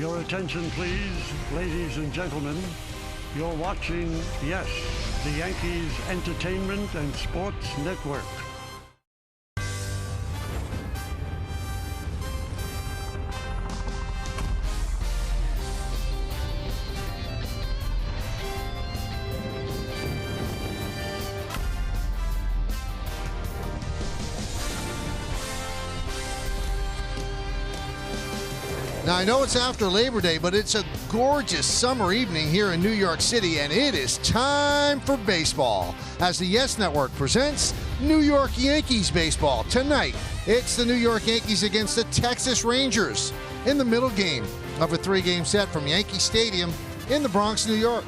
Your attention, please, ladies and gentlemen. You're watching, yes, the Yankees Entertainment and Sports Network. Now, I know it's after Labor Day, but it's a gorgeous summer evening here in New York City, and it is time for baseball as the Yes Network presents New York Yankees baseball. Tonight, it's the New York Yankees against the Texas Rangers in the middle game of a three-game set from Yankee Stadium in the Bronx, New York.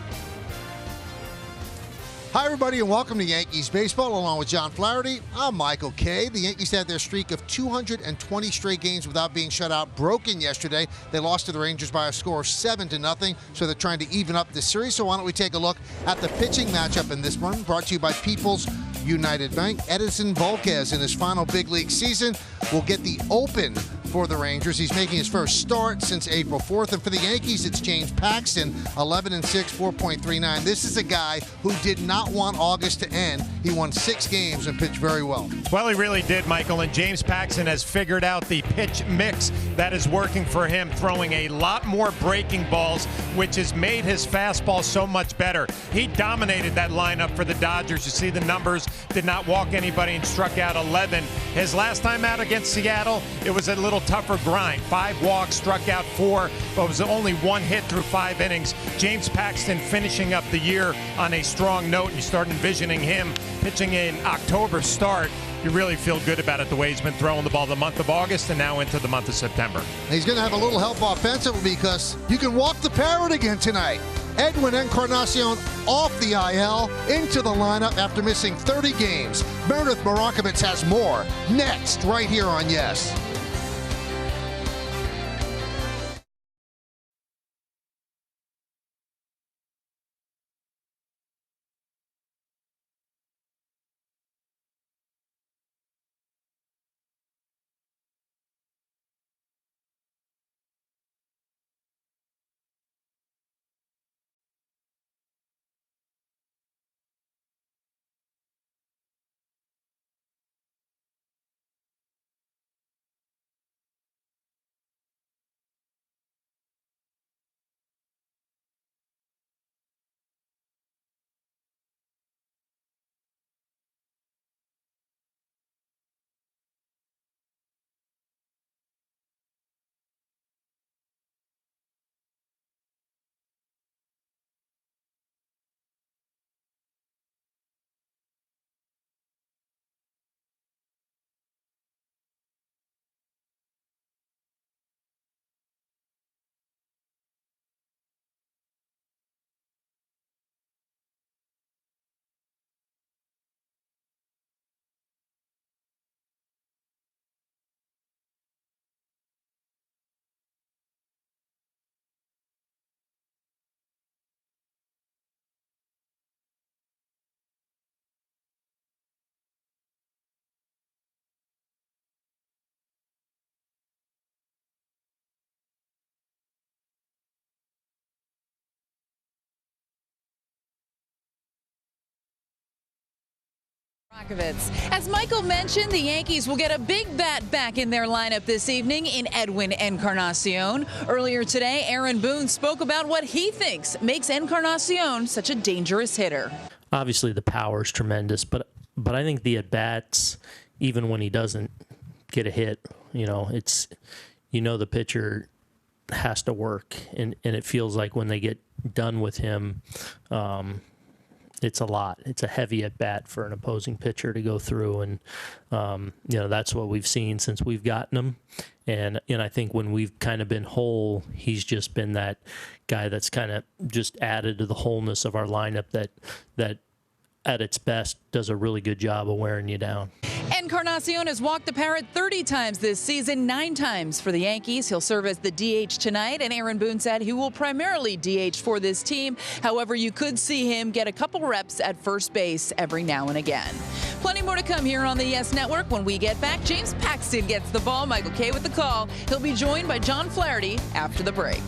Hi, everybody, and welcome to Yankees Baseball. Along with John Flaherty, I'm Michael Kay. The Yankees had their streak of 220 straight games without being shut out broken yesterday. They lost to the Rangers by a score of 7-0, so they're trying to even up this series. So why don't we take a look at the pitching matchup in this one, brought to you by People's United Bank. Edinson Volquez in his final big league season will get the open for the Rangers. He's making his first start since April 4th. And for the Yankees, it's James Paxton, 11-6, 4.39. This is a guy who did not want August to end. He won 6 games and pitched very well. Well, he really did, Michael. And James Paxton has figured out the pitch mix that is working for him, throwing a lot more breaking balls, which has made his fastball so much better. He dominated that lineup for the Dodgers. You see the numbers, did not walk anybody and struck out 11. His last time out against Seattle, it was a little tougher grind. 5 walks, struck out 4, but was only 1 hit through 5 innings. James Paxton finishing up the year on a strong note, and you start envisioning him pitching in October start. You really feel good about it, the way he's been throwing the ball the month of August and now into the month of September. He's going to have a little help offensively because you can walk the parrot again tonight. Edwin Encarnacion off the IL, into the lineup after missing 30 games. Meredith Marakovitz has more next right here on Yes. As Michael mentioned, the Yankees will get a big bat back in their lineup this evening in Edwin Encarnacion. Earlier today, Aaron Boone spoke about what he thinks makes Encarnacion such a dangerous hitter. Obviously, the power is tremendous, but I think the at-bats, even when he doesn't get a hit, it's the pitcher has to work, and it feels like when they get done with him, it's a lot. It's a heavy at bat for an opposing pitcher to go through, and that's what we've seen since we've gotten him. And I think when we've kind of been whole, he's just been that guy that's kind of just added to the wholeness of our lineup that at its best does a really good job of wearing you down. Encarnacion has walked the parrot 30 times this season, 9 times for the Yankees. He'll serve as the DH tonight, and Aaron Boone said he will primarily DH for this team. However, you could see him get a couple reps at first base every now and again. Plenty more to come here on the Yes Network. When we get back, James Paxton gets the ball. Michael Kay with the call. He'll be joined by John Flaherty after the break.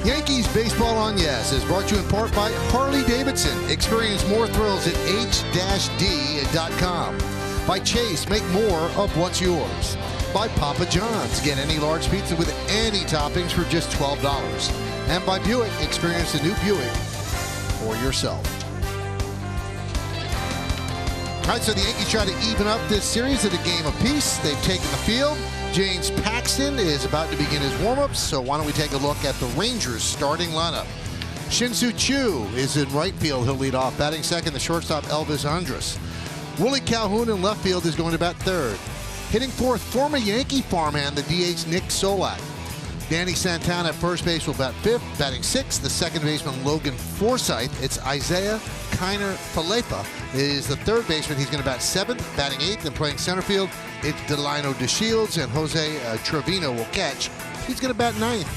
Yankees Baseball on Yes is brought to you in part by Harley-Davidson. Experience more thrills at h-d.com. By Chase, make more of what's yours. By Papa John's, get any large pizza with any toppings for just $12. And by Buick, experience the new Buick for yourself. All right, so the Yankees try to even up this series at a game apiece. They've taken the field. James Paxton is about to begin his warm-ups, so why don't we take a look at the Rangers starting lineup. Shin-Soo Choo is in right field. He'll lead off. Batting second, the shortstop Elvis Andrus. Willie Calhoun in left field is going to bat third. Hitting fourth, former Yankee farmhand, the DH Nick Solak. Danny Santana at first base will bat fifth. Batting sixth, the second baseman Logan Forsythe. It's Isaiah Kiner Falefa is the third baseman. He's going to bat seventh. Batting eighth and playing center field, it's Delino DeShields, and Jose Trevino will catch. He's going to bat ninth.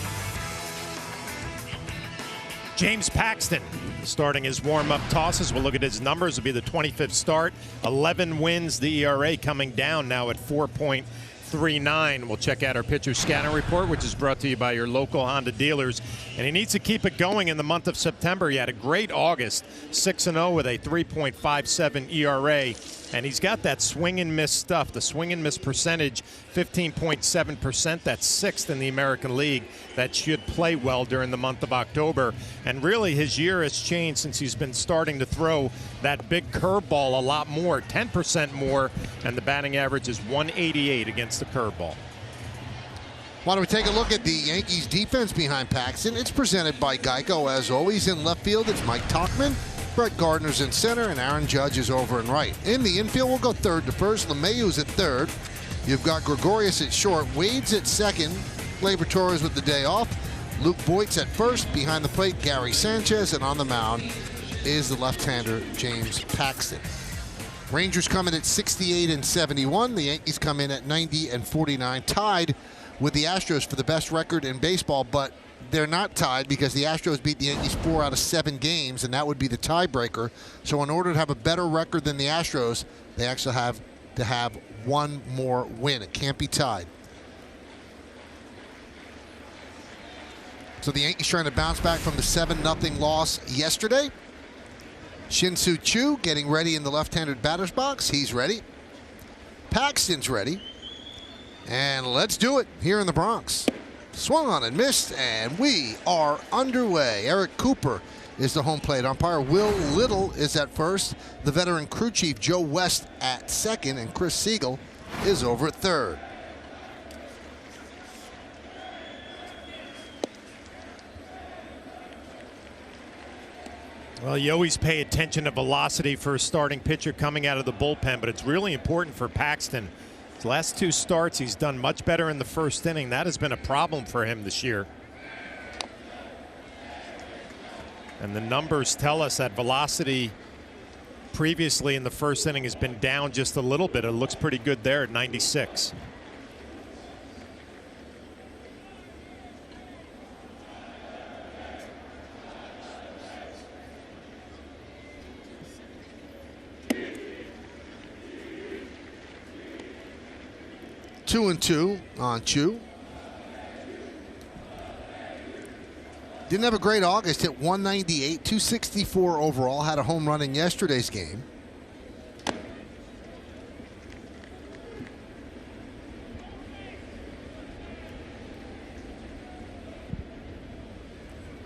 James Paxton starting his warm-up tosses. We'll look at his numbers. It'll be the 25th start. 11 wins. The ERA coming down now at 4.39. We'll check out our pitcher scouting report, which is brought to you by your local Honda dealers. And he needs to keep it going in the month of September. He had a great August, 6-0 with a 3.57 ERA. And he's got that swing and miss stuff. The swing and miss percentage, 15.7%. That's sixth in the American League. That should play well during the month of October. And really, his year has changed since he's been starting to throw that big curveball a lot more, 10% more. And the batting average is 188 against the curveball. Why don't we take a look at the Yankees defense behind Paxton? It's presented by Geico. As always, in left field, it's Mike Tauchman. Brett Gardner's in center, and Aaron Judge is over and right. In the infield, we'll go third to first. LeMahieu's at third. You've got Gregorius at short. Wade's at second. Gleyber Torres with the day off. Luke Voigt's at first. Behind the plate, Gary Sanchez. And on the mound is the left-hander, James Paxton. Rangers come in at 68 and 71. The Yankees come in at 90 and 49, tied with the Astros for the best record in baseball, but they're not tied because the Astros beat the Yankees 4 out of 7 games, and that would be the tiebreaker. So in order to have a better record than the Astros, they actually have to have one more win. It can't be tied. So the Yankees trying to bounce back from the 7-0 loss yesterday. Shin-Soo Choo getting ready in the left-handed batter's box. He's ready. Paxton's ready. And let's do it here in the Bronx. Swung on and missed, and we are underway. Eric Cooper is the home plate umpire. Will Little is at first. The veteran crew chief Joe West at second, and Chris Siegel is over at third. Well, you always pay attention to velocity for a starting pitcher coming out of the bullpen, but it's really important for Paxton. His last 2 starts, he's done much better in the first inning. That has been a problem for him this year. And the numbers tell us that velocity previously in the first inning has been down just a little bit. It looks pretty good there at 96. Two and two on Choo. Didn't have a great August, hit 198, 264 overall. Had a home run in yesterday's game.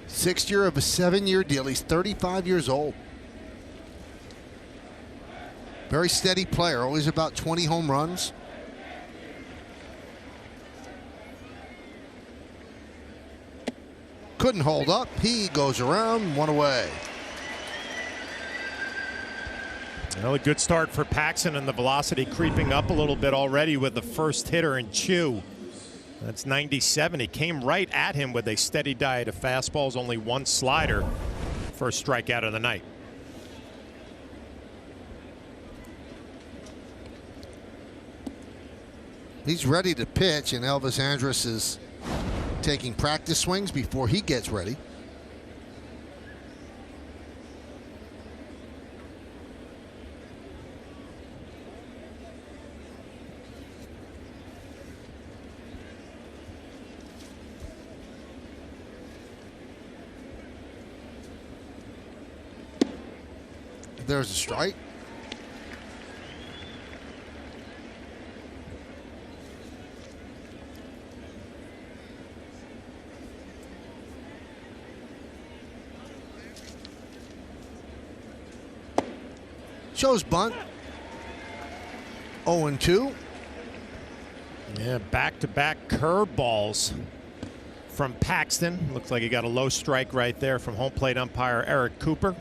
Sixth year of a 7-year deal. He's 35 years old. Very steady player, always about 20 home runs. Couldn't hold up. He goes around, one away. Well, a good start for Paxton, and the velocity creeping up a little bit already with the first hitter in Choo. That's 97. He came right at him with a steady diet of fastballs, only 1 slider. First strikeout of the night. He's ready to pitch, and Elvis Andrus is taking practice swings before he gets ready. There's a strike. Shows bunt. 0-2. Yeah, back-to-back curveballs from Paxton. Looks like he got a low strike right there from home plate umpire Eric Cooper.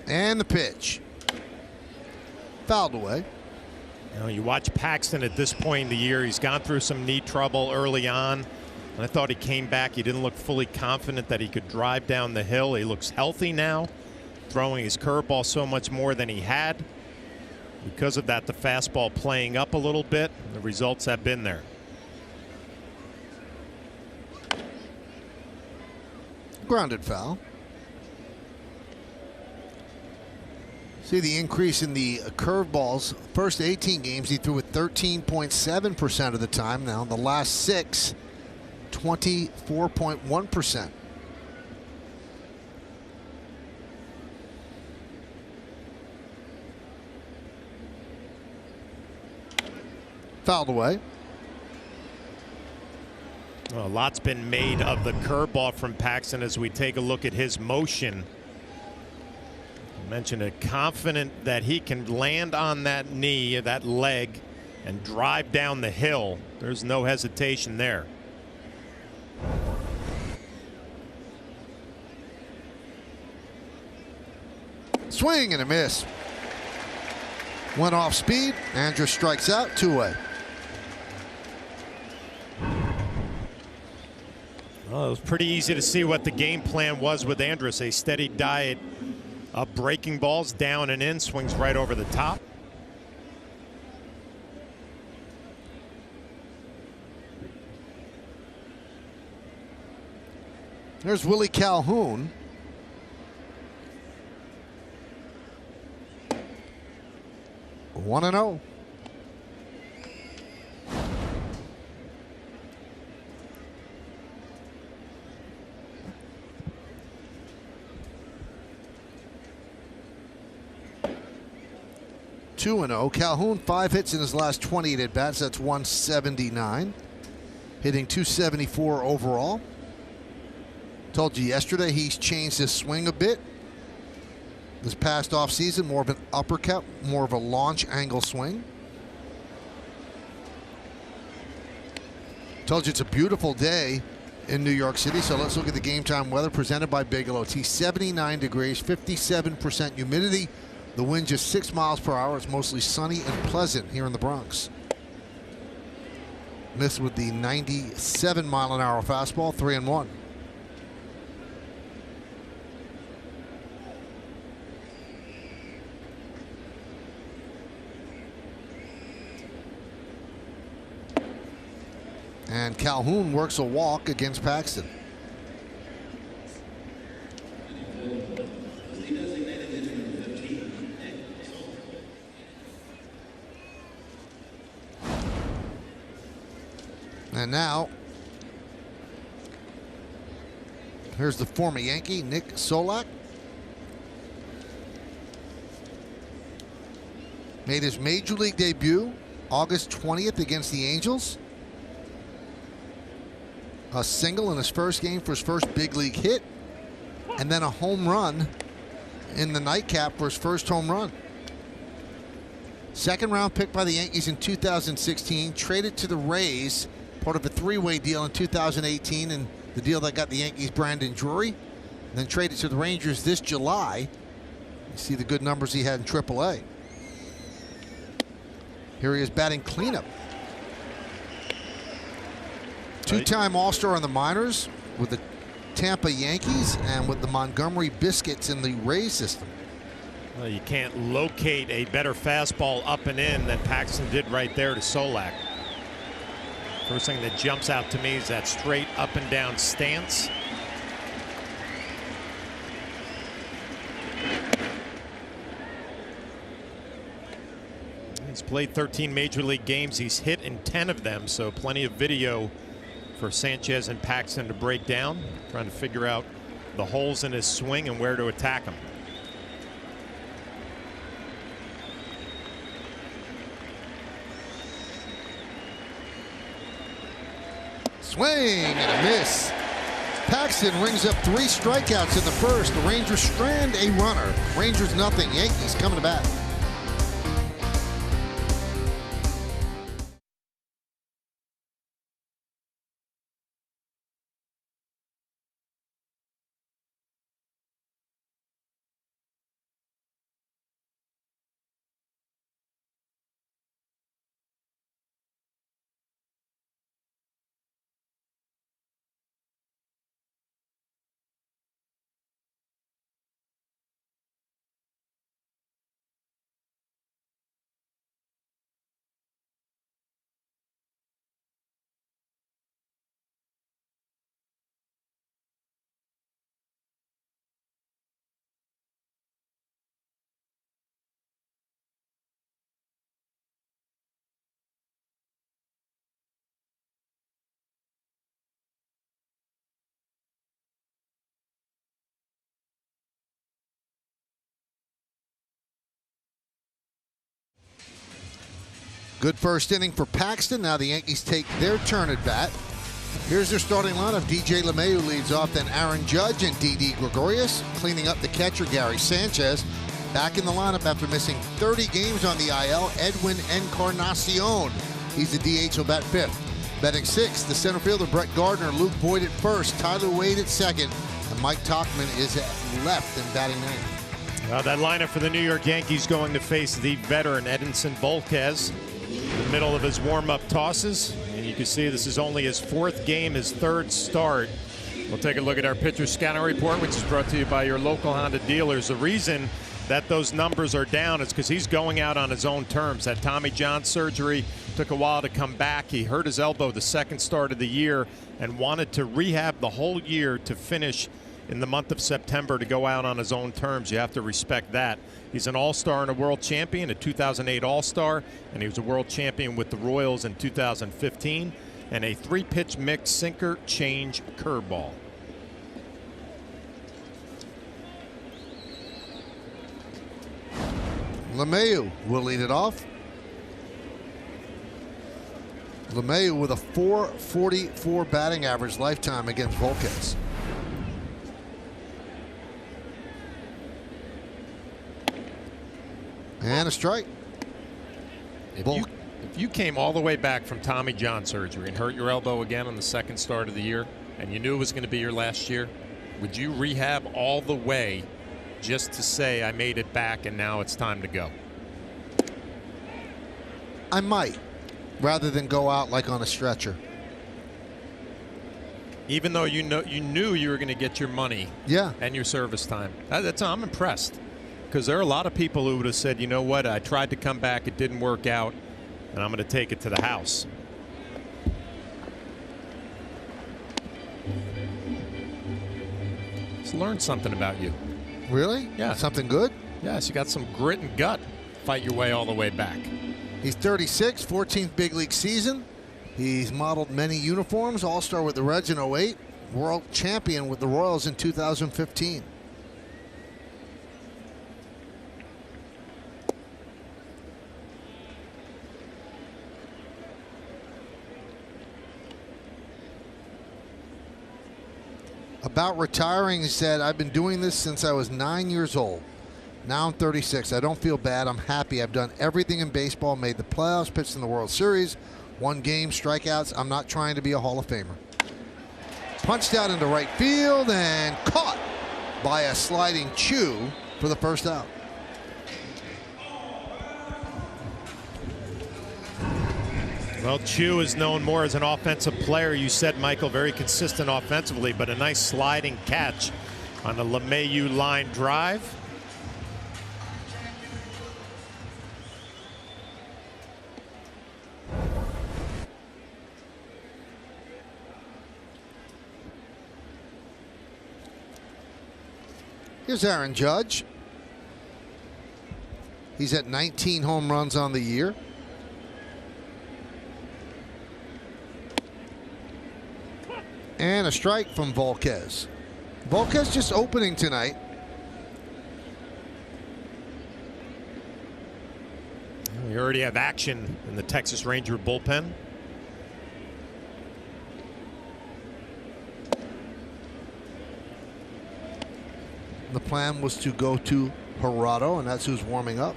And the pitch. Fouled away. You know, you watch Paxton at this point in the year. He's gone through some knee trouble early on. And I thought he came back. He didn't look fully confident that he could drive down the hill. He looks healthy now, throwing his curveball so much more than he had. Because of that, the fastball playing up a little bit. The results have been there. Grounded foul. See the increase in the curveballs. First 18 games, he threw it 13.7% of the time. Now, in the last 6, 24.1%. Fouled away. Well, a lot's been made of the curveball from Paxton as we take a look at his motion. I mentioned it, confident that he can land on that knee, that leg, and drive down the hill. There's no hesitation there. Swing and a miss. Went off speed. Andrus strikes out, 2-away. Well, it was pretty easy to see what the game plan was with Andrus. A steady diet of breaking balls down and in, swings right over the top. There's Willie Calhoun. One and 0. 2-0. Calhoun, 5 hits in his last 28 at-bats. That's 179. Hitting 274 overall. Told you yesterday he's changed his swing a bit. This past offseason, more of an uppercut, more of a launch angle swing. Told you it's a beautiful day in New York City, so let's look at the game time weather presented by Bigelow. It's 79 degrees, 57% humidity. The wind just 6 miles per hour. It's mostly sunny and pleasant here in the Bronx. Missed with the 97-mile-an-hour fastball, 3-1. And Calhoun works a walk against Paxton. And now, here's the former Yankee, Nick Solak. Made his Major League debut August 20th against the Angels. A single in his first game for his first big league hit, and then a home run in the nightcap for his first home run. Second round pick by the Yankees in 2016, traded to the Rays, part of a 3-way deal in 2018, and the deal that got the Yankees Brandon Drury, and then traded to the Rangers this July. You see the good numbers he had in AAA. Here he is batting cleanup. Two-time All-Star in the minors with the Tampa Yankees and with the Montgomery Biscuits in the Rays system. Well, you can't locate a better fastball up and in than Paxton did right there to Solak. First thing that jumps out to me is that straight up and down stance. He's played 13 Major League games. He's hit in 10 of them, so plenty of video for Sanchez and Paxton to break down, trying to figure out the holes in his swing and where to attack him. Swing and a miss. Paxton rings up 3 strikeouts in the first. The Rangers strand a runner. Rangers nothing. Yankees coming to bat. Good first inning for Paxton. Now the Yankees take their turn at bat. Here's their starting lineup. DJ LeMahieu leads off, then Aaron Judge and Didi Gregorius. Cleaning up the catcher, Gary Sanchez. Back in the lineup after missing 30 games on the IL, Edwin Encarnacion. He's the DH, he'll bat 5th. Batting 6th, the center fielder, Brett Gardner. Luke Boyd at first, Tyler Wade at 2nd, and Mike Tauchman is at left and batting 9th. Well, that lineup for the New York Yankees going to face the veteran Edinson Volquez in the middle of his warm-up tosses. And you can see this is only his 4th game, his 3rd start. We'll take a look at our pitcher scouting report, which is brought to you by your local Honda dealers. The reason that those numbers are down is because he's going out on his own terms. That Tommy John surgery took a while to come back. He hurt his elbow the 2nd start of the year and wanted to rehab the whole year to finish in the month of September to go out on his own terms. You have to respect that. He's an All-Star and a World Champion, a 2008 All-Star, and he was a World Champion with the Royals in 2015, and a 3-pitch mix sinker change curveball. LeMahieu will lead it off. LeMahieu with a .444 batting average lifetime against Volquez. And a strike. If you came all the way back from Tommy John surgery and hurt your elbow again on the second start of the year, and you knew it was going to be your last year, would you rehab all the way just to say, I made it back and now it's time to go? I might, rather than go out like on a stretcher. Even though you knew you were going to get your money, yeah, and your service time. I'm impressed, because there are a lot of people who would have said, you know what, I tried to come back, it didn't work out, and I'm going to take it to the house. Let's learn something about you. Really? Yeah. Something good? Yes, you got some grit and gut. Fight your way all the way back. He's 36, 14th big league season. He's modeled many uniforms, All-Star with the Reds in 08, World Champion with the Royals in 2015. About retiring, he said, I've been doing this since I was 9 years old. Now I'm 36. I don't feel bad. I'm happy. I've done everything in baseball, made the playoffs, pitched in the World Series, won games, strikeouts. I'm not trying to be a Hall of Famer. Punched out into right field and caught by a sliding Chu for the first out. Well, Chu is known more as an offensive player. You said, Michael, very consistent offensively, but a nice sliding catch on the LeMahieu line drive. Here's Aaron Judge. He's at 19 home runs on the year. And a strike from Volquez. Volquez just opening tonight. We already have action in the Texas Ranger bullpen. The plan was to go to Gerardo, and that's who's warming up.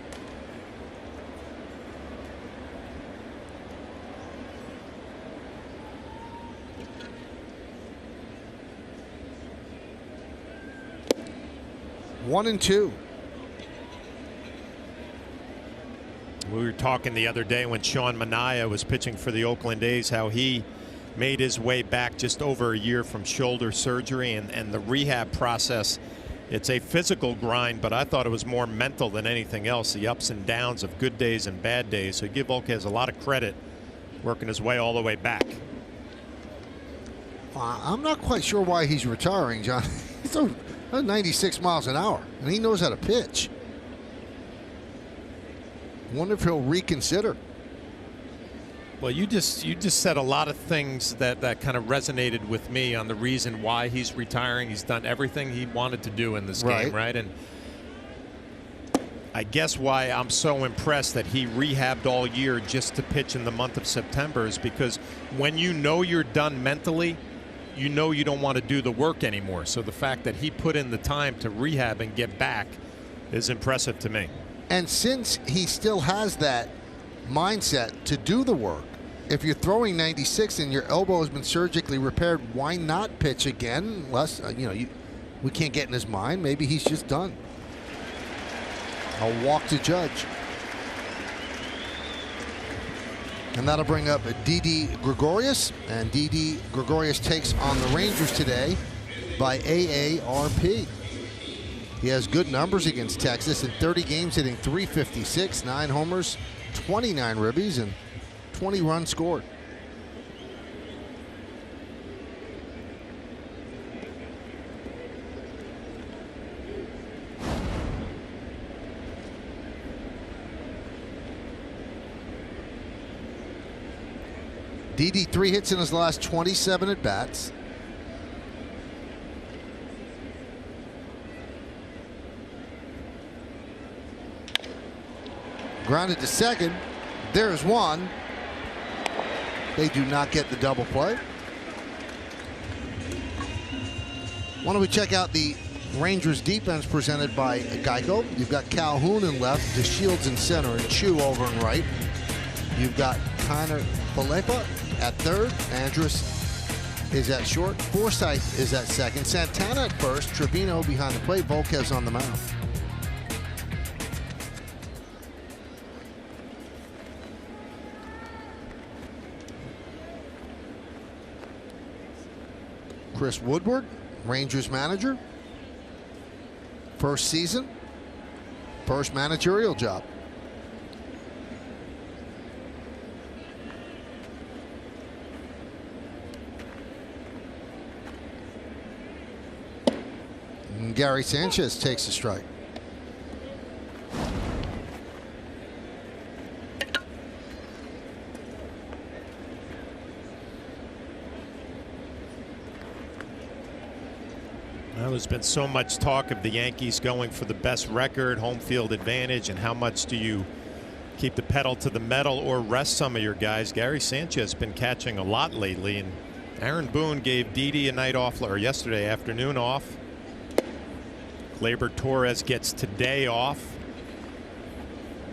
One and two. We were talking the other day when Sean Manaea was pitching for the Oakland A's, how he made his way back just over a year from shoulder surgery, and the rehab process. It's a physical grind, but I thought it was more mental than anything else, the ups and downs of good days and bad days. So give Volquez a lot of credit working his way all the way back. I'm not quite sure why he's retiring, John. He's 96 miles an hour, and he knows how to pitch. Wonder if he'll reconsider. Well, you just said a lot of things that kind of resonated with me on the reason why he's retiring. He's done everything he wanted to do in this game, right? And I guess why I'm so impressed that he rehabbed all year just to pitch in the month of September is because when you know you're done mentally, you know you don't want to do the work anymore. So the fact that he put in the time to rehab and get back is impressive to me. And since he still has that mindset to do the work, if you're throwing 96 and your elbow has been surgically repaired, why not pitch again? Unless, we can't get in his mind. Maybe he's just done. A walk to Judge. And that'll bring up Didi Gregorius. And Didi Gregorius takes on the Rangers today by AARP. He has good numbers against Texas in 30 games, hitting .356, 9 homers, 29 ribbies, and 20 runs scored. Didi 3 hits in his last 27 at bats. Grounded to second. There's one. They do not get the double play. Why don't we check out the Rangers defense presented by Geico. You've got Calhoun in left, DeShields in center, and Chu over in right. You've got Connor Falepa at third. Andrus is at short. Forsythe is at second. Santana at first. Trevino behind the plate. Volquez on the mound. Chris Woodward, Rangers manager. First season, first managerial job. And Gary Sanchez takes a strike. Well, there's been so much talk of the Yankees going for the best record, home field advantage, and how much do you keep the pedal to the metal or rest some of your guys. Gary Sanchez has been catching a lot lately, and Aaron Boone gave Didi a night off, or yesterday afternoon off. Gleyber Torres gets today off.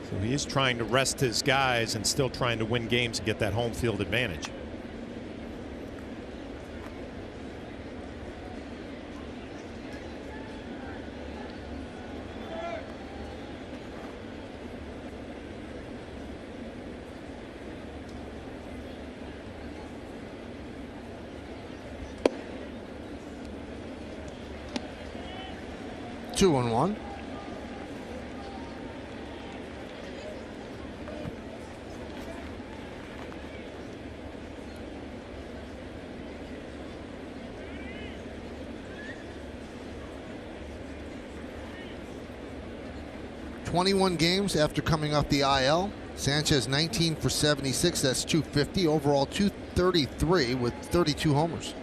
So he is trying to rest his guys and still trying to win games and get that home field advantage. Two and one. "21 games after coming off the IL. Sanchez 19 for 76. That's .250. Overall .233 with 32 homers.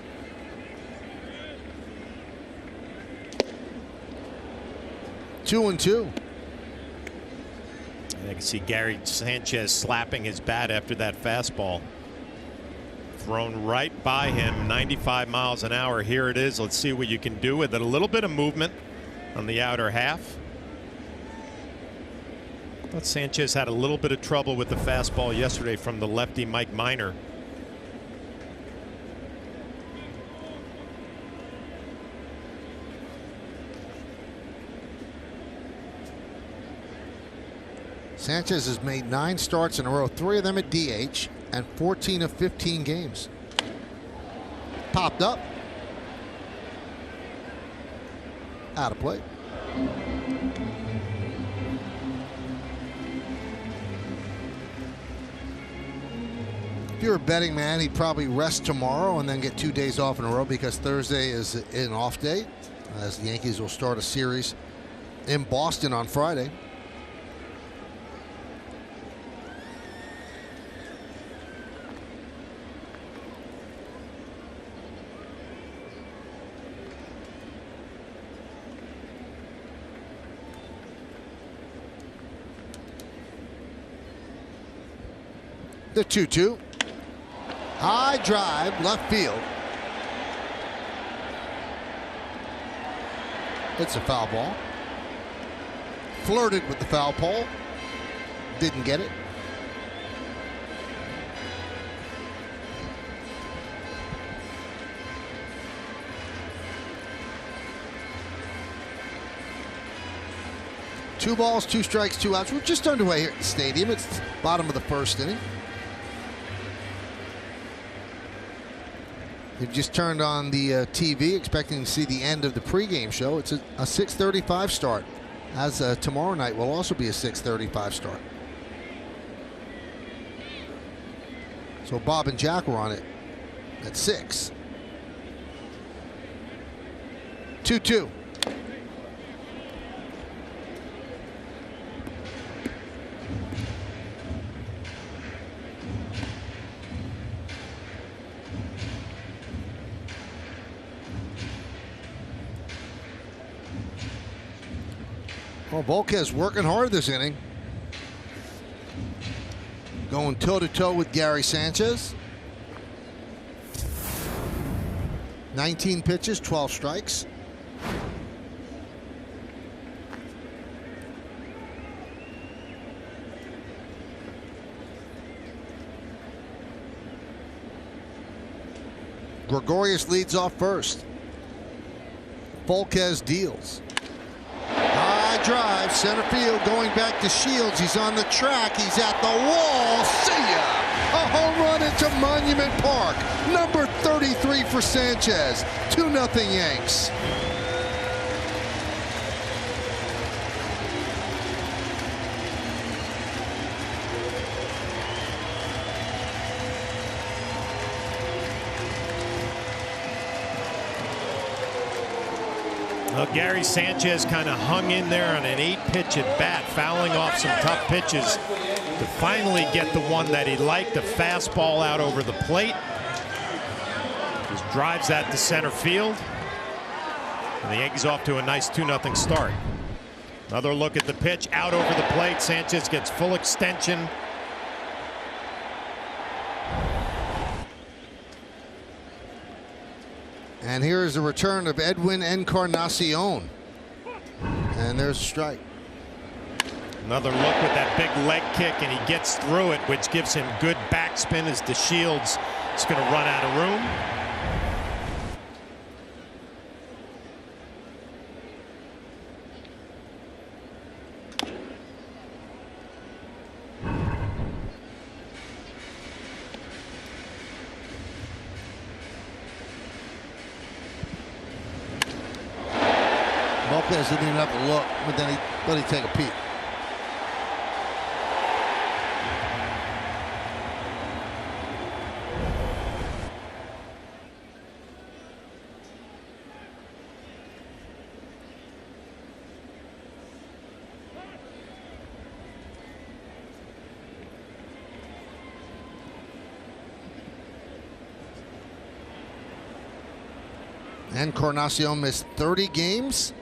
Two and two. I can see Gary Sanchez slapping his bat after that fastball. Thrown right by him, 95 miles an hour. Here it is. Let's see what you can do with it. A little bit of movement on the outer half. I thought Sanchez had a little bit of trouble with the fastball yesterday from the lefty Mike Minor. Sanchez has made 9 starts in a row, 3 of them at DH, and 14 of 15 games. Popped up. Out of play. If you're a betting man, he'd probably rest tomorrow and then get 2 days off in a row because Thursday is an off day, as the Yankees will start a series in Boston on Friday. The 2-2. High drive, left field. It's a foul ball. Flirted with the foul pole. Didn't get it. Two balls, 2 strikes, 2 outs. We're just underway here at the stadium. It's the bottom of the first inning. They've just turned on the TV, expecting to see the end of the pregame show. It's a 6:35 start, as tomorrow night will also be a 6:35 start. So Bob and Jack were on it at 6. 2-2. Well, Volquez working hard this inning. Going toe-to-toe with Gary Sanchez. 19 pitches, 12 strikes. Gregorius leads off first. Volquez deals. High drive, center field, going back to Shields. He's on the track. He's at the wall. See ya! A home run into Monument Park. Number 33 for Sanchez. 2-0 Yanks. Well, Gary Sanchez kind of hung in there on an 8-pitch at bat, fouling off some tough pitches to finally get the one that he liked, a fastball out over the plate. Just drives that to center field. And the Yankees off to a nice 2-0 start. Another look at the pitch, out over the plate. Sanchez gets full extension. And here is the return of Edwin Encarnacion. And there's a strike. Another look with that big leg kick, and he gets through it, which gives him good backspin as DeShields is going to run out of room. Lopez didn't even have to look, but then he let him take a peek. Encarnacion missed 30 games.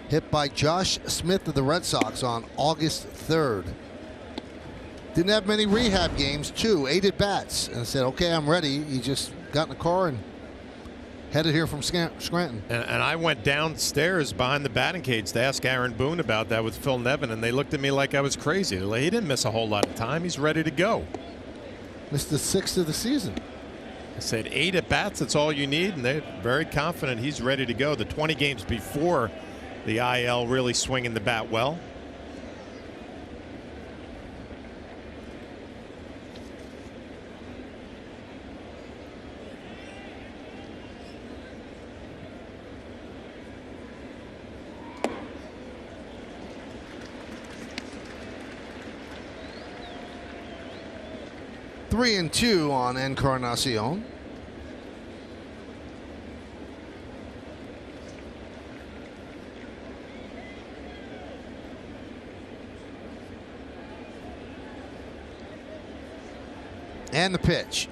Hit by Josh Smith of the Red Sox on August 3rd. Didn't have many rehab games, too. 8 at bats. And said, okay, I'm ready. He just got in the car and headed here from Scranton. And I went downstairs behind the batting cage to ask Aaron Boone about that with Phil Nevin, and they looked at me like I was crazy. He didn't miss a whole lot of time. He's ready to go. Missed the 6th of the season. I said 8 at bats, that's all you need, and they're very confident he's ready to go. The 20 games before the IL really swinging the bat well. Three and 2 on Encarnacion. And the pitch.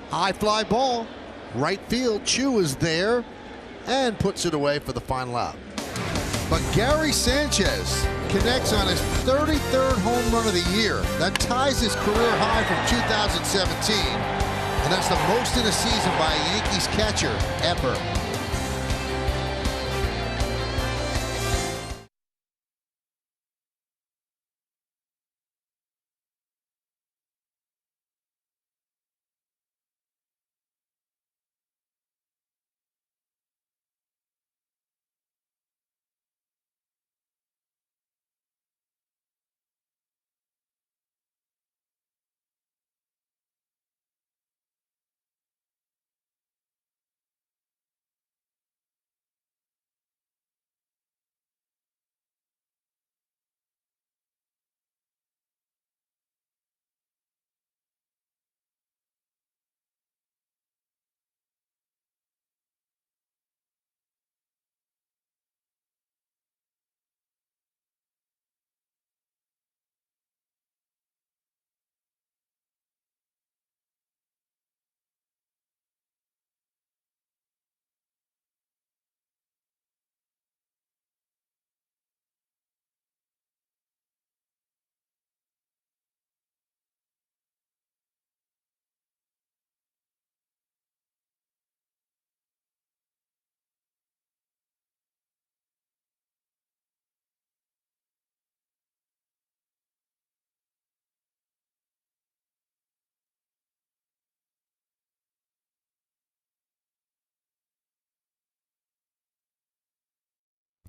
High fly ball. Right field. Chu is there and puts it away for the final out. But Gary Sanchez connects on his 33rd home run of the year. That ties his career high from 2017. And that's the most in a season by a Yankees catcher ever.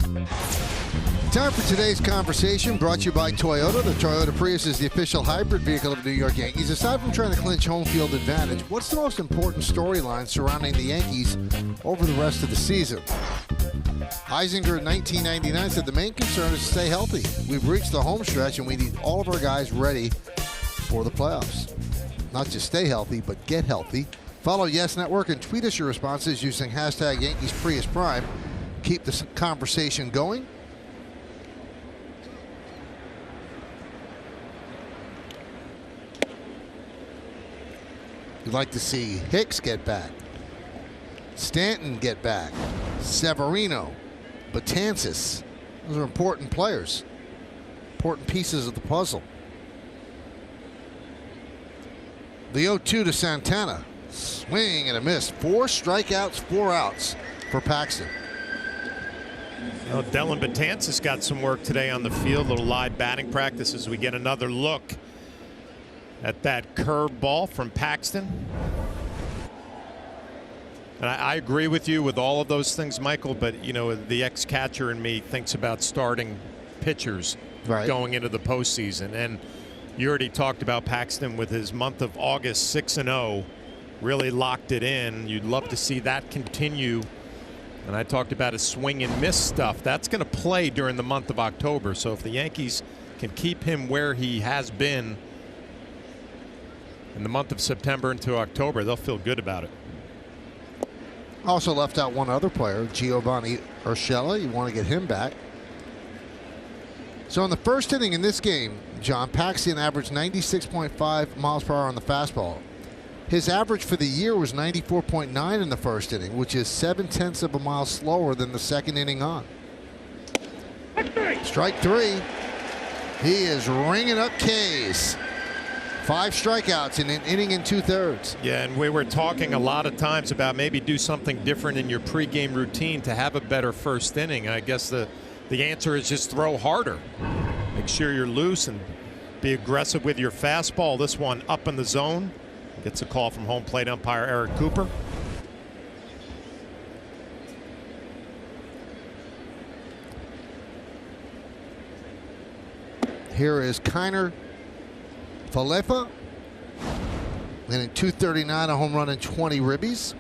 Time for today's conversation, brought to you by Toyota. The Toyota Prius is the official hybrid vehicle of the New York Yankees. Aside from trying to clinch home field advantage, what's the most important storyline surrounding the Yankees over the rest of the season? Heisinger in 1999 said the main concern is to stay healthy. We've reached the home stretch and we need all of our guys ready for the playoffs. Not just stay healthy, but get healthy. Follow Yes Network and tweet us your responses using hashtag Yankees Prius Prime. Keep the conversation going. We'd like to see Hicks get back, Stanton get back, Severino, Betances. Those are important players, important pieces of the puzzle. The 0-2 to Santana. Swing and a miss. 4 strikeouts, 4 outs for Paxton. Well, Dellin Betances got some work today on the field. A little live batting practice as we get another look at that curve ball from Paxton. And I agree with you with all of those things, Michael, but, you know, the ex-catcher in me thinks about starting pitchers going into the postseason. And you already talked about Paxton with his month of August, 6-0, really locked it in. You'd love to see that continue. And I talked about his swing and miss stuff. That's going to play during the month of October. So if the Yankees can keep him where he has been in the month of September into October, they'll feel good about it. Also left out one other player, Giovanni Urshela. You want to get him back. So in the first inning in this game, John, Paxton averaged 96.5 miles per hour on the fastball. His average for the year was 94.9 in the first inning, which is 0.7 of a mile slower than the second inning on. Strike 3. He is ringing up K's. 5 strikeouts in an inning and 2/3. Yeah, and we were talking a lot of times about maybe do something different in your pregame routine to have a better first inning. I guess the answer is just throw harder. Make sure you're loose and be aggressive with your fastball. This one up in the zone. Gets a call from home plate umpire Eric Cooper. Here is Kiner Falefa. And in 239, a home run and 20 ribbies.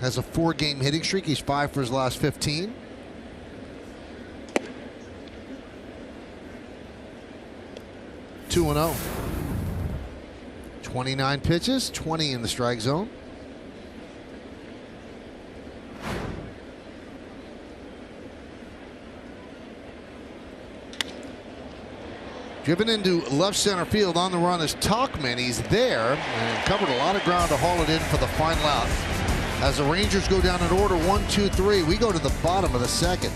Has a 4-game hitting streak. He's 5 for his last 15. Two and 0. 29 pitches, 20 in the strike zone. Driven into left center field. On the run is Tauchman. He's there and covered a lot of ground to haul it in for the final out. As the Rangers go down in order 1, 2, 3, we go to the bottom of the second.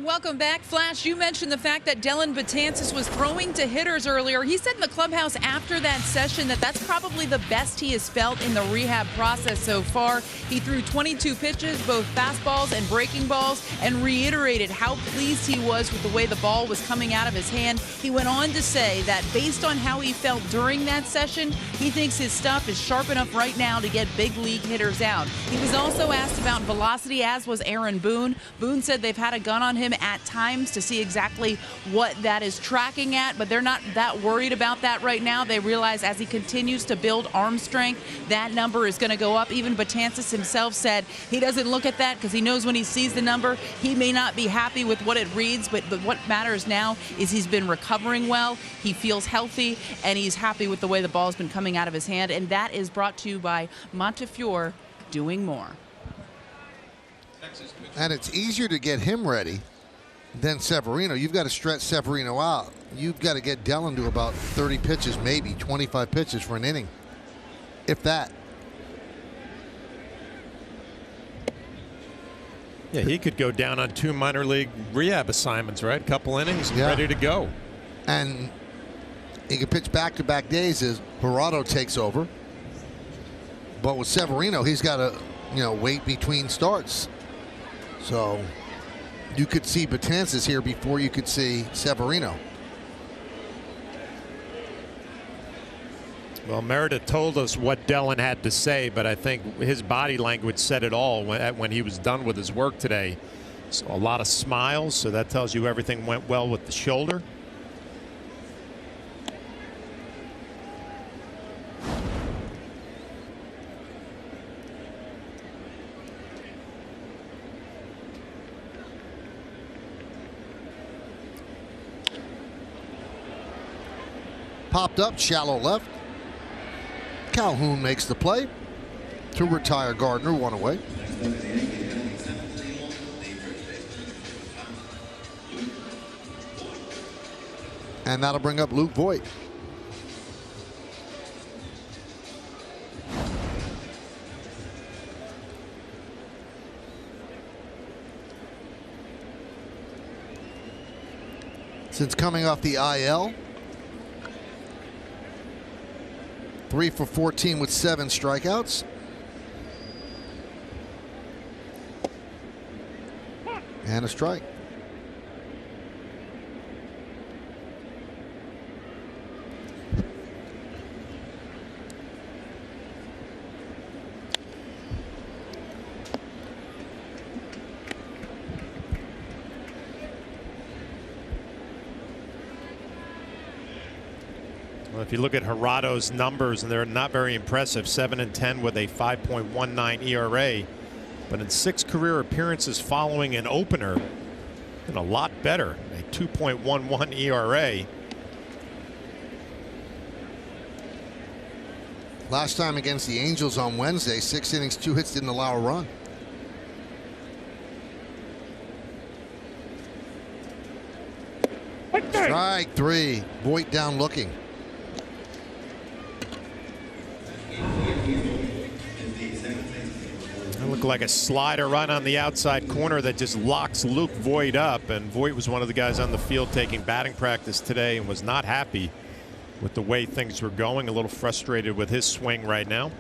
Welcome back. Flash, you mentioned the fact that Dellin Betances was throwing to hitters earlier. He said in the clubhouse after that session that that's probably the best he has felt in the rehab process so far. He threw 22 pitches, both fastballs and breaking balls, and reiterated how pleased he was with the way the ball was coming out of his hand. He went on to say that based on how he felt during that session, he thinks his stuff is sharp enough right now to get big league hitters out. He was also asked about velocity, as was Aaron Boone. Boone said they've had a gun on him at times to see exactly what that is tracking at, but they're not that worried about that right now. They realize as he continues to build arm strength, that number is going to go up. Even Betances himself said he doesn't look at that because he knows when he sees the number, he may not be happy with what it reads, but what matters now is he's been recovering well, he feels healthy, and he's happy with the way the ball's been coming out of his hand. And that is brought to you by Montefiore Doing More. And it's easier to get him ready than Severino. You've got to stretch Severino out. You've got to get Dellin to about 30 pitches, maybe 25 pitches for an inning, if that. Yeah, he could go down on 2 minor league rehab assignments, right? Couple innings, ready to go. And he can pitch back-to-back days as Barado takes over. But with Severino, he's got to, wait between starts. So you could see Betances here before you could see Severino. Well, Meredith told us what Dellin had to say, but I think his body language said it all when he was done with his work today. So a lot of smiles, so that tells you everything went well with the shoulder. Popped up, shallow left. Calhoun makes the play to retire Gardner, 1 away. And that'll bring up Luke Voit. Since coming off the IL, 3 for 14 with 7 strikeouts. And a strike. Well, if you look at Jurado's numbers, and they're not very impressive, 7-10 with a 5.19 ERA, but in 6 career appearances following an opener, and a lot better, a 2.11 ERA. Last time against the Angels on Wednesday, 6 innings, 2 hits, didn't allow a run. Strike 3. Voit down looking. It looked like a slider right on the outside corner that just locks Luke Voit up. And Voit was one of the guys on the field taking batting practice today and was not happy with the way things were going. A little frustrated with his swing right now.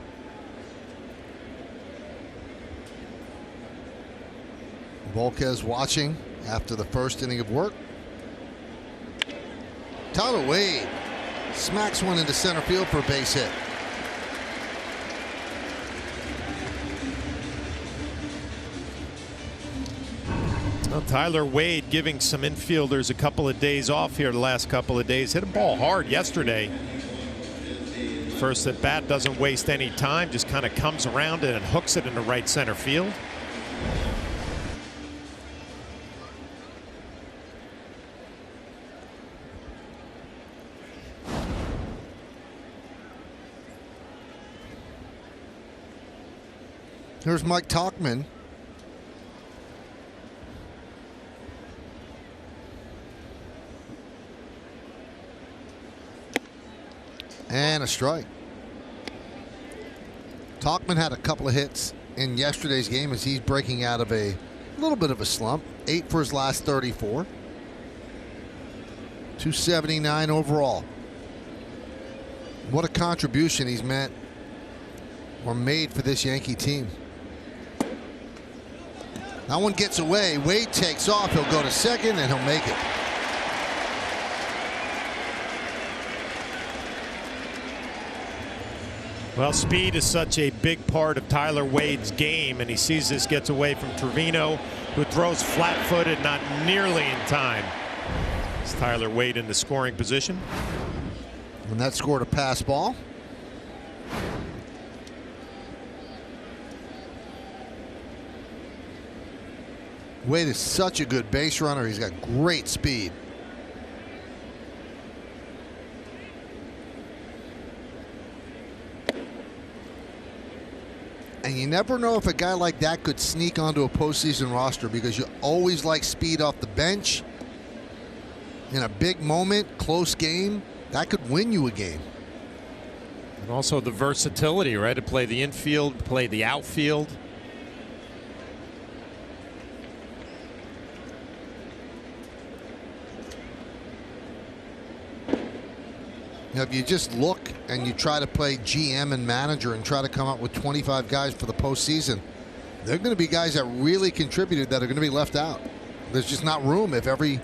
Volquez watching after the first inning of work. Tyler Wade smacks one into center field for a base hit. Well, Tyler Wade giving some infielders a couple of days off here the last couple of days. Hit a ball hard yesterday. First at bat, doesn't waste any time, just kind of comes around it and hooks it into right center field. Here's Mike Tauchman. And a strike. Tauchman had a couple of hits in yesterday's game as he's breaking out of a A little bit of a slump. 8 for his last 34. 279 overall. What a contribution he's meant or made for this Yankee team. That one gets away. Wade takes off. He'll go to second and he'll make it. Well, speed is such a big part of Tyler Wade's game, and he sees this gets away from Trevino, who throws flat-footed, not nearly in time. It's Tyler Wade in the scoring position. And that scored a pass ball. Wade is such a good base runner. He's got great speed. And you never know if a guy like that could sneak onto a postseason roster, because you always like speed off the bench. In a big moment, close game, that could win you a game. And also the versatility, right? To play the infield, play the outfield. You know, if you just look and you try to play GM and manager and try to come up with 25 guys for the postseason, there are going to be guys that really contributed that are going to be left out. There's just not room. If every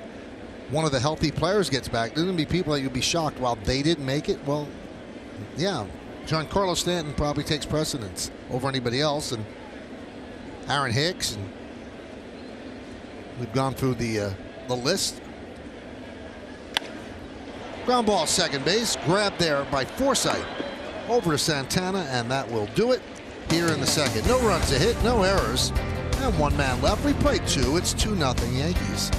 one of the healthy players gets back, there's going to be people that you'll be shocked. While they didn't make it, well, yeah, Giancarlo Stanton probably takes precedence over anybody else, and Aaron Hicks, and we've gone through the list. Ground ball, second base, grabbed there by Forsythe. Over to Santana, and that will do it here in the second. No runs to hit, no errors, and one man left. We played 2. It's 2-0 Yankees.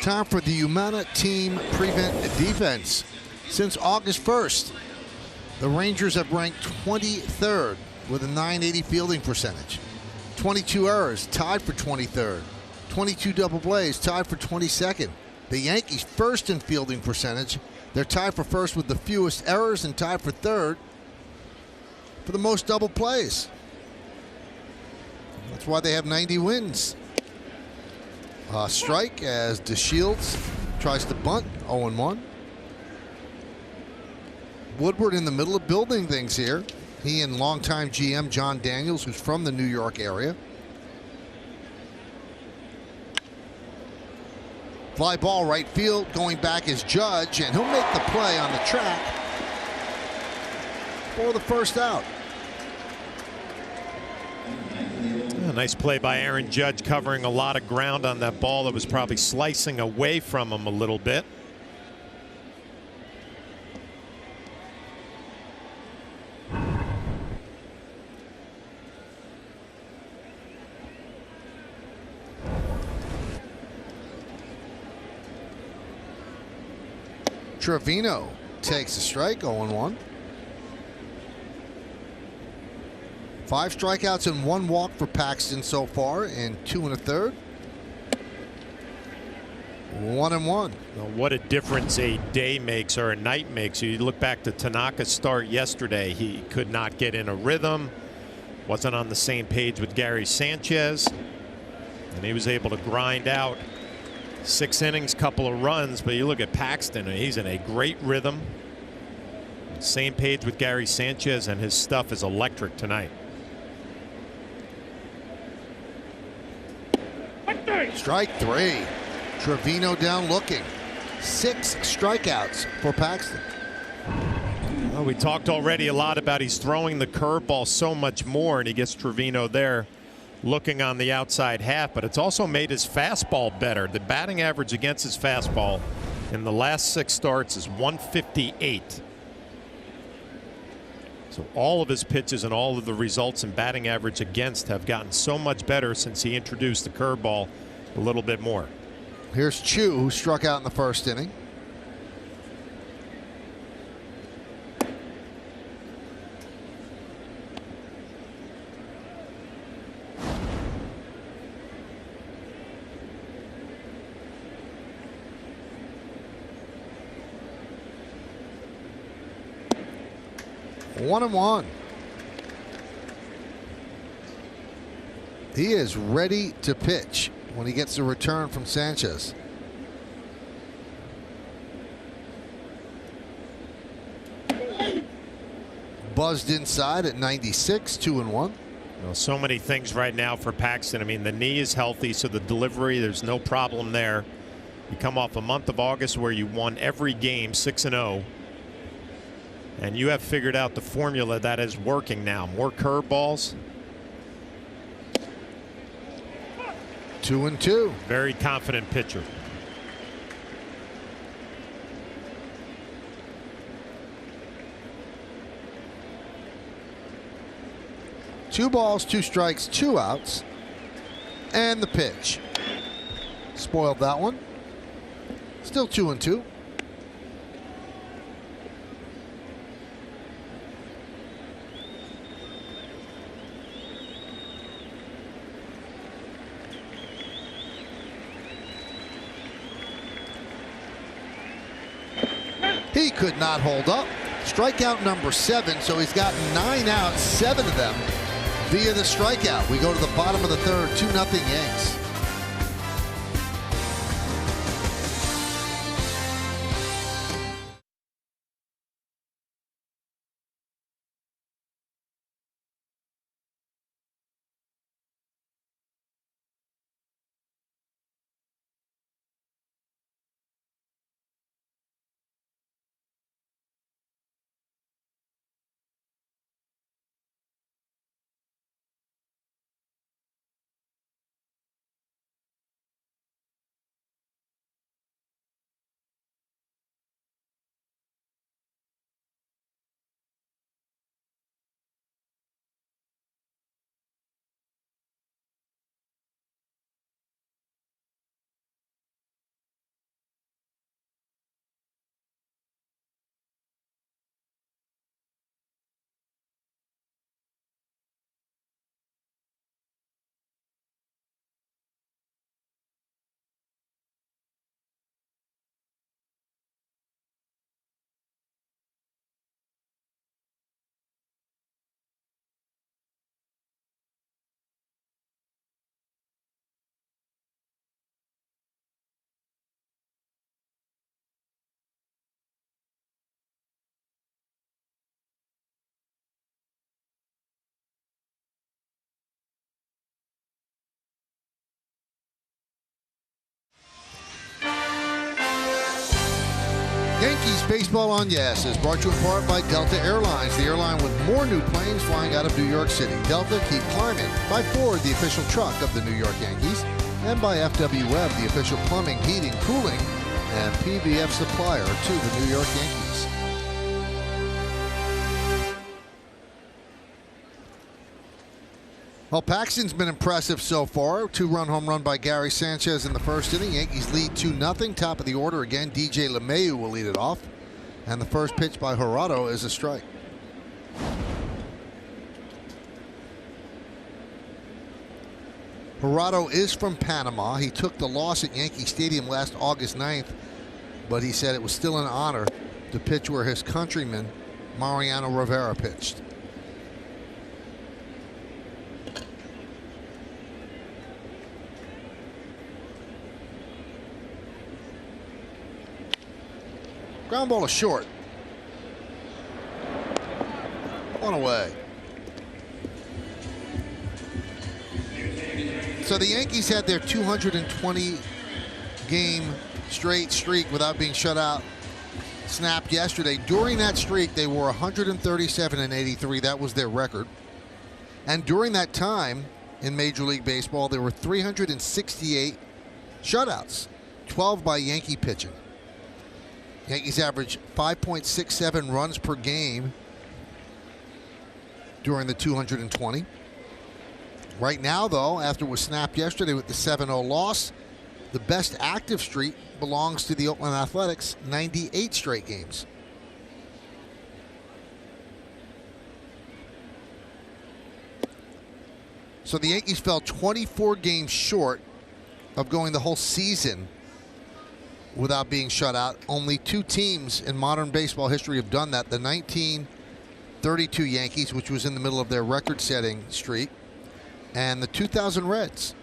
Time for the Humana team prevent defense. Since August 1st, the Rangers have ranked 23rd with a .980 fielding percentage. 22 errors, tied for 23rd. 22 double plays, tied for 22nd. The Yankees first in fielding percentage. They're tied for first with the fewest errors and tied for third for the most double plays. That's why they have 90 wins. Strike as DeShields tries to bunt, 0-1. Woodward in the middle of building things here. He and longtime GM John Daniels, who's from the New York area. Fly ball right field, going back is Judge, and he'll make the play on the track for the first out. A nice play by Aaron Judge, covering a lot of ground on that ball that was probably slicing away from him a little bit. Trevino takes a strike, 0-1. 5 strikeouts and 1 walk for Paxton so far in 2 1/3. 1-1. What a difference a day makes or a night makes. You look back to Tanaka's start yesterday. He could not get in a rhythm, wasn't on the same page with Gary Sanchez, and he was able to grind out 6 innings, couple of runs. But you look at Paxton, he's in a great rhythm, same page with Gary Sanchez, and his stuff is electric tonight. Strike 3. Trevino down looking. 6 strikeouts for Paxton. Well, we talked already a lot about he's throwing the curveball so much more, and he gets Trevino there looking on the outside half, but it's also made his fastball better. The batting average against his fastball in the last 6 starts is 158. So all of his pitches and all of the results in batting average against have gotten so much better since he introduced the curveball a little bit more. Here's Chu, who struck out in the first inning. One and one. He is ready to pitch when he gets the return from Sanchez. Buzzed inside at 96, 2-1. So many things right now for Paxton. I mean, the knee is healthy, so the delivery, there's no problem there. You come off a month of August where you won every game 6-0. And you have figured out the formula that is working now. More curveballs. 2-2. Very confident pitcher. Two balls, 2 strikes, 2 outs. And the pitch. Spoiled that one. Still 2-2. He could not hold up. Strikeout number 7, so he's got 9 outs, 7 of them via the strikeout. We go to the bottom of the 3rd, 2-0 Yanks. Yankees Baseball on Yes is brought to you in part by Delta Airlines, the airline with more new planes flying out of New York City. Delta, keep climbing. By Ford, the official truck of the New York Yankees. And by FW Webb, the official plumbing, heating, cooling, and PVF supplier to the New York Yankees. Well, Paxton's been impressive so far. 2-run home run by Gary Sanchez in the first inning. Yankees lead 2-0. Top of the order again. DJ LeMahieu will lead it off. And the first pitch by Jurado is a strike. Gerardo is from Panama. He took the loss at Yankee Stadium last August 9th, but he said it was still an honor to pitch where his countryman Mariano Rivera pitched. Ground ball is short. One away. So the Yankees had their 220 game straight streak without being shut out snapped yesterday. During that streak, they were 137 and 83. That was their record. And during that time in Major League Baseball, there were 368 shutouts, 12 by Yankee pitching. Yankees averaged 5.67 runs per game during the 220. Right now, though, after it was snapped yesterday with the 7-0 loss, the best active streak belongs to the Oakland Athletics, 98 straight games. So the Yankees fell 24 games short of going the whole season without being shut out. Only two teams in modern baseball history have done that. The 1932 Yankees, which was in the middle of their record-setting streak, and the 2000 Reds.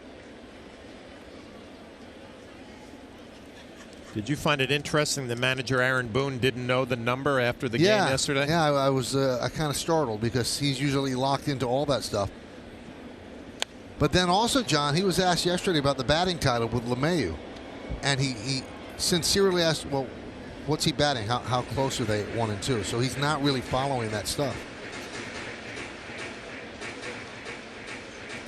Did you find it interesting that manager Aaron Boone didn't know the number after the game yesterday? Yeah, I was kind of startled because he's usually locked into all that stuff. But then also, John, he was asked yesterday about the batting title with LeMahieu, and he sincerely asked, well, what's he batting? How close are they at 1 and 2? So he's not really following that stuff.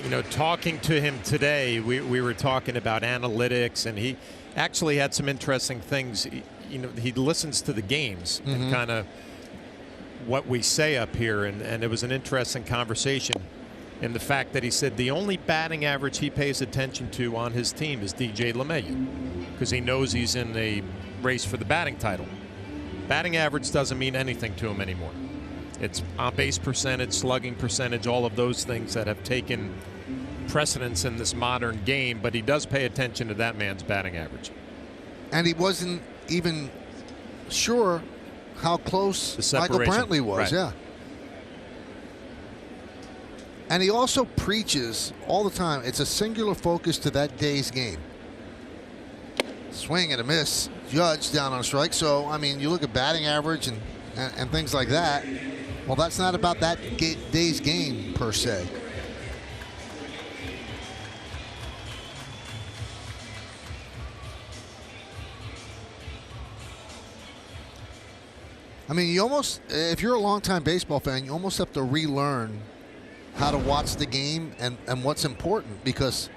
You know, talking to him today, we were talking about analytics, and he actually had some interesting things. You know, he listens to the games and kind of what we say up here, and it was an interesting conversation. And the fact that he said the only batting average he pays attention to on his team is DJ LeMahieu, because he knows he's in a race for the batting title. Batting average doesn't mean anything to him anymore. It's on-base percentage, slugging percentage, all of those things that have taken precedence in this modern game, but he does pay attention to that man's batting average. And he wasn't even sure how close Michael Brantley was. Right. Yeah. And he also preaches all the time, it's a singular focus to that day's game. Swing and a miss, Judge down on a strike. So, I mean, you look at batting average and things like that. Well, that's not about that day's game per se. I mean, you almost, if you're a longtime baseball fan, you almost have to relearn how to watch the game and what's important, because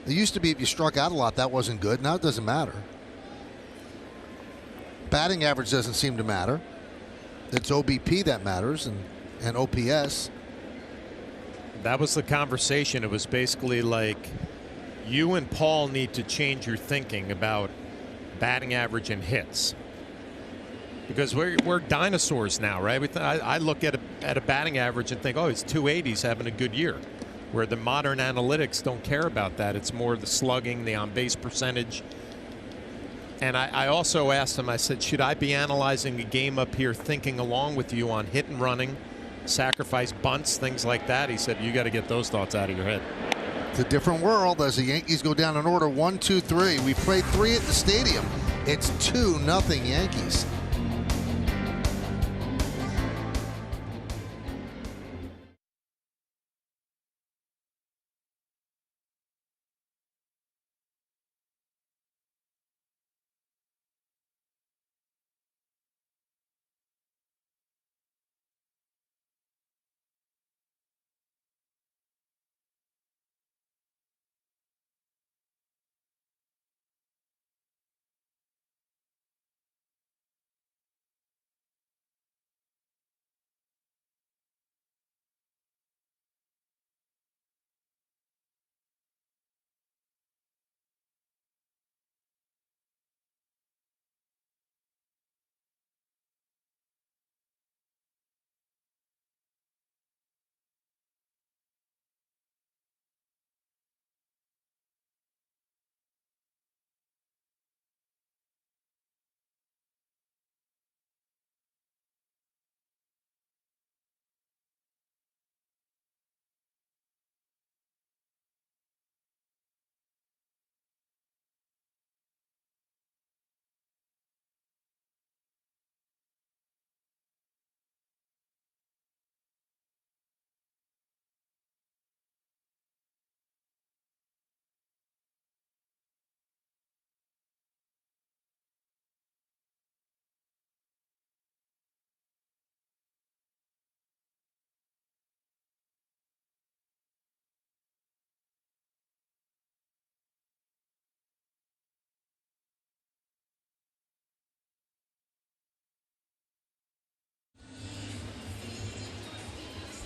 it used to be if you struck out a lot, that wasn't good. Now it doesn't matter. Batting average doesn't seem to matter. It's OBP that matters, and OPS. That was the conversation. It was basically like, you and Paul need to change your thinking about batting average and hits. Because we're dinosaurs now, right? I look at a batting average and think, oh, it's 280, he's having a good year. Where the modern analytics don't care about that. It's more the slugging, the on-base percentage. And I also asked him, I said, should I be analyzing a game up here thinking along with you on hit and running, sacrifice bunts, things like that? He said, you got to get those thoughts out of your head. It's a different world as the Yankees go down in order 1, 2, 3. We played 3 at the stadium. It's 2-0 Yankees.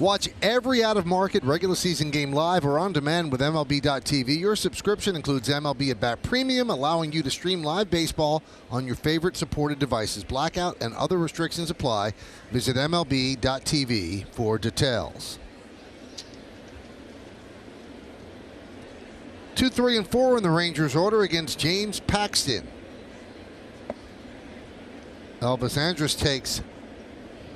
Watch every out-of-market regular season game live or on demand with MLB.tv. Your subscription includes MLB At Bat Premium, allowing you to stream live baseball on your favorite supported devices. Blackout and other restrictions apply. Visit MLB.tv for details. 2, 3, and 4 in the Rangers order against James Paxton. Elvis Andrus takes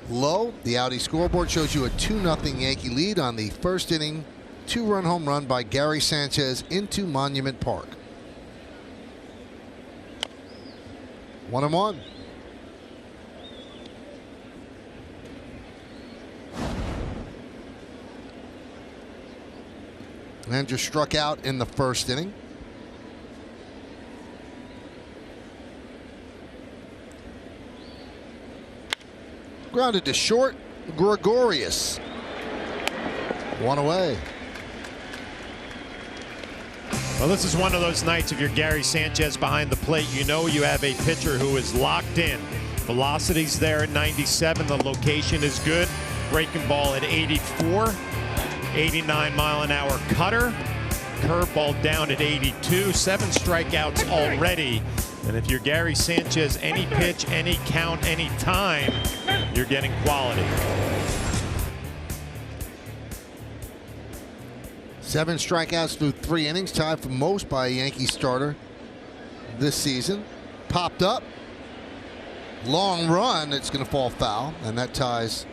low. The Audi scoreboard shows you a 2-0 Yankee lead on the first inning. 2-run home run by Gary Sanchez into Monument Park. 1-1. Andrus struck out in the first inning. Grounded to short. Gregorius. 1 away. Well, this is one of those nights if you're Gary Sanchez behind the plate, you know you have a pitcher who is locked in. Velocity's there at 97. The location is good. Breaking ball at 84. 89-mile-an-hour cutter. Curveball down at 82. 7 strikeouts already. And if you're Gary Sanchez, any pitch, any count, any time, you're getting quality. 7 strikeouts through 3 innings, tied for most by a Yankee starter this season. Popped up. Long run. It's going to fall foul, and that ties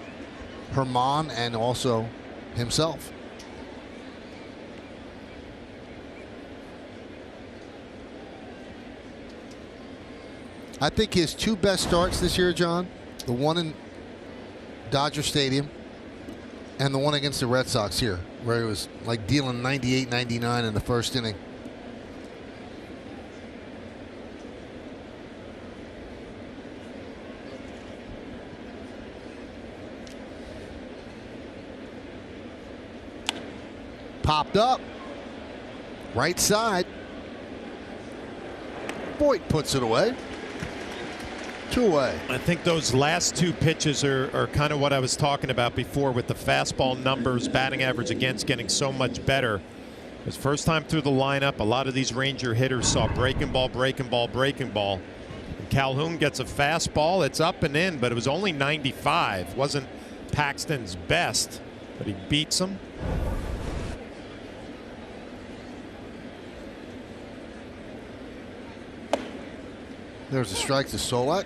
Herman and also himself. I think his 2 best starts this year, John, the one in Dodger Stadium and the one against the Red Sox here, where he was like dealing 98, 99 in the first inning. Popped up. Right side. Voit puts it away. 2 away. I think those last 2 pitches are kind of what I was talking about before with the fastball numbers, batting average against getting so much better. His first time through the lineup, a lot of these Ranger hitters saw breaking ball, breaking ball, breaking ball. And Calhoun gets a fastball. It's up and in, but it was only 95. Wasn't Paxton's best, but he beats him. There's a strike to Solak.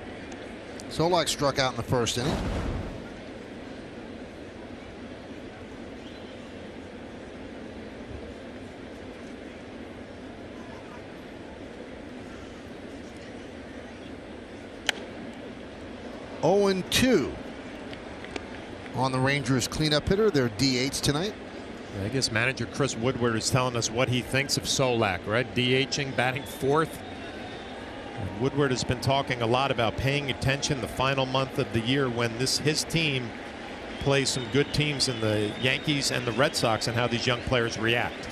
Solak struck out in the first inning. Oh, 2 on the Rangers cleanup hitter. They're DH tonight. I guess manager Chris Woodward is telling us what he thinks of Solak, right? DHing, batting 4th. And Woodward has been talking a lot about paying attention the final month of the year when his team plays some good teams in the Yankees and the Red Sox and how these young players react.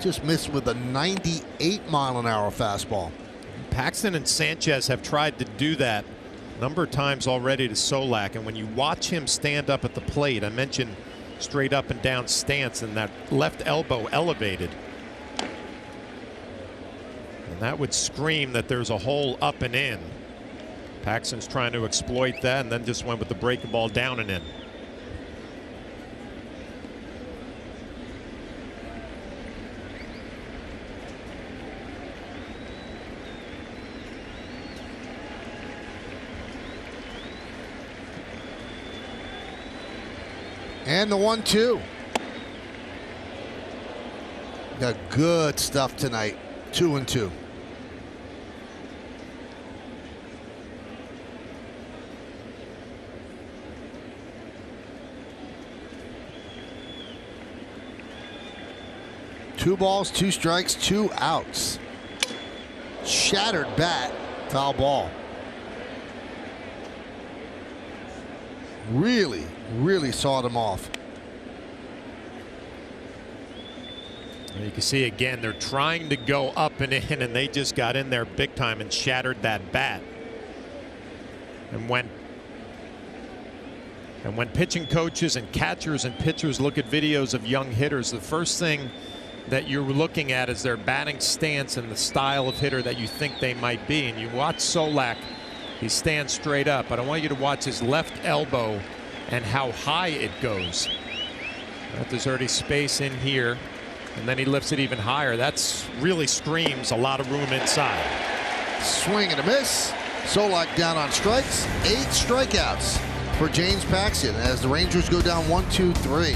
Just missed with a 98-mile-an-hour fastball. Paxton and Sanchez have tried to do that a number of times already to Solak, and when you watch him stand up at the plate, I mentioned straight up and down stance and that left elbow elevated. And that would scream that there's a hole up and in. Paxton's trying to exploit that and then just went with the breaking ball down and in. And the 1-2. Got good stuff tonight. 2-2. Two balls, 2 strikes, 2 outs. Shattered bat, foul ball. Really sawed him off. You can see again they're trying to go up and in, and they just got in there big time and shattered that bat and went And when pitching coaches and catchers and pitchers look at videos of young hitters, the first thing that you're looking at is their batting stance and the style of hitter that you think they might be. And you watch Solak, he stands straight up, but I want you to watch his left elbow and how high it goes. There's already space in here, and then he lifts it even higher. That's really screams a lot of room inside. Swing and a miss. Solak down on strikes. 8 strikeouts for James Paxton as the Rangers go down 1-2-3.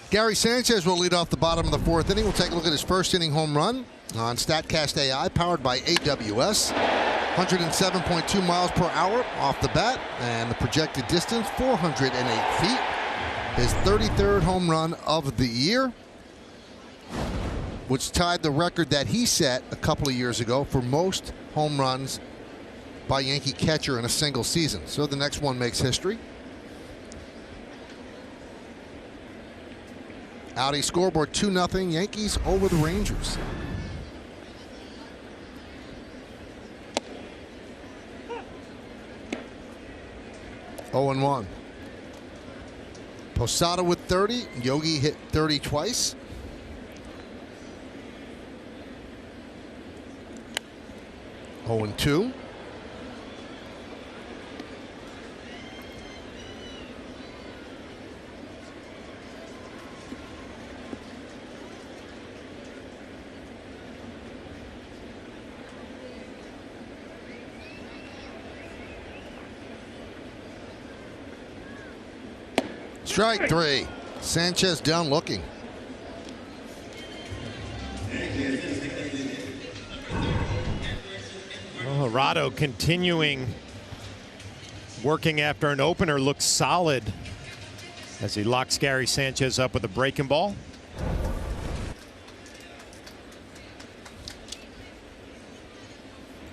Gary Sanchez will lead off the bottom of the 4th inning. We'll take a look at his first inning home run on StatCast AI, powered by AWS. 107.2 miles per hour off the bat, and the projected distance, 408 feet. His 33rd home run of the year, which tied the record that he set a couple of years ago for most home runs by Yankee catcher in a single season. So the next one makes history. Audi scoreboard 2-0 Yankees over the Rangers. Oh and 1. Posada with 30. Yogi hit 30 twice. Oh and 2. Strike 3. Sanchez down looking. Well, Hirado continuing working after an opener, looks solid as he locks Gary Sanchez up with a breaking ball.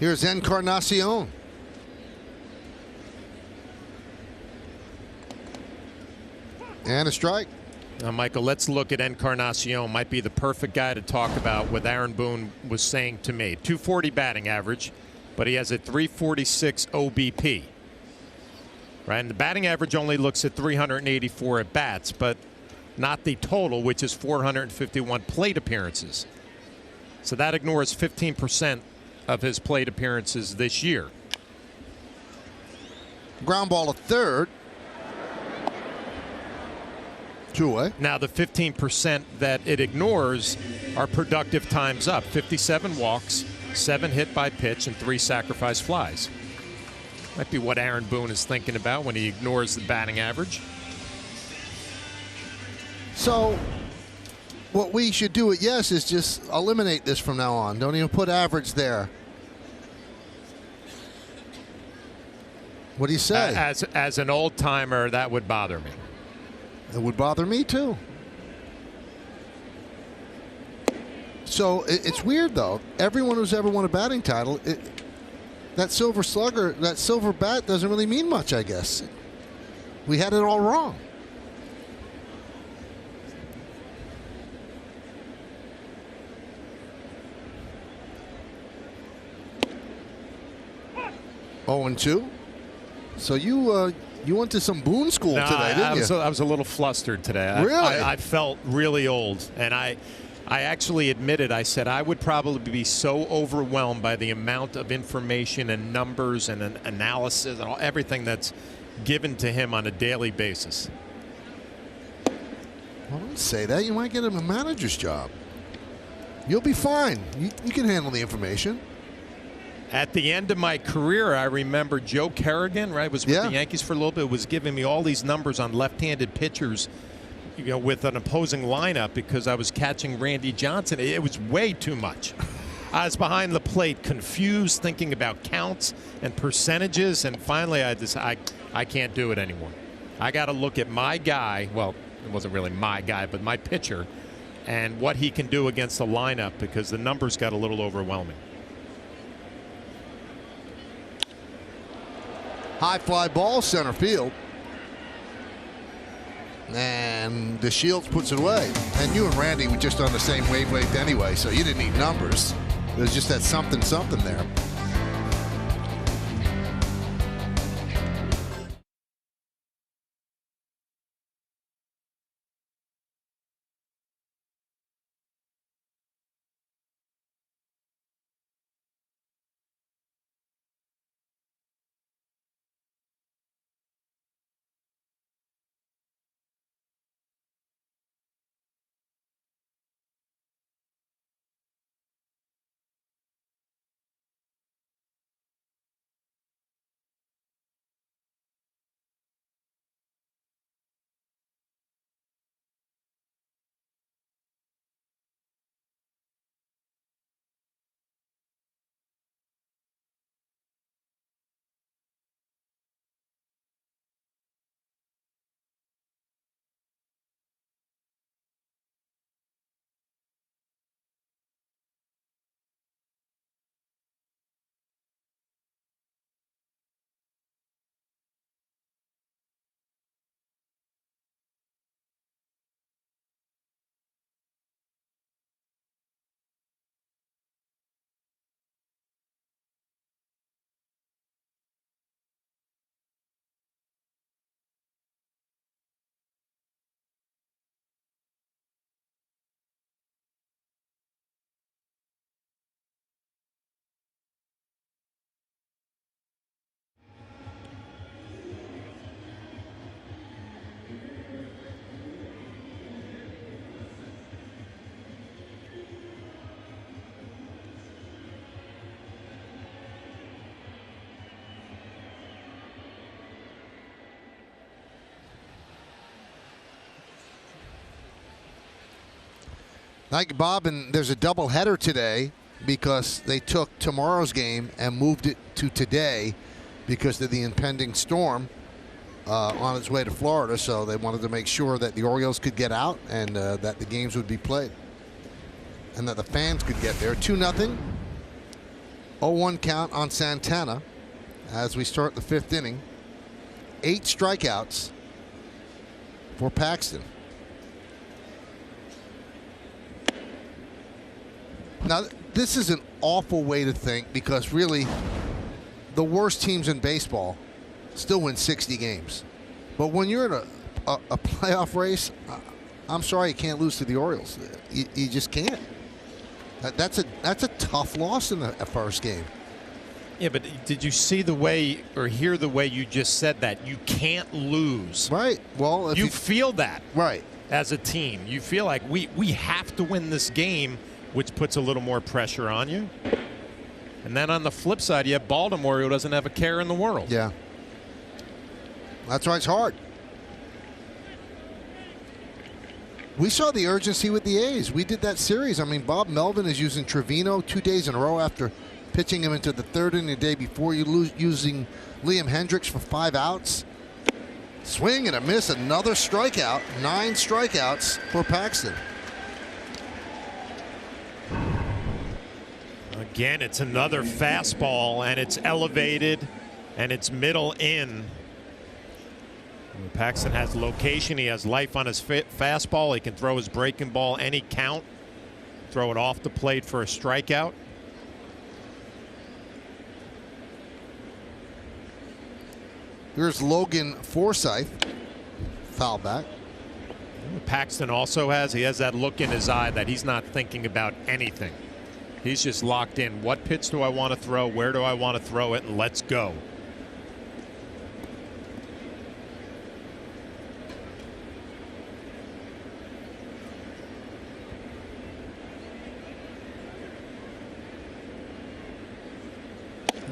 Here's Encarnacion. And a strike. Now, Michael, let's look at Encarnacion. Might be the perfect guy to talk about what Aaron Boone was saying to me. 240 batting average, but he has a 346 OBP. Right, and the batting average only looks at 384 at bats, but not the total, which is 451 plate appearances. So that ignores 15% of his plate appearances this year. Ground ball to third. 2-away. Now the 15% that it ignores are productive times up. 57 walks, 7 hit by pitch, and 3 sacrifice flies. Might be what Aaron Boone is thinking about when he ignores the batting average. So what we should do at Yes is just eliminate this from now on. Don't even put average there. What do you say? As an old timer, that would bother me. It would bother me too. So it's weird though. Everyone who's ever won a batting title, that silver slugger, that silver bat doesn't really mean much, I guess. We had it all wrong. Oh, and 2. So you went to some Boone school today, didn't you? I was a little flustered today. Really? I felt really old, and I actually admitted, I said I would probably be so overwhelmed by the amount of information and numbers and analysis and everything that's given to him on a daily basis. Well, don't say that. You might get him a manager's job. You'll be fine. You can handle the information. At the end of my career, I remember Joe Kerrigan, right, was with the Yankees for a little bit, was giving me all these numbers on left-handed pitchers, with an opposing lineup because I was catching Randy Johnson. It was way too much. I was behind the plate, confused, thinking about counts and percentages, and finally I decided I can't do it anymore. I got to look at my guy. Well, it wasn't really my guy, but my pitcher, and what he can do against the lineup because the numbers got a little overwhelming. High fly ball, center field. And DeShields puts it away. And you and Randy were just on the same wavelength anyway, so you didn't need numbers. It was just that something there. Thank you, Bob. And there's a doubleheader today because they took tomorrow's game and moved it to today because of the impending storm on its way to Florida. So they wanted to make sure that the Orioles could get out and that the games would be played and that the fans could get there. 2-0. 0-1 count on Santana as we start the 5th inning. 8 strikeouts for Paxton. Now, this is an awful way to think because really the worst teams in baseball still win 60 games. But when you're in a playoff race, I'm sorry you can't lose to the Orioles. You just can't. That's a tough loss in the first game. Yeah, but did you see the way or hear the way you just said that? You can't lose. Right. Well, if you feel that. Right. As a team. You feel like we have to win this game, which puts a little more pressure on you. And then on the flip side, you have Baltimore, who doesn't have a care in the world. Yeah. That's why it's hard. We saw the urgency with the A's. We did that series. I mean, Bob Melvin is using Trevino 2 days in a row after pitching him into the third inning the day before, using Liam Hendricks for 5 outs. Swing and a miss, another strikeout. 9 strikeouts for Paxton. Again, it's another fastball, and it's elevated, and it's middle in. Paxton has location. He has life on his fastball. He can throw his breaking ball any count. Throw it off the plate for a strikeout. Here's Logan Forsythe. Foul back. Paxton also he has that look in his eye that he's not thinking about anything. He's just locked in. What pitch do I want to throw? Where do I want to throw it? And let's go.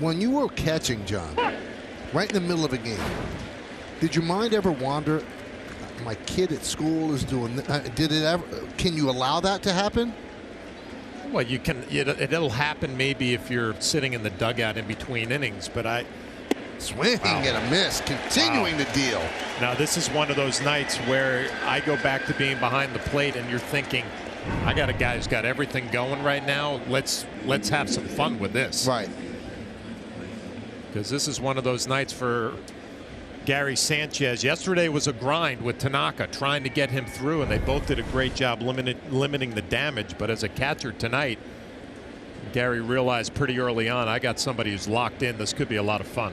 When you were catching, John, right in the middle of a game, did your mind ever wander, my kid at school is doing, did it ever, can you allow that to happen? Well, you can. It'll happen maybe if you're sitting in the dugout in between innings, but Swing and a miss, continuing the deal. Now, this is one of those nights where I go back to being behind the plate and you're thinking, I got a guy who's got everything going right now. Let's have some fun with this. Right. Because this is one of those nights for Gary Sanchez. Yesterday was a grind with Tanaka trying to get him through, and they both did a great job limiting the damage. But as a catcher tonight, Gary realized pretty early on, I got somebody who's locked in. This could be a lot of fun.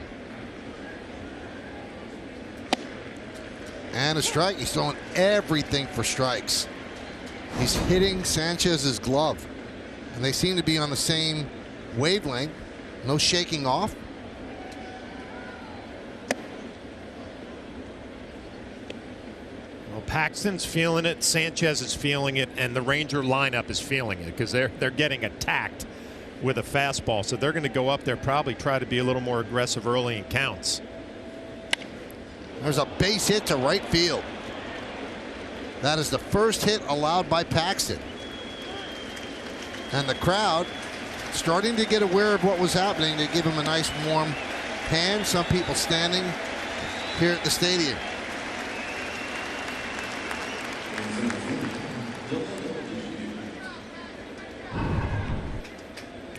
And a strike. He's throwing everything for strikes. He's hitting Sanchez's glove, and they seem to be on the same wavelength. No shaking off. Paxton's feeling it, Sanchez is feeling it, and the Ranger lineup is feeling it because they're getting attacked with a fastball. So they're going to go up there, probably try to be a little more aggressive early in counts. There's a base hit to right field. That is the first hit allowed by Paxton. And the crowd starting to get aware of what was happening. They give him a nice warm hand. Some people standing here at the stadium.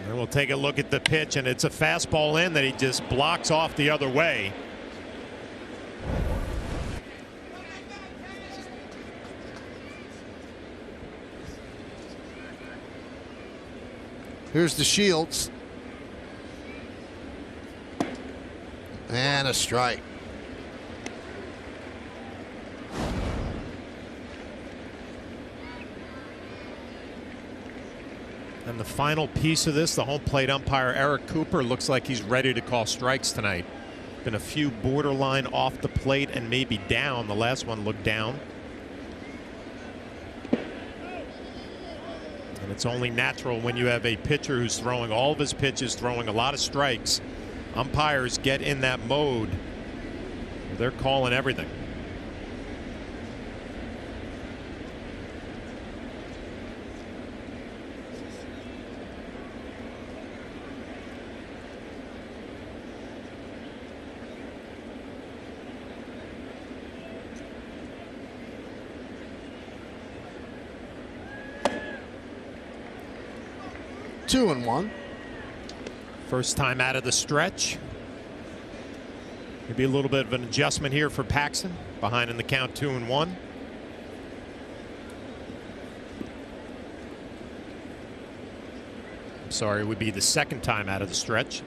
And we'll take a look at the pitch, and it's a fastball in that he just blocks off the other way. Here's the Shields. And a strike. And the final piece of this, the home plate umpire Eric Cooper looks like he's ready to call strikes tonight. Been a few borderline off the plate and maybe down. The last one looked down. And it's only natural when you have a pitcher who's throwing all of his pitches, throwing a lot of strikes. Umpires get in that mode. They're calling everything. Two and one. First time out of the stretch. Maybe a little bit of an adjustment here for Paxton. Behind in the count, 2-1. I'm sorry, it would be the second time out of the stretch.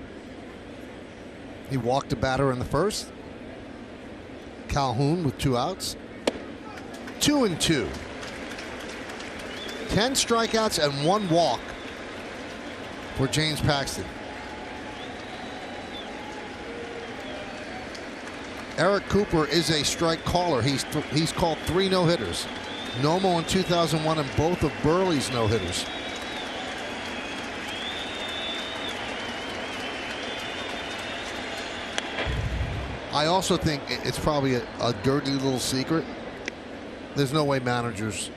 He walked a batter in the first. Calhoun with 2 outs. 2-2. 10 strikeouts and 1 walk for James Paxton. Eric Cooper is a strike caller. He's called 3 no-hitters. Nomo in 2001 and both of Burley's no-hitters. I also think it's probably a dirty little secret. There's no way managers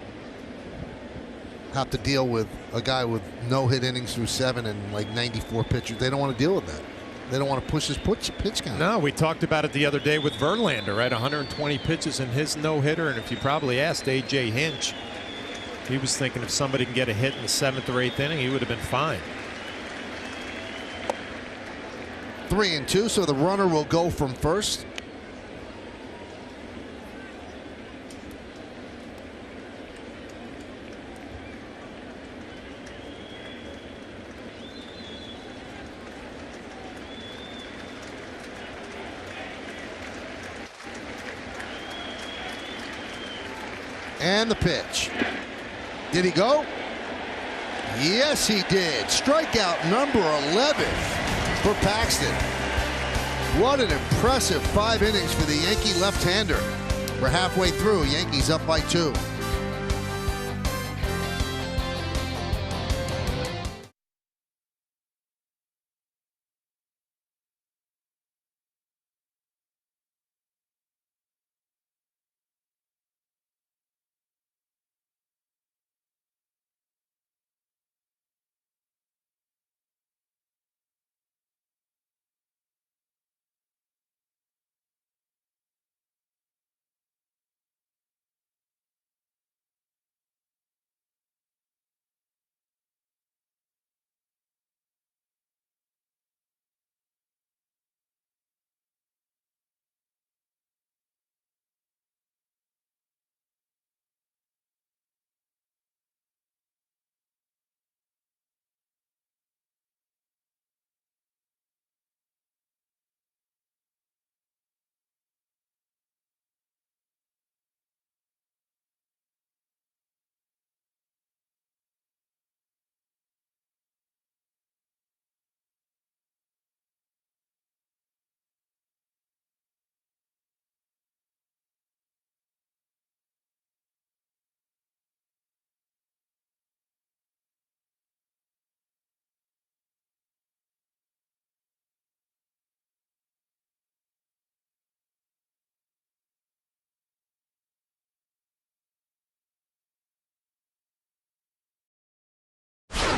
have to deal with a guy with no hit innings through 7 and like 94 pitches. They don't want to deal with that. They don't want to push his pitch count. No, we talked about it the other day with Verlander, right? 120 pitches in his no-hitter, and if you probably asked A.J. Hinch, he was thinking if somebody can get a hit in the 7th or 8th inning, he would have been fine. 3-2, so the runner will go from first. And the pitch. Did he go? Yes, he did. Strikeout number 11 for Paxton. What an impressive 5 innings for the Yankee left-hander. We're halfway through. Yankees up by 2.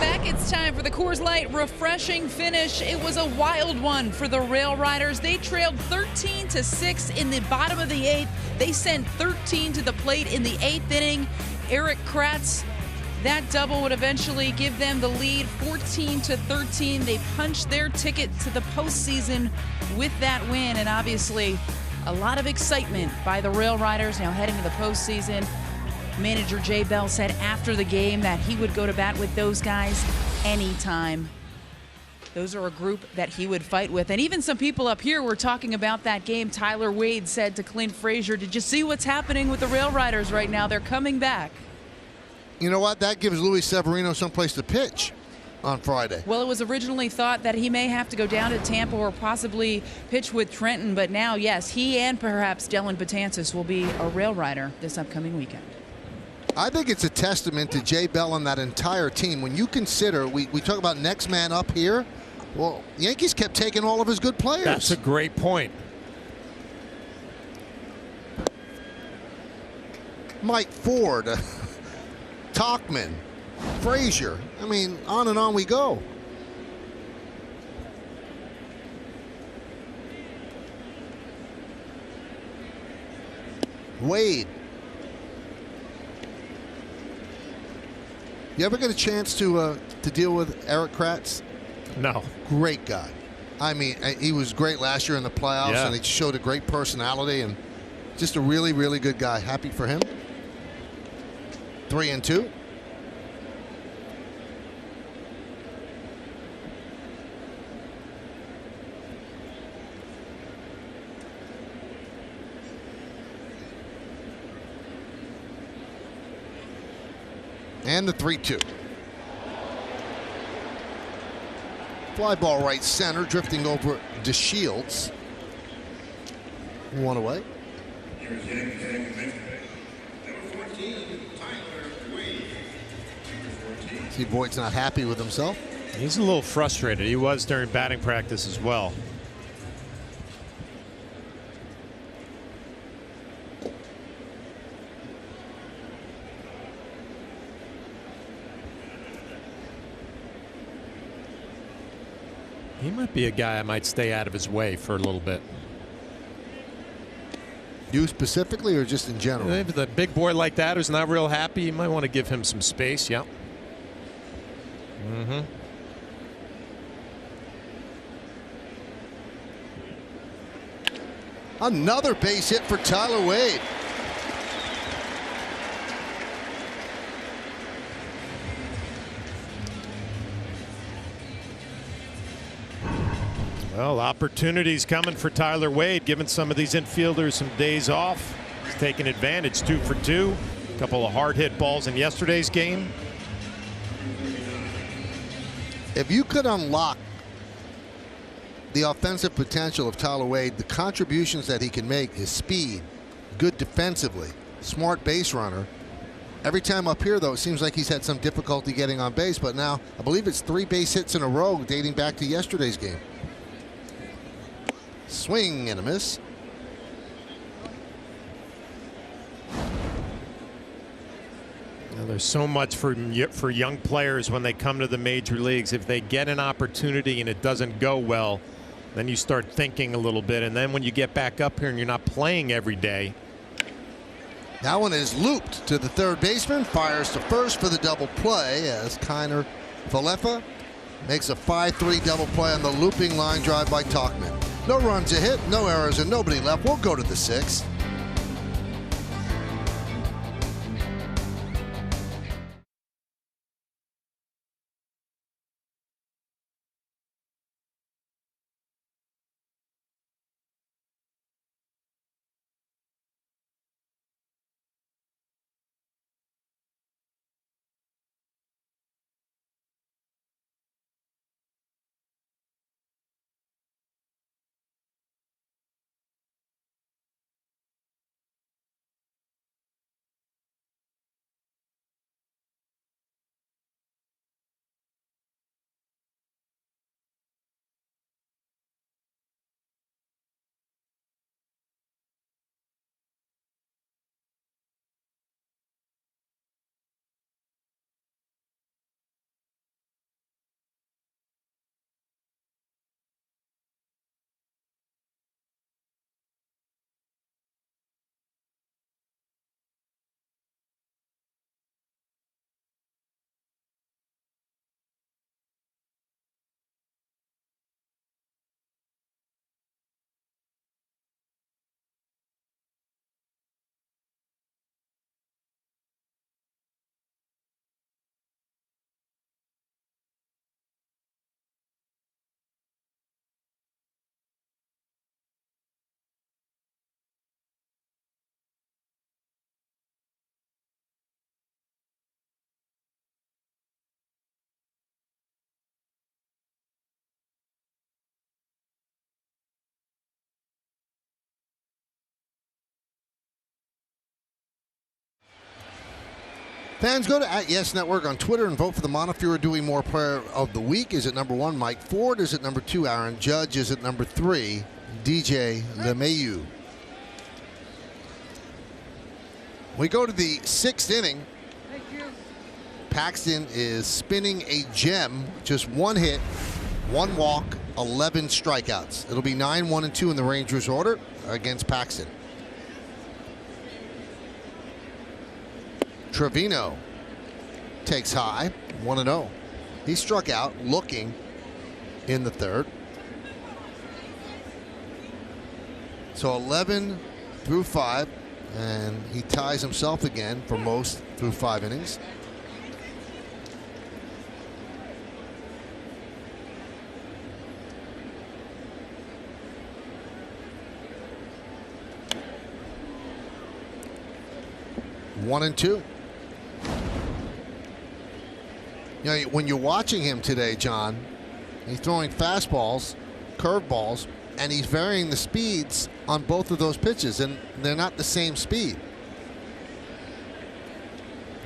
Back, it's time for the Coors Light refreshing finish. It was a wild one for the Rail Riders. They trailed 13-6 in the bottom of the 8th. They sent 13 to the plate in the 8th inning. Erik Kratz, that double would eventually give them the lead, 14-13. They punched their ticket to the postseason with that win, and obviously a lot of excitement by the Rail Riders now heading to the postseason. Manager Jay Bell said after the game that he would go to bat with those guys anytime. Those are a group that he would fight with. And even some people up here were talking about that game. Tyler Wade said to Clint Frazier, "Did you see what's happening with the Rail Riders right now? They're coming back." You know what? That gives Luis Severino someplace to pitch on Friday. Well, it was originally thought that he may have to go down to Tampa or possibly pitch with Trenton. But now, yes, he and perhaps Dellin Betances will be a Rail Rider this upcoming weekend. I think it's a testament to Jay Bell and that entire team. When you consider, we talk about next man up here, well, Yankees kept taking all of his good players. That's a great point. Mike Ford, Tauchman, Frazier. I mean, on and on we go. Wade. You ever get a chance to deal with Erik Kratz? No. Great guy. I mean, he was great last year in the playoffs, and he showed a great personality and just a really, really good guy. Happy for him. 3-2. And the 3-2. Fly ball right center, drifting over DeShields. 1 away. See, Boyd's not happy with himself. He's a little frustrated. He was during batting practice as well. He might be a guy I might stay out of his way for a little bit. You specifically, or just in general? Maybe the big boy like that who's not real happy, you might want to give him some space. Yeah. Another base hit for Tyler Wade. Well, opportunities coming for Tyler Wade, giving some of these infielders some days off. He's taking advantage, 2 for 2. A couple of hard hit balls in yesterday's game. If you could unlock the offensive potential of Tyler Wade, the contributions that he can make, his speed, good defensively, smart base runner. Every time up here, though, it seems like he's had some difficulty getting on base, but now I believe it's 3 base hits in a row dating back to yesterday's game. Swing and a miss. Now, there's so much for young players when they come to the major leagues. If they get an opportunity and it doesn't go well, then you start thinking a little bit. And then when you get back up here and you're not playing every day. That one is looped to the third baseman. Fires to first for the double play as Kiner Falefa makes a 5-3 double play on the looping line drive by Tauchman. No runs a hit, no errors, and nobody left. We'll go to the 6th. Fans, go to @YesNetwork on Twitter and vote for the Montefiore Dewey Moore Player of the Week. Is it number 1, Mike Ford? Is it number 2, Aaron Judge? Is it number 3, DJ LeMahieu? We go to the 6th inning. Paxton is spinning a gem. Just 1 hit, 1 walk, 11 strikeouts. It'll be 9-1-2 in the Rangers' order against Paxton. Trevino takes high, 1-0. He struck out looking in the 3rd. So 11 through 5, and he ties himself again for most through 5 innings. One and 2. You know, when you're watching him today, John, he's throwing fastballs, curveballs, and he's varying the speeds on both of those pitches, and they're not the same speed.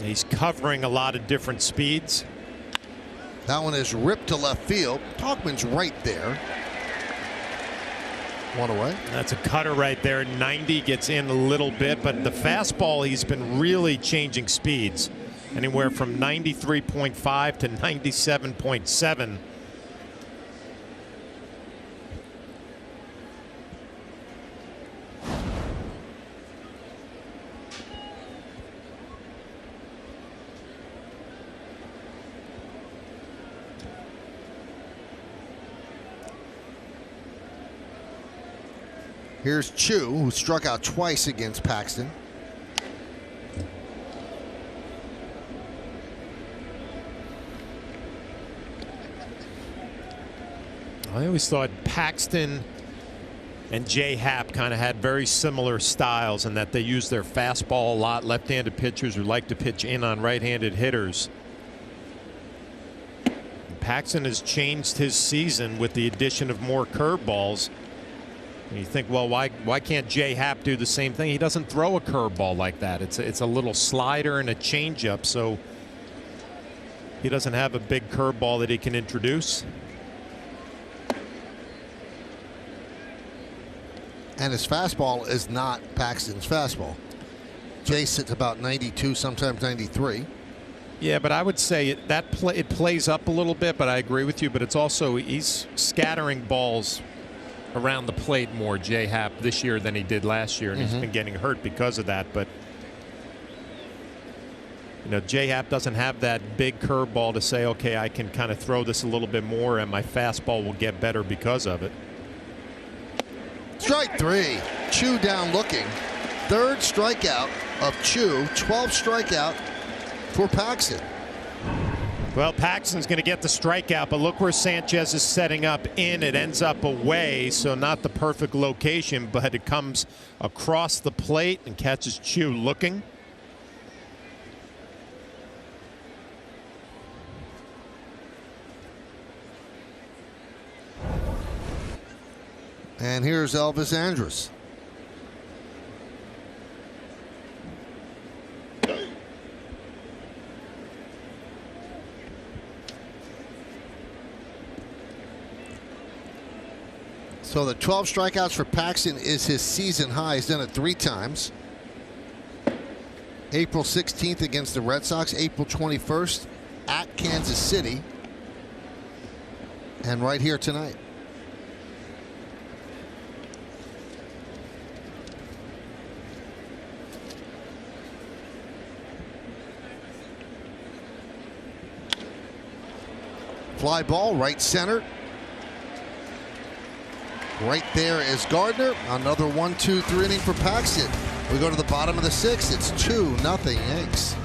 He's covering a lot of different speeds. That one is ripped to left field. Tauchman's right there. 1 away. That's a cutter right there. 90 gets in a little bit, but the fastball, he's been really changing speeds. Anywhere from 93.5 to 97.7. Here's Chu, who struck out twice against Paxton. I always thought Paxton and Jay Happ kind of had very similar styles in that they use their fastball a lot. Left-handed pitchers who like to pitch in on right-handed hitters. Paxton has changed his season with the addition of more curveballs. And you think, well, why can't Jay Happ do the same thing? He doesn't throw a curveball like that. It's a little slider and a changeup, so he doesn't have a big curveball that he can introduce. And his fastball is not Paxton's fastball. Jay sits about 92, sometimes 93. Yeah, but I would say it plays up a little bit, but I agree with you. But it's also, he's scattering balls around the plate more, Jay Happ, this year than he did last year, and he's been getting hurt because of that. But you know, Jay Happ doesn't have that big curveball to say, okay, I can kind of throw this a little bit more, and my fastball will get better because of it. Strike three. Chu down looking. Third strikeout of Chu. 12th strikeout for Paxton. Well, Paxton's going to get the strikeout, but look where Sanchez is setting up in. It ends up away, so not the perfect location, but it comes across the plate and catches Chu looking. And here's Elvis Andrus. So the 12 strikeouts for Paxton is his season high. He's done it 3 times. April 16th against the Red Sox, April 21st at Kansas City, and right here tonight. Fly ball, right center. Right there is Gardner. Another 1-2-3 inning for Paxton. We go to the bottom of the 6th. It's 2-0 Yanks.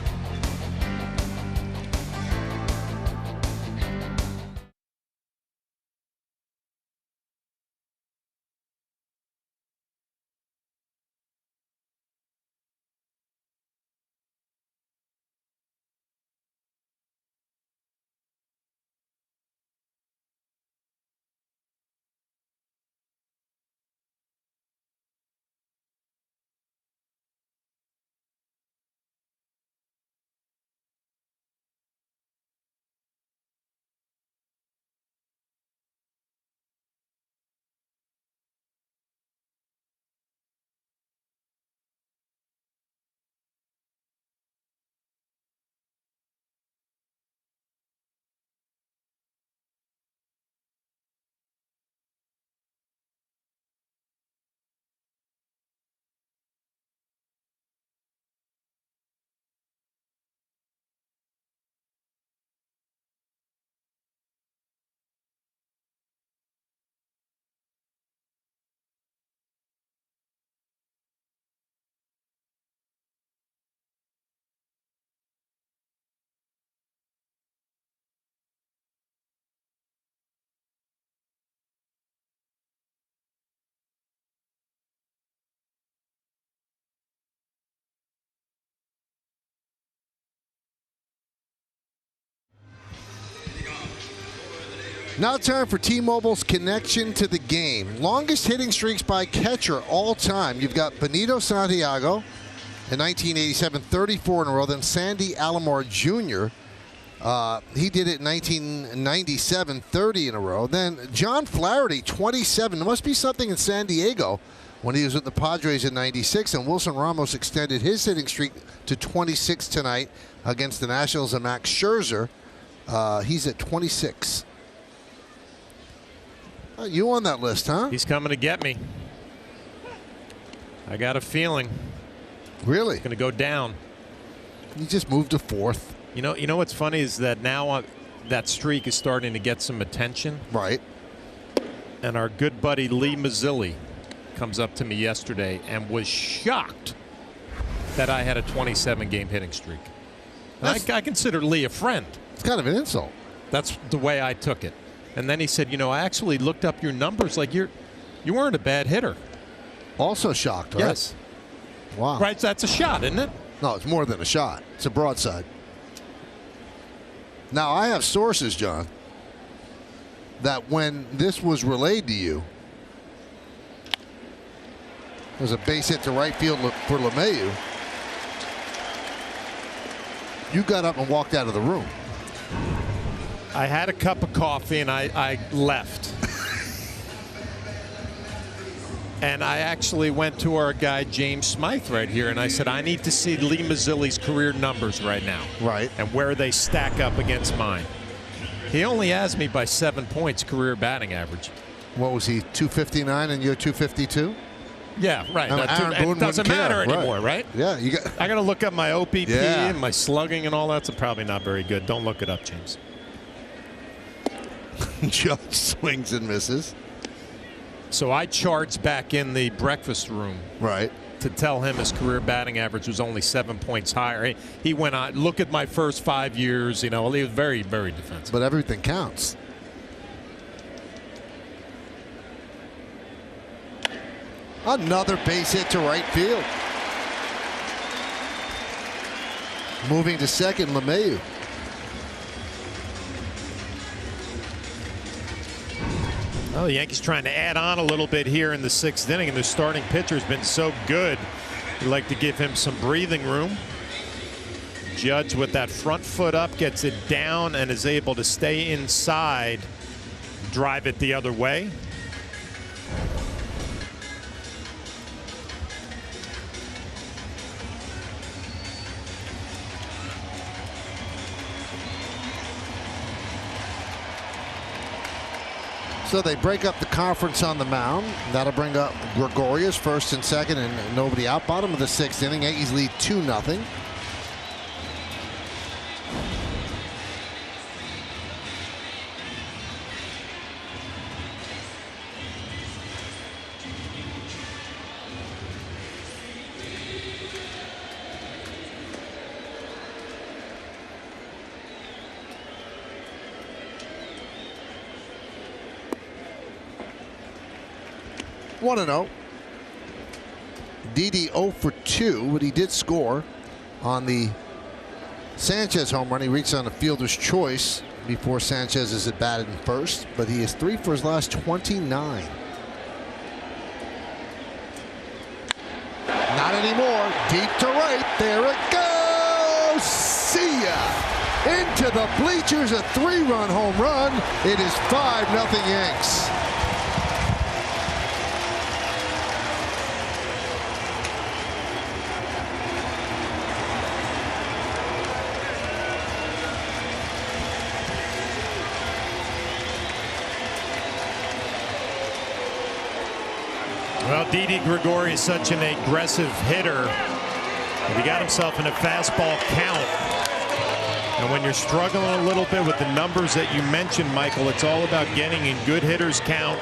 Now time for T-Mobile's connection to the game. Longest hitting streaks by catcher all time. You've got Benito Santiago in 1987, 34 in a row. Then Sandy Alomar Jr. He did it in 1997, 30 in a row. Then John Flaherty, 27. There must be something in San Diego when he was with the Padres in 96. And Wilson Ramos extended his hitting streak to 26 tonight against the Nationals and Max Scherzer. He's at 26. You on that list, huh? He's coming to get me. I got a feeling. Really? He's going to go down. He just moved to 4th. You know what's funny is that now that streak is starting to get some attention. Right. And our good buddy Lee Mazzilli comes up to me yesterday and was shocked that I had a 27-game hitting streak. I consider Lee a friend. It's kind of an insult. That's the way I took it. And then he said, I actually looked up your numbers. Like, you weren't a bad hitter. Also shocked, right? Yes. Wow. Right, that's a shot, isn't it? No, it's more than a shot. It's a broadside. Now, I have sources, John, that when this was relayed to you, there was a base hit to right field for LeMahieu. You got up and walked out of the room. I had a cup of coffee and I left. And I actually went to our guy, James Smythe, right here, and I said, I need to see Lee Mazzilli's career numbers right now. Right. And where they stack up against mine. He only has me by 7 points career batting average. What was he, 259 and you're 252? Yeah, right. Aaron Boone it doesn't matter anymore, right? Yeah. I got to look up my OPP Yeah. and my slugging and all that's probably not very good. Don't look it up, James. Judge swings and misses. So I charged back in the breakfast room. Right. To tell him his career batting average was only 7 points higher. He went on, look at my first 5 years, he was very, very defensive. But everything counts. Another base hit to right field. Moving to second, LeMahieu. Well, the Yankees trying to add on a little bit here in the 6th inning, and their starting pitcher has been so good. We'd like to give him some breathing room. Judge with that front foot up gets it down and is able to stay inside, drive it the other way. So they break up the conference on the mound. That'll bring up Gregorius first and second, and nobody out. Bottom of the 6th inning, Yankees lead 2-0. One and 0. Didi 0 for 2, but he did score on the Sanchez home run. He reached on a fielder's choice before Sanchez is at batted in first, but he is 3 for his last 29. Not anymore. Deep to right. There it goes. See ya. Into the bleachers, a 3-run home run. It is 5-0 Yanks. Well, Didi Gregorius is such an aggressive hitter. He got himself in a fastball count. And when you're struggling a little bit with the numbers that you mentioned, Michael, it's all about getting in good hitters count.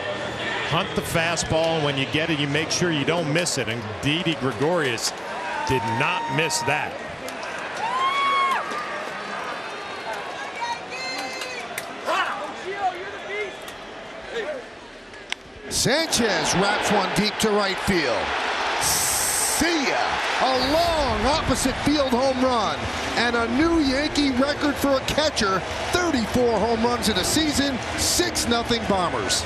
Hunt the fastball, and when you get it, you make sure you don't miss it. And Didi Gregorius did not miss that. Sanchez wraps one deep to right field. See ya! A long opposite field home run and a new Yankee record for a catcher. 34 home runs in a season. 6-0 Bombers.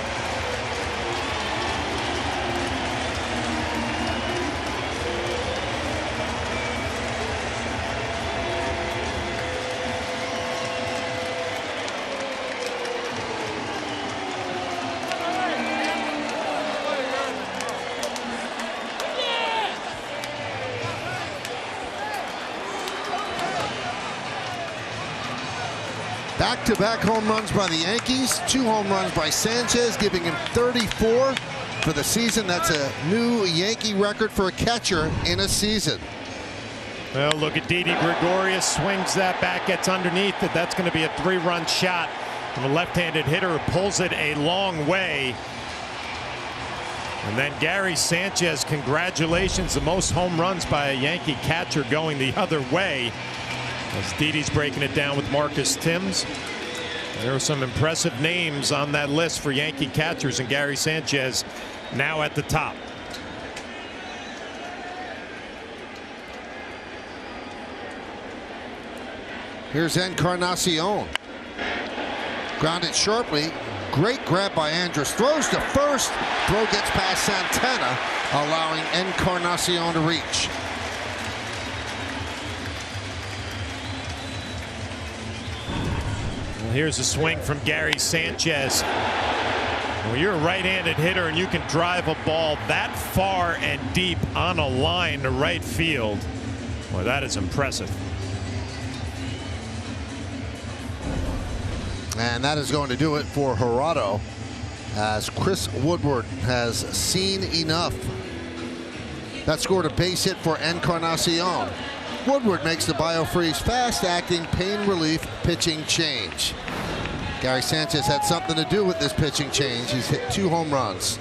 Back-to-back home runs by the Yankees. 2 home runs by Sanchez, giving him 34 for the season. That's a new Yankee record for a catcher in a season. Well, look at Didi Gregorius. Swings that back, gets underneath it. That's going to be a 3-run shot from a left-handed hitter who pulls it a long way. And then Gary Sanchez, congratulations, the most home runs by a Yankee catcher going the other way. As Didi's breaking it down with Marcus Timms. There are some impressive names on that list for Yankee catchers, and Gary Sanchez now at the top. Here's Encarnacion. Grounded sharply. Great grab by Andrus. Throws to first. Throw gets past Santana, allowing Encarnacion to reach. Well, here's a swing from Gary Sanchez. Well, you're a right-handed hitter and you can drive a ball that far and deep on a line to right field. Well, that is impressive. And that is going to do it for Gerardo, as Chris Woodward has seen enough. That scored a base hit for Encarnacion. Woodward makes the BioFreeze fast-acting pain relief pitching change. Gary Sanchez had something to do with this pitching change. He's hit 2 home runs.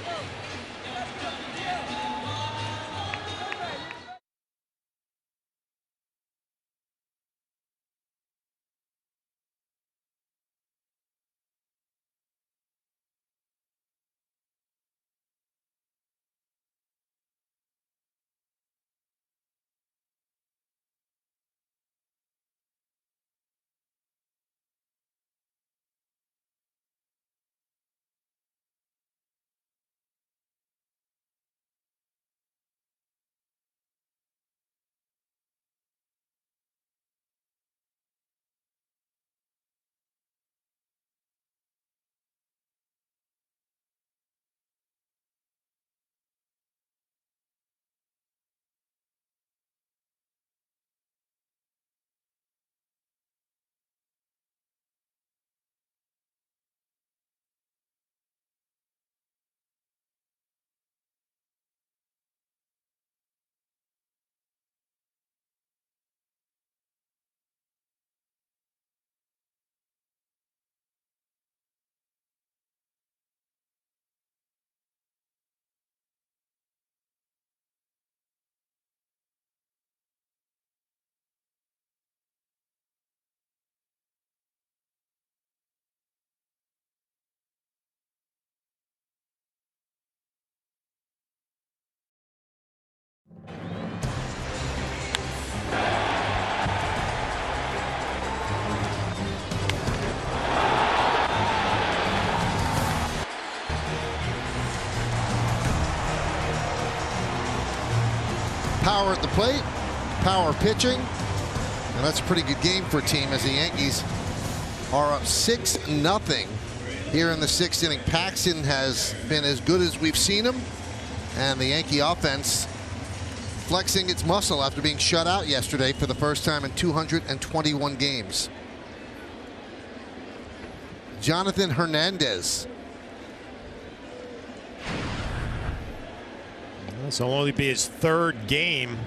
Power at the plate, power pitching, and that's a pretty good game for a team as the Yankees are up 6-0 here in the 6th inning. Paxton has been as good as we've seen him, and the Yankee offense flexing its muscle after being shut out yesterday for the first time in 221 games. Jonathan Hernandez. This will only be his 3rd game.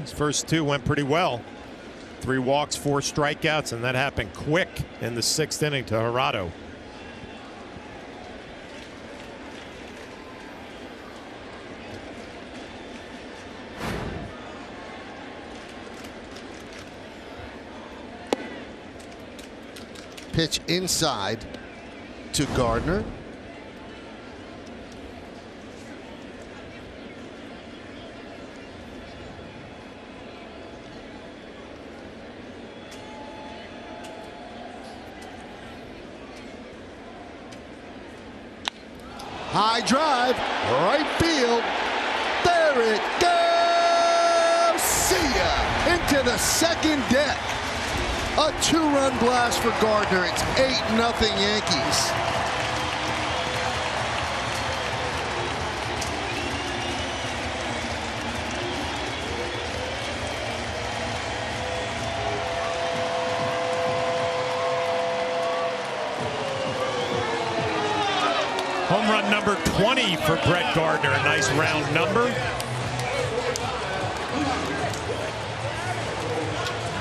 His first 2 went pretty well. 3 walks, 4 strikeouts, and that happened quick in the 6th inning to Gerardo. Pitch inside to Gardner. High drive, right field. There it goes. See ya. Into the second deck. A 2-run blast for Gardner. It's 8-0 Yankees. Home run number 20 for Brett Gardner. A nice round number.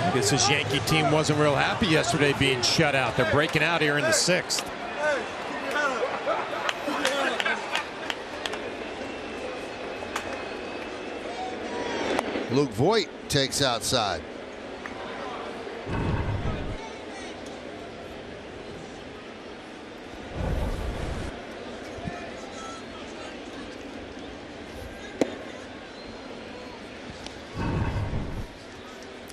I guess this Yankee team wasn't real happy yesterday being shut out. They're breaking out here in the 6th. Luke Voit takes outside.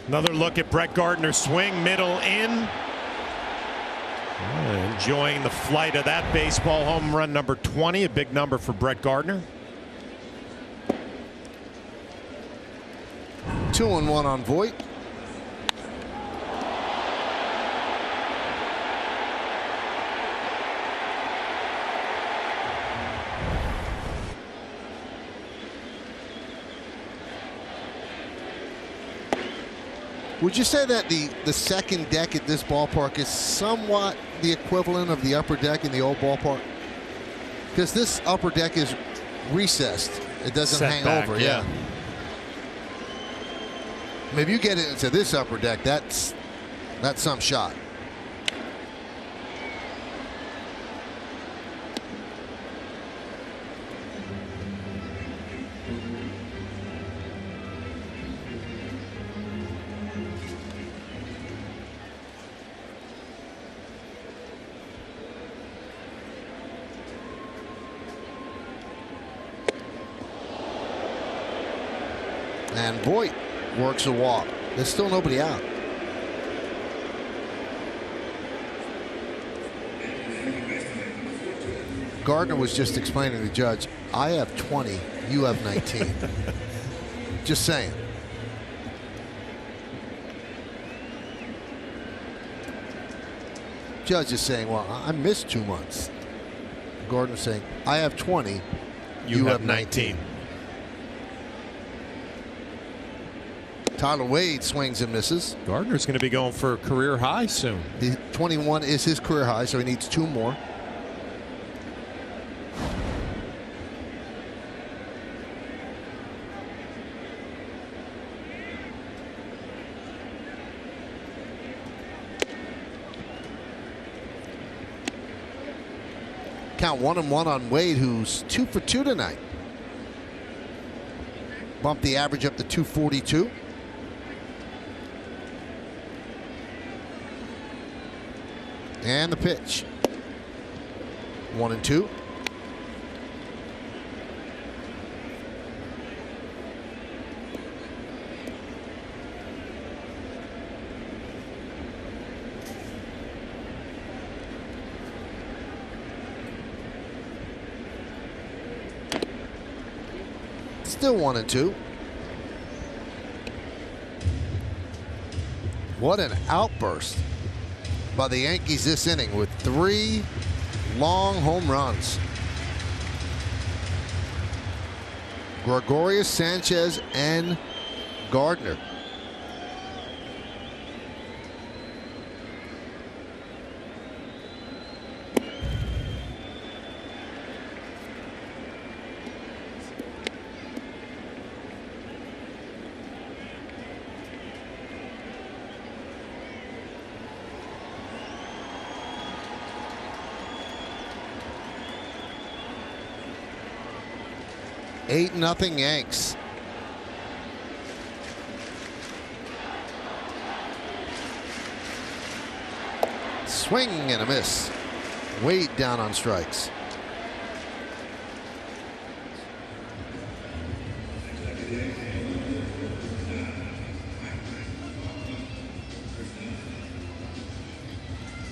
Another look at Brett Gardner. Swing, middle, in. Enjoying the flight of that baseball. Home run number 20, a big number for Brett Gardner. 2-1 on Voit. Would you say that the second deck at this ballpark is somewhat the equivalent of the upper deck in the old ballpark? Because this upper deck is recessed. It doesn't Set hang back, over. yeah. Maybe you get into this upper deck, that's some shot. And Voit works a walk. There's still nobody out. Gardner was just explaining to the judge, I have 20, you have 19. Just saying. Judge is saying, well, I missed 2 months. Gardner's saying, I have 20, you have 19. Tyler Wade swings and misses. Gardner's going to be going for a career high soon. The 21 is his career high, so he needs 2 more. Count 1-1 on Wade, who's 2 for 2 tonight. Bumped the average up to 242. And the pitch. 1-2. Still 1-2. What an outburst by the Yankees this inning with 3 long home runs. Gregorius, Sanchez, and Gardner. Eight nothing Yanks. Swing and a miss. Wade down on strikes.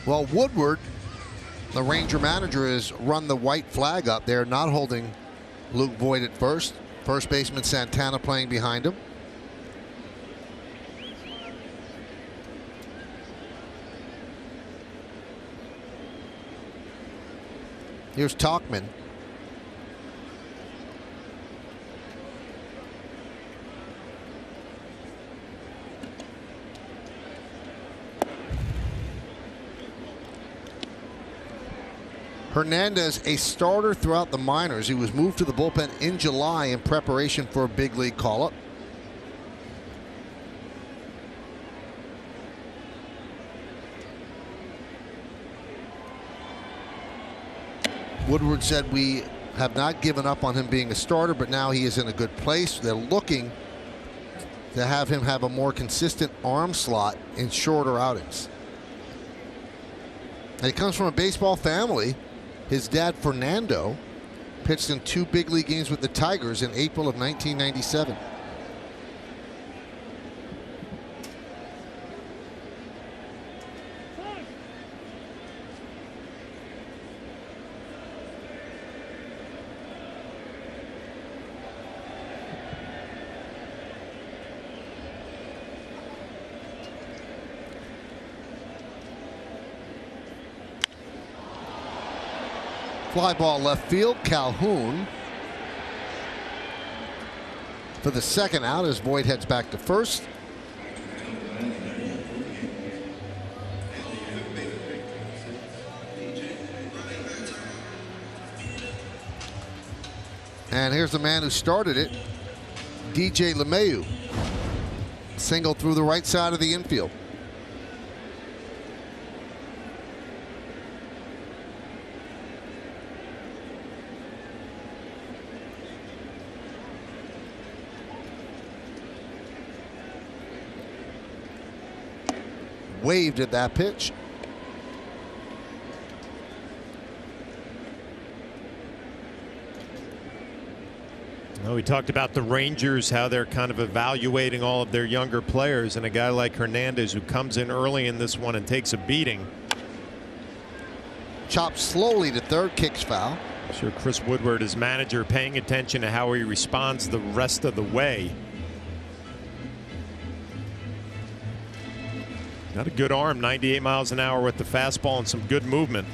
Well, Woodward, the Ranger manager, has run the white flag up there, not holding Luke Voit at first. First baseman Santana playing behind him. Here's Tauchman. Hernandez, a starter throughout the minors. He was moved to the bullpen in July in preparation for a big league call-up. Woodward said, we have not given up on him being a starter, but now he is in a good place. They're looking to have him have a more consistent arm slot in shorter outings. And he comes from a baseball family. His dad, Fernando, pitched in 2 big league games with the Tigers in April of 1997. Fly ball left field. Calhoun for the second out as Voit heads back to first. And here's the man who started it, DJ LeMahieu. Single through the right side of the infield. Waved at that pitch. We talked about the Rangers, how they're kind of evaluating all of their younger players, and a guy like Hernandez who comes in early in this one and takes a beating. Chopped slowly to third, kicks foul. I'm sure Chris Woodward, his manager, paying attention to how he responds the rest of the way. Got a good arm, 98 miles an hour with the fastball and some good movement.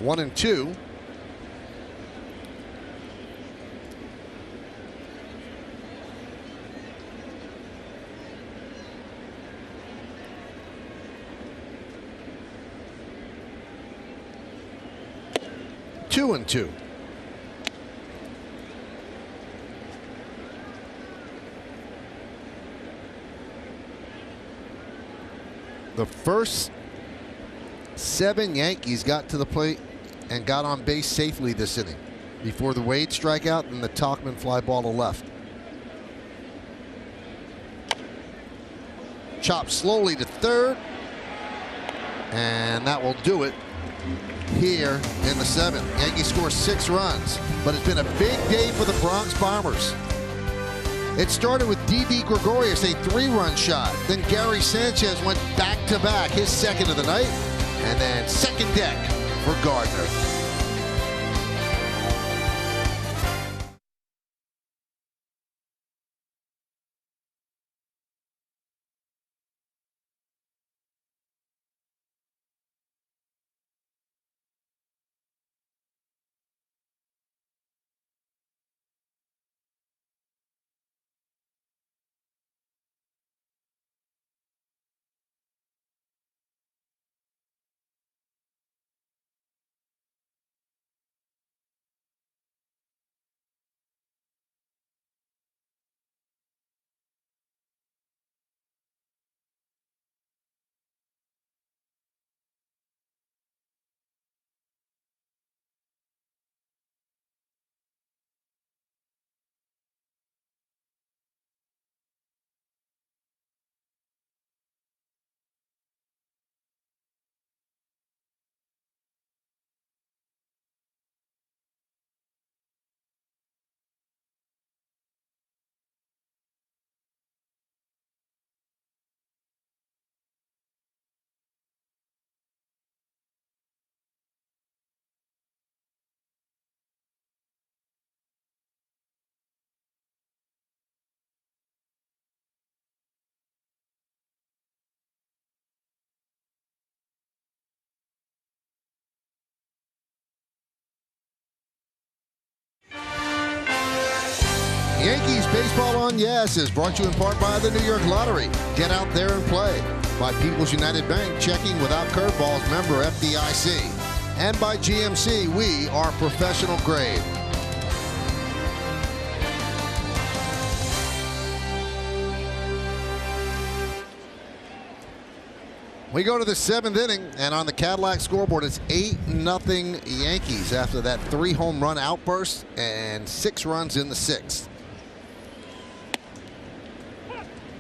One and two. Two and two. The first 7 Yankees got to the plate and got on base safely this inning before the Wade strikeout and the Tauchman fly ball to left. Chopped slowly to third, and that will do it here in the 7th. Yankees score 6 runs, but it's been a big day for the Bronx Bombers. It started with Didi Gregorius, a 3-run shot. Then Gary Sanchez went back-to-back, his second of the night, and then second deck for Gardner. Baseball on Yes is brought to you in part by the New York Lottery. Get out there and play. By People's United Bank, checking without curveballs, member FDIC. And by GMC, we are professional grade. We go to the 7th inning, and on the Cadillac scoreboard, it's 8-0 Yankees after that 3-home run outburst and 6 runs in the 6th.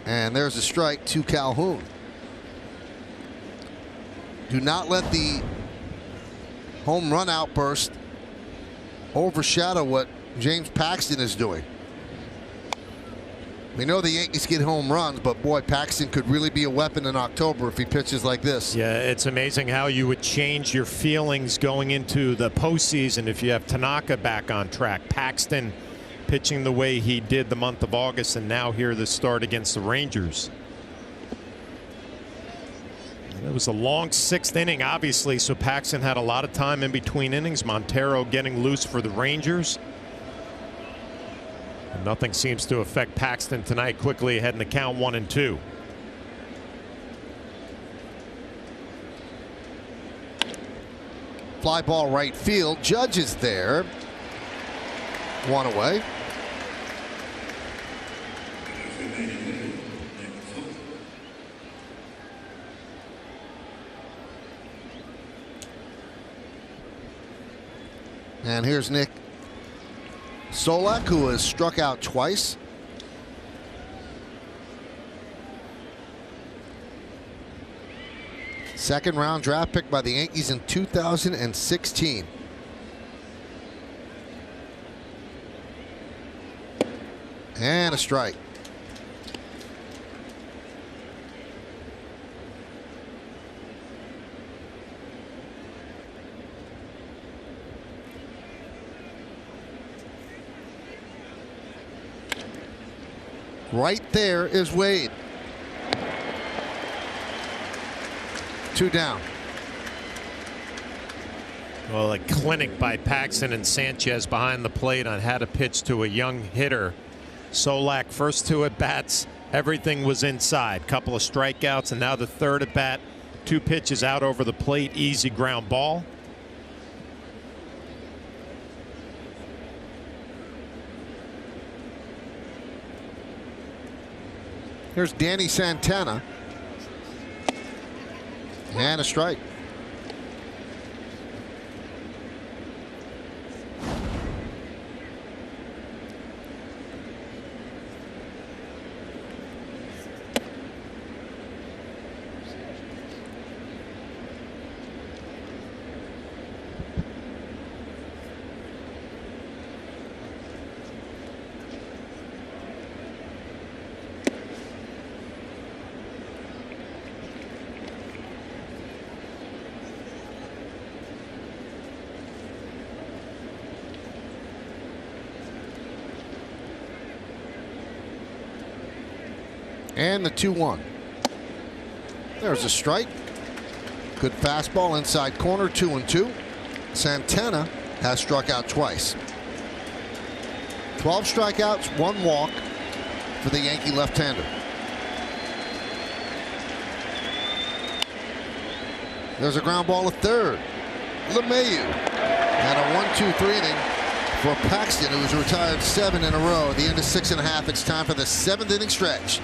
And there's a strike to Calhoun. Do not let the home run outburst overshadow what James Paxton is doing. We know the Yankees get home runs, but boy, Paxton could really be a weapon in October if he pitches like this. Yeah, it's amazing how you would change your feelings going into the postseason if you have Tanaka back on track. Paxton pitching the way he did the month of August, and now here the start against the Rangers. And it was a long 6th inning, obviously, so Paxton had a lot of time in between innings. Montero getting loose for the Rangers. And nothing seems to affect Paxton tonight. Quickly ahead in the count, 1-2. Fly ball right field. Judge is there. 1 away. And here's Nick Solak, who has struck out twice. Second round draft pick by the Yankees in 2016. And a strike. Right there is Wade. 2 down. Well, a clinic by Paxton and Sanchez behind the plate on how to pitch to a young hitter. Solak, first 2 at bats, everything was inside. Couple of strikeouts, and now the 3rd at bat. 2 pitches out over the plate, easy ground ball. Here's Danny Santana. And a strike. And the 2-1. There's a strike. Good fastball inside corner, 2-2. Santana has struck out twice. 12 strikeouts, 1 walk for the Yankee left-hander. There's a ground ball at third. LeMahieu. And a 1-2-3 inning for Paxton, who's retired 7 in a row. At the end of 6.5, it's time for the 7th inning stretch.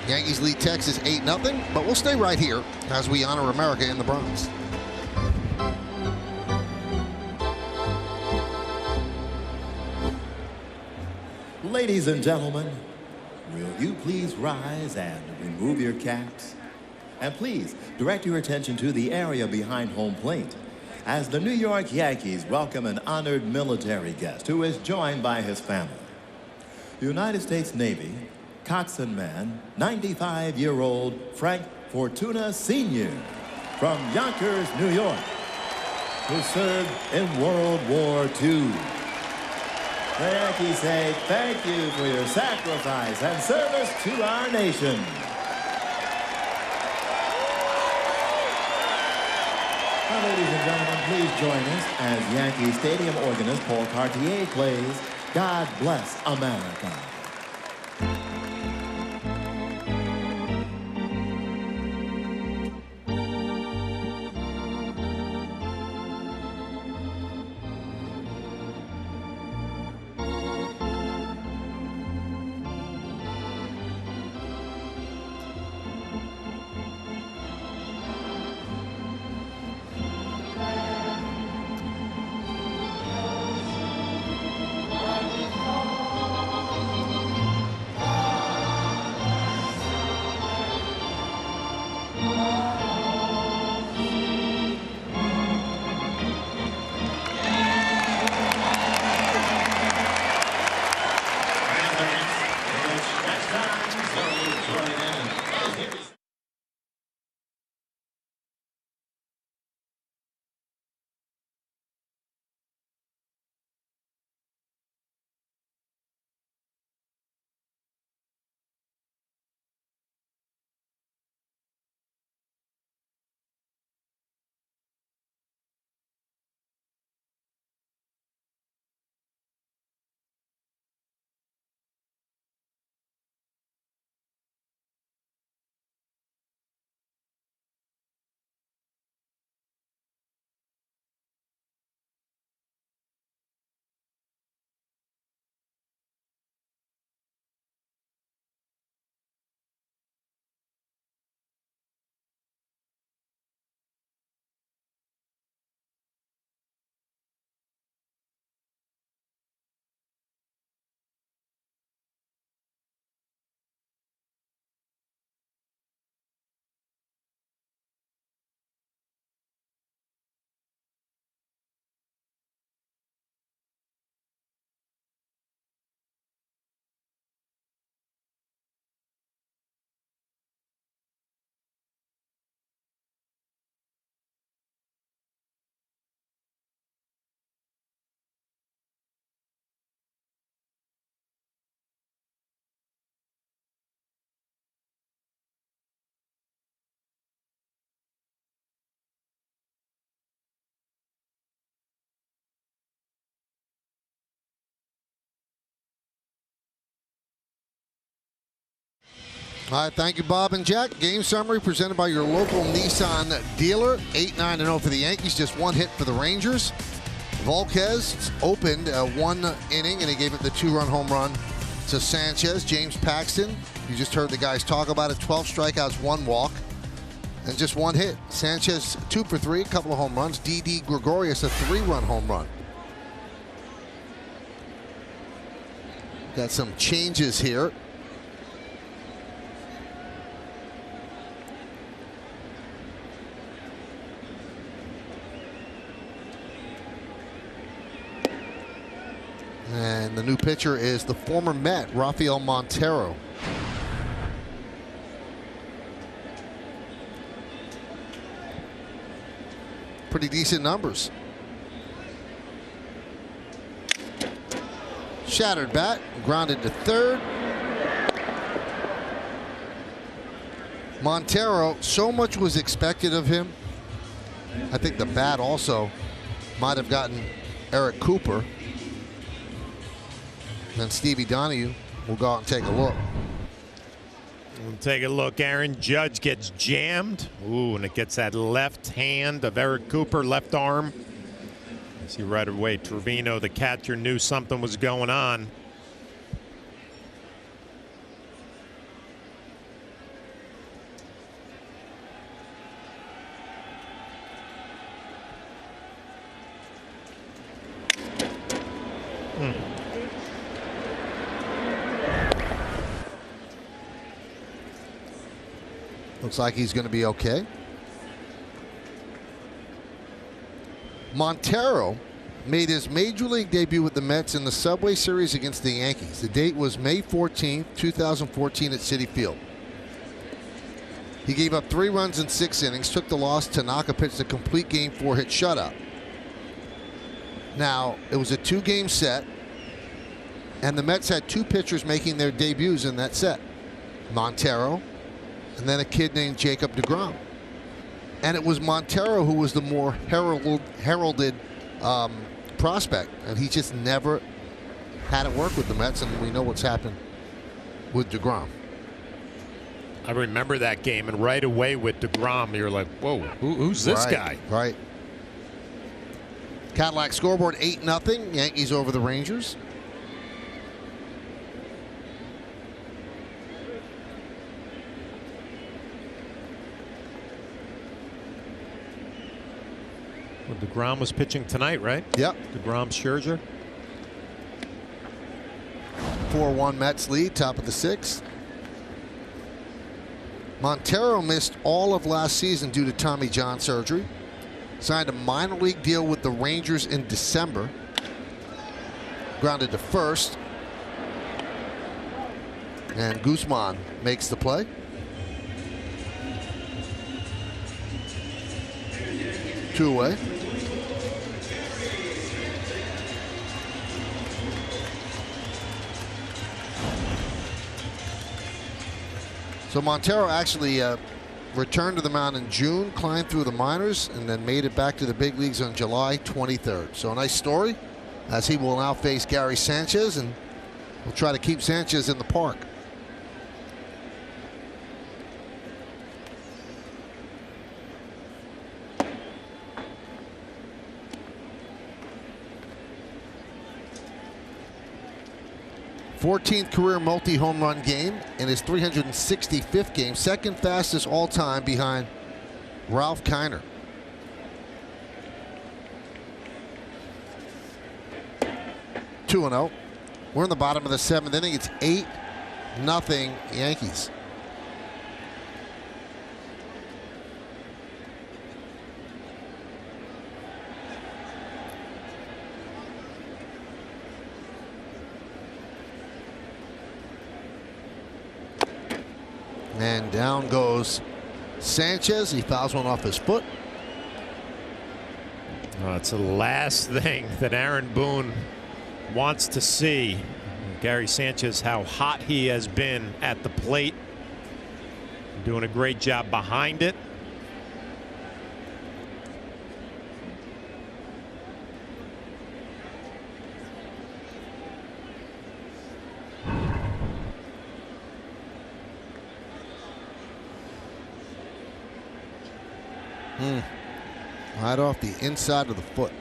Yankees lead Texas 8-0, but we'll stay right here as we honor America in the Bronx. Ladies and gentlemen, will you please rise and remove your caps? And please direct your attention to the area behind home plate as the New York Yankees welcome an honored military guest who is joined by his family. United States Navy coxswain man, 95-year-old Frank Fortuna Sr. from Yonkers, New York, who served in World War II. The Yankees say thank you for your sacrifice and service to our nation. Now, ladies and gentlemen, please join us as Yankee Stadium organist Paul Cartier plays God Bless America. All right, thank you, Bob and Jack. Game summary presented by your local Nissan dealer. 8-9-0 for the Yankees, just one hit for the Rangers. Volquez opened one inning, and he gave it the 2-run home run to Sanchez. James Paxton, you just heard the guys talk about it, 12 strikeouts, 1 walk, and just 1 hit. Sanchez 2 for 3, a couple of home runs. Didi Gregorius, a 3-run home run. Got some changes here. And the new pitcher is the former Met, Rafael Montero. Pretty decent numbers. Shattered bat, grounded to third. Montero, so much was expected of him. I think the bat also might have gotten Eric Cooper. Then Stevie Donahue will go out and take a look. We'll take a look. Aaron Judge gets jammed. Ooh, and it gets that left hand of Eric Cooper, left arm. I see right away Trevino, the catcher, knew something was going on. Looks like he's going to be okay. Montero made his major league debut with the Mets in the Subway Series against the Yankees. The date was May 14th, 2014 at Citi Field. He gave up 3 runs in 6 innings, took the loss. Tanaka pitched a complete game 4-hit shutout. Now, it was a 2-game set, and the Mets had 2 pitchers making their debuts in that set. Montero, and then a kid named Jacob deGrom. And it was Montero who was the more heralded prospect, and he just never had it work with the Mets, and we know what's happened with deGrom. I remember that game, and right away with deGrom, you're like, whoa, who's this guy? Right. Cadillac scoreboard 8-0, Yankees over the Rangers. Well, deGrom was pitching tonight, right? Yep. deGrom, Scherzer. 4-1 Mets lead, top of the 6th. Montero missed all of last season due to Tommy John surgery. Signed a minor league deal with the Rangers in December. Grounded to first. And Guzman makes the play. Two away. So Montero actually returned to the mound in June, climbed through the minors, and then made it back to the big leagues on July 23rd. So a nice story, as he will now face Gary Sanchez, and will try to keep Sanchez in the park. th career multi-home run game in his 365th game, second fastest all time behind Ralph Kiner. Two and 0. We're in the bottom of the 7th inning. It's 8-0 Yankees. And down goes Sanchez. He fouls one off his foot. Oh, it's the last thing that Aaron Boone wants to see. Gary Sanchez, how hot he has been at the plate. Doing a great job behind it. Right off the inside of the foot.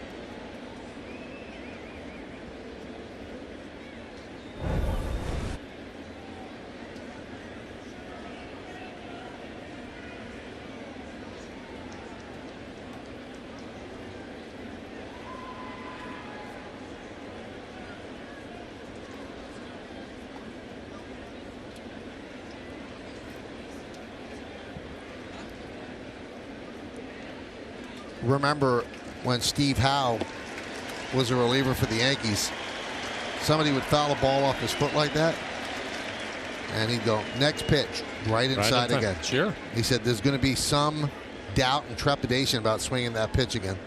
Remember when Steve Howe was a reliever for the Yankees, somebody would foul a ball off his foot like that, and he'd go, next pitch, right inside again. Sure. He said there's going to be some doubt and trepidation about swinging that pitch again.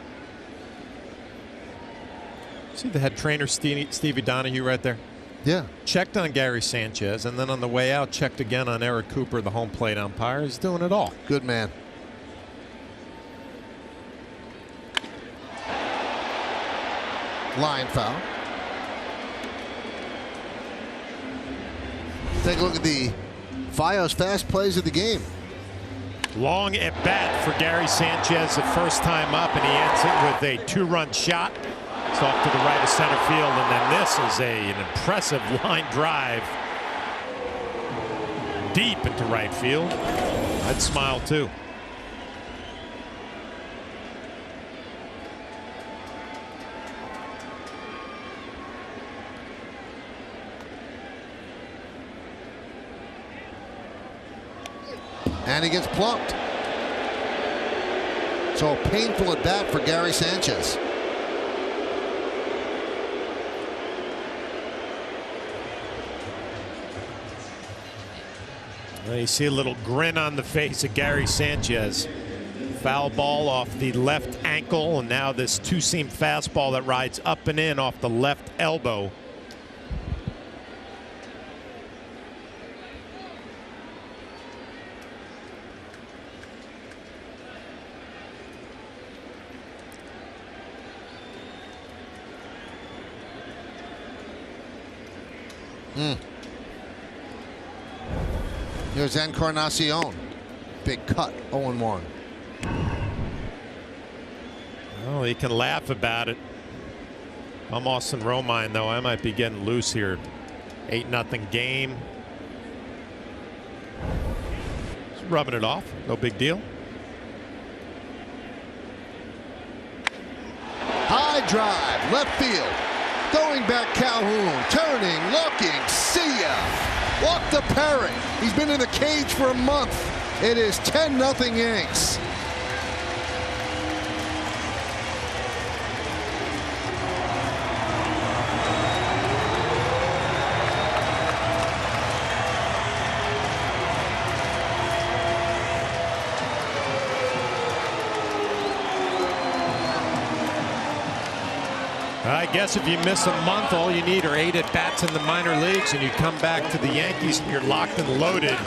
See the head trainer, Stevie Donahue, right there? Yeah. Checked on Gary Sanchez, and then on the way out, checked again on Eric Cooper, the home plate umpire. He's doing it all. Good man. Line foul. Take a look at the Fios fast plays of the game. Long at bat for Gary Sanchez the first time up, and he ends it with a two-run shot. It's off to the right of center field, and then this is an impressive line drive deep into right field. I'd smile too. And he gets plumped. So a painful at bat for Gary Sanchez. Well, you see a little grin on the face of Gary Sanchez. Foul ball off the left ankle, and now this two-seam fastball that rides up and in off the left elbow. Here's Encarnacion. Big cut, 0-1. Well, he can laugh about it. I'm Austin Romine, though. I might be getting loose here. 8-0 game. Just rubbing it off. No big deal. High drive, left field. Going back Calhoun, turning, looking, see ya. Walk the parrot. He's been in the cage for a month. It is 10-0 Yanks. I guess if you miss a month, all you need are 8 at-bats in the minor leagues, and you come back to the Yankees and you're locked and loaded.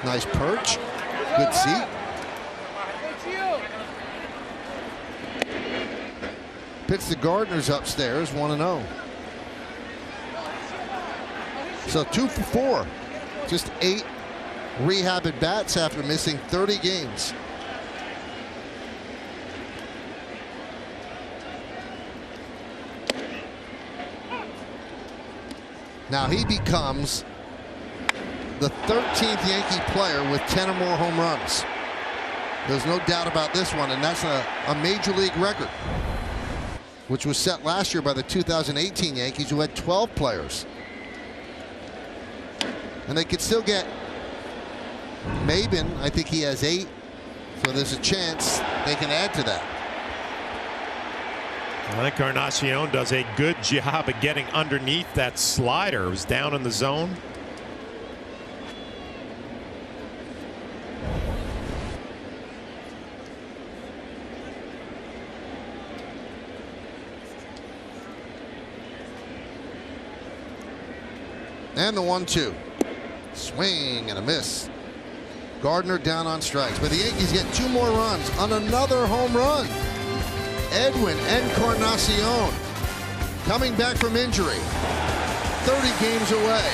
Nice perch. Good seat. Pitch the Gardeners upstairs, 1-0. So 2 for 4. Just 8 rehab at bats after missing 30 games. Now he becomes the 13th Yankee player with 10 or more home runs. There's no doubt about this one, and that's a major league record, which was set last year by the 2018 Yankees, who had 12 players. And they could still get Maben. I think he has 8. So there's a chance they can add to that. I think Encarnacion does a good job of getting underneath that slider. It was down in the zone. And the 1-2. Swing and a miss. Gardner down on strikes. But the Yankees get 2 more runs on another home run. Edwin Encarnacion coming back from injury. 30 games away.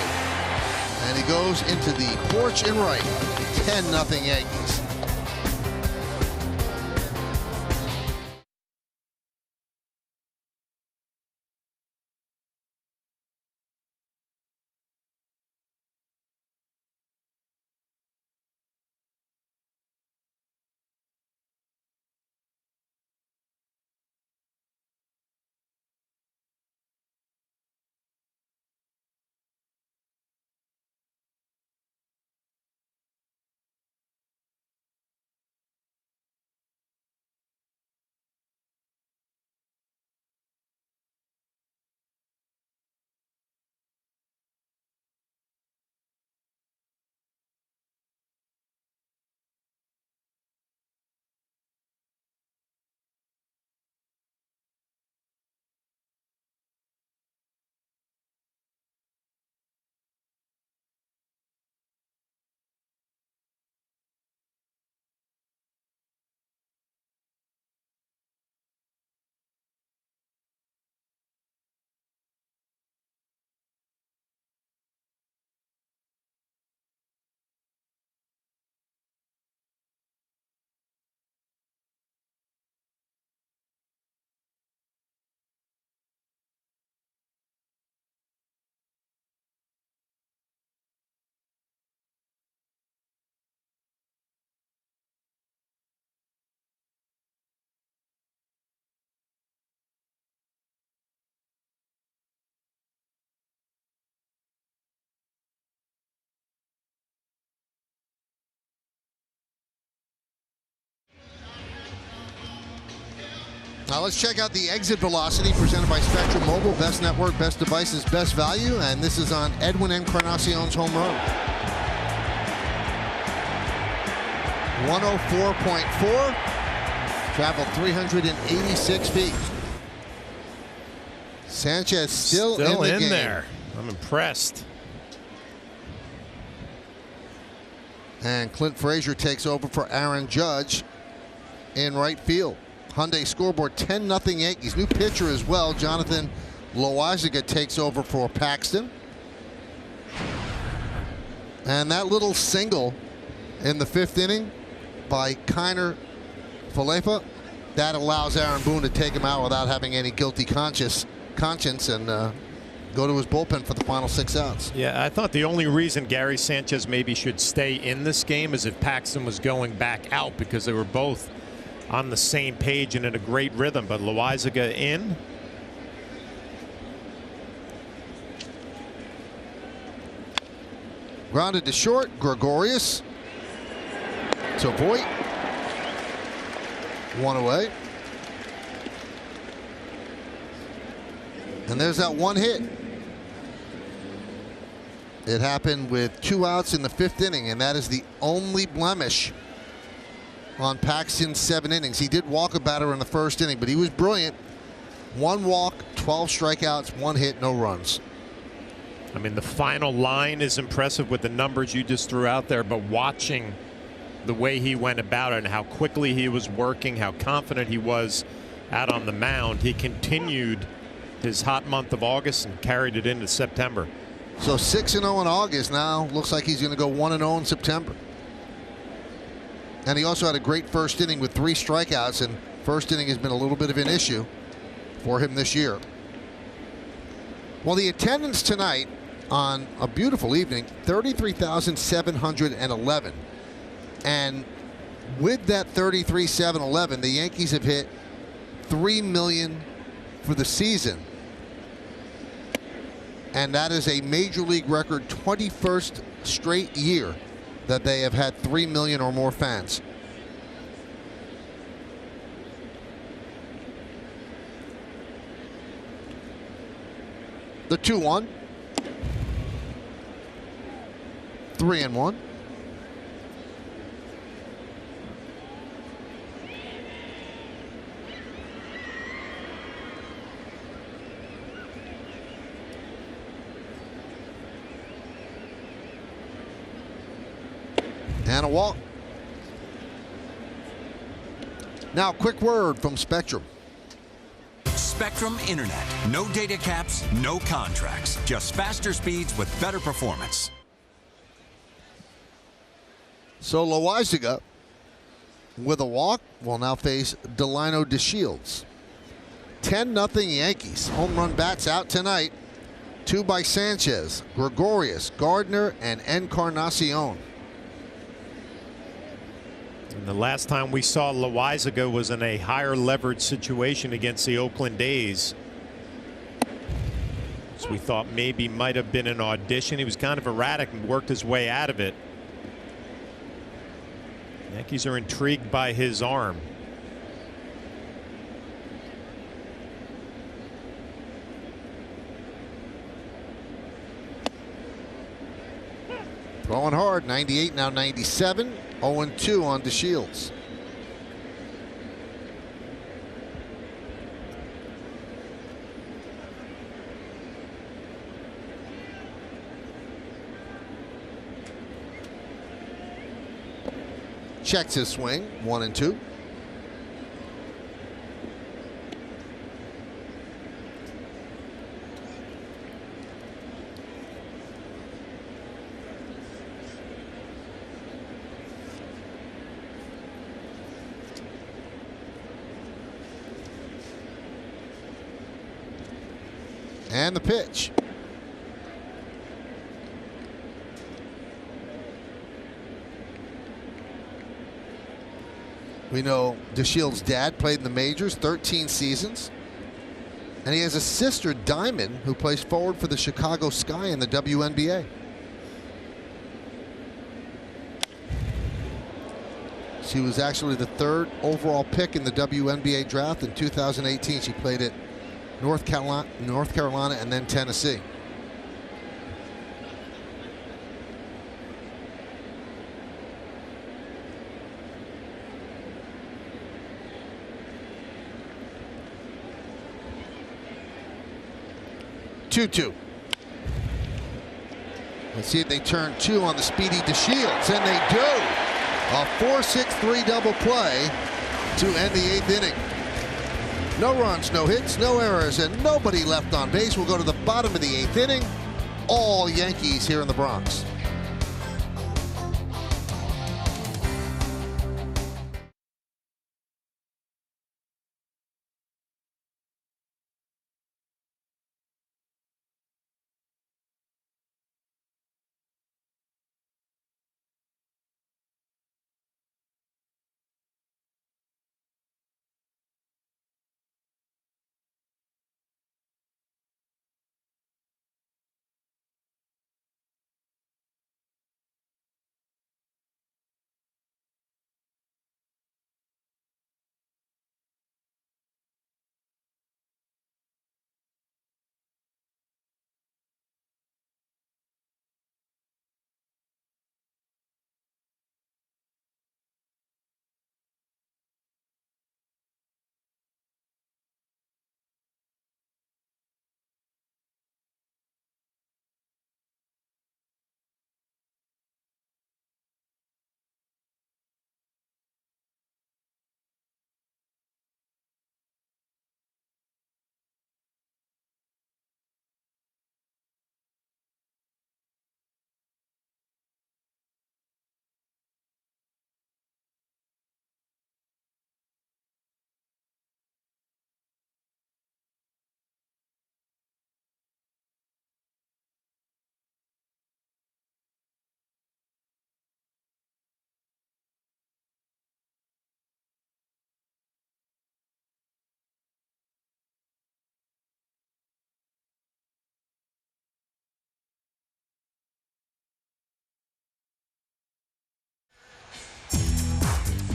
And he goes into the porch and right. 10-0 Yankees. Now let's check out the exit velocity presented by Spectrum Mobile. Best network, best devices, best value. And this is on Edwin Encarnacion's home run. 104.4. Traveled 386 feet. Sanchez still in the game. There. I'm impressed. And Clint Frazier takes over for Aaron Judge in right field. Hyundai scoreboard 10-0 Yankees. New pitcher as well. Jonathan Loaisiga takes over for Paxton. And that little single in the 5th inning by Kiner Falefa, that allows Aaron Boone to take him out without having any guilty conscience and go to his bullpen for the final 6 outs. Yeah, I thought the only reason Gary Sanchez maybe should stay in this game is if Paxton was going back out, because they were both on the same page and in a great rhythm. But Loaisiga in. Grounded to short. Gregorius to Voit. 1 away. And there's that 1 hit. It happened with 2 outs in the 5th inning, and that is the only blemish on Paxton's 7 innings. He did walk a batter in the 1st inning, but he was brilliant. 1 walk, 12 strikeouts, 1 hit, no runs. I mean, the final line is impressive with the numbers you just threw out there, but watching the way he went about it and how quickly he was working, how confident he was out on the mound, he continued his hot month of August and carried it into September. So 6-0 in August. Now looks like he's going to go 1-0 in September. And he also had a great 1st inning with 3 strikeouts, and 1st inning has been a little bit of an issue for him this year. Well, the attendance tonight on a beautiful evening, 33,711. And with that 33,711, the Yankees have hit 3 million for the season. And that is a major league record 21st straight year that they have had 3 million or more fans. The 2-1. 3-1. And a walk. Now, quick word from Spectrum. Spectrum Internet. No data caps, no contracts. Just faster speeds with better performance. So Loizaga, with a walk, will now face Delino DeShields. 10-0 Yankees. Home run bats out tonight. 2 by Sanchez, Gregorius, Gardner, and Encarnacion. And the last time we saw Loizaga was in a higher leverage situation against the Oakland A's. So we thought maybe might have been an audition. He was kind of erratic and worked his way out of it. Yankees are intrigued by his arm. Throwing hard, 98, now 97. 0-2 on DeShields. Checks his swing, 1-2. And the pitch. We know DeShields' dad played in the majors 13 seasons. And he has a sister, Diamond, who plays forward for the Chicago Sky in the WNBA. She was actually the 3rd overall pick in the WNBA draft in 2018. She played at North Carolina, and then Tennessee. Two. Let's see if they turn 2 on the speedy DeShields, and they do. A 4-6-3 double play to end the 8th inning. No runs, no hits, no errors, and nobody left on base. We'll go to the bottom of the 8th inning. All Yankees here in the Bronx.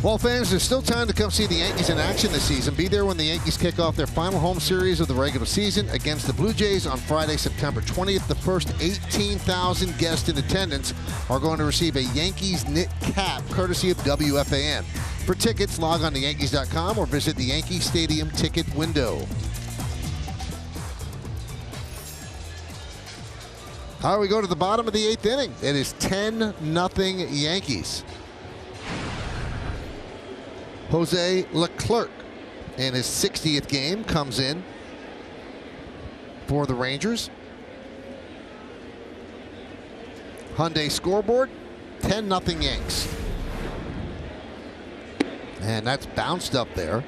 Well, fans, there's still time to come see the Yankees in action this season. Be there when the Yankees kick off their final home series of the regular season against the Blue Jays on Friday, September 20th. The first 18,000 guests in attendance are going to receive a Yankees knit cap, courtesy of WFAN. For tickets, log on to Yankees.com or visit the Yankee Stadium ticket window. All right, we go to the bottom of the 8th inning. It is 10-0 Yankees. Jose Leclerc, in his 60th game, comes in for the Rangers. Hyundai scoreboard, 10-0 Yanks. And that's bounced up there.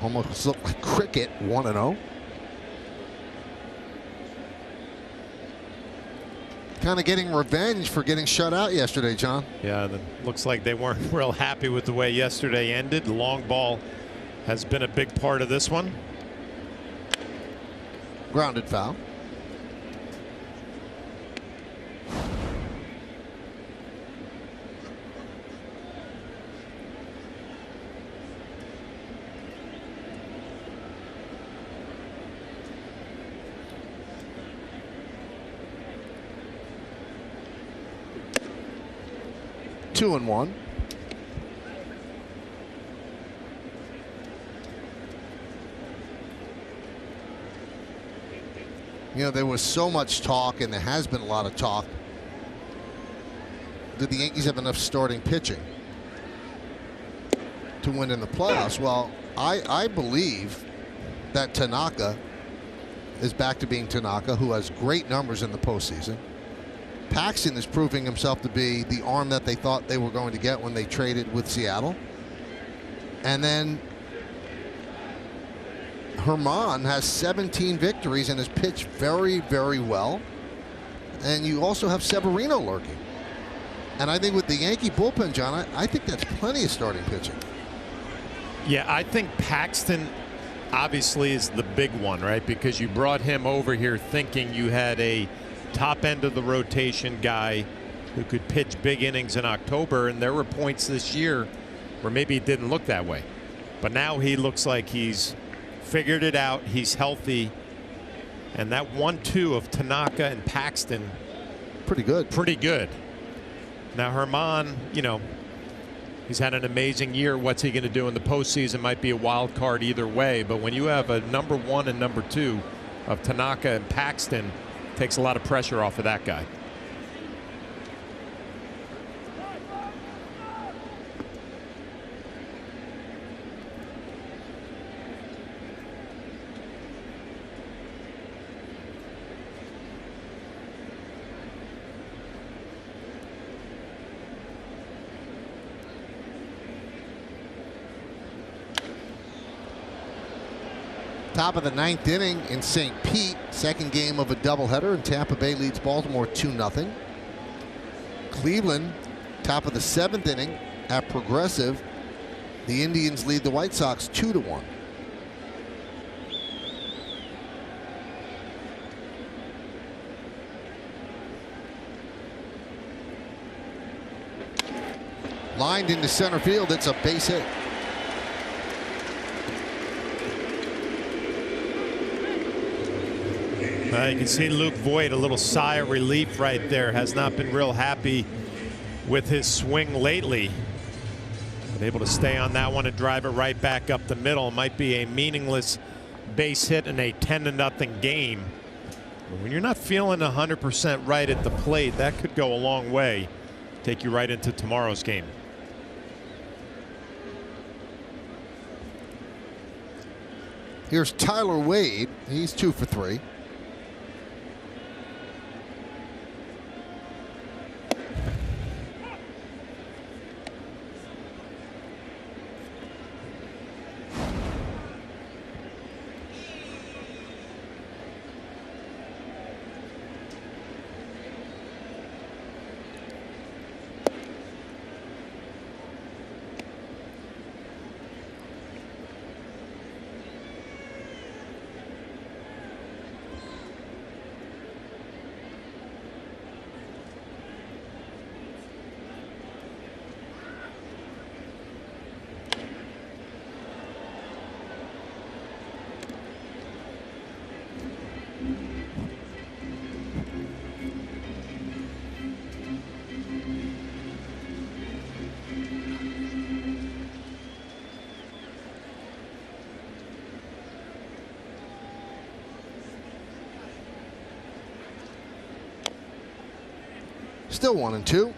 Almost looked like cricket, 1-0. Kind of getting revenge for getting shut out yesterday, John. Yeah, it looks like they weren't real happy with the way yesterday ended. The long ball has been a big part of this one. Grounded foul. Two and one. You know, there was so much talk, and there has been a lot of talk. Did the Yankees have enough starting pitching to win in the playoffs? Well, I believe that Tanaka is back to being Tanaka, who has great numbers in the postseason. Paxton is proving himself to be the arm that they thought they were going to get when they traded with Seattle. And then Herman has 17 victories and has pitched very, very well. And you also have Severino lurking. And I think with the Yankee bullpen, John, I think that's plenty of starting pitching. Yeah, I think Paxton obviously is the big one, right? Because you brought him over here thinking you had a top end of the rotation guy who could pitch big innings in October, and there were points this year where maybe it didn't look that way, but now he looks like he's figured it out. He's healthy, and that 1-2 of Tanaka and Paxton, pretty good. Now Herman, you know, he's had an amazing year. What's he going to do in the postseason? Might be a wild card either way, but when you have a number 1 and number 2 of Tanaka and Paxton, takes a lot of pressure off of that guy. Top of the 9th inning in St. Pete. Second game of a doubleheader, and Tampa Bay leads Baltimore 2-0. Cleveland, top of the 7th inning at Progressive. The Indians lead the White Sox 2-1. Lined into center field. It's a base hit. You can see Luke Voit, a little sigh of relief right there. Has not been real happy with his swing lately. But able to stay on that one and drive it right back up the middle. Might be a meaningless base hit in a 10-0 game. But when you're not feeling 100% right at the plate, that could go a long way. Take you right into tomorrow's game. Here's Tyler Wade. He's 2 for 3. Still 1-2.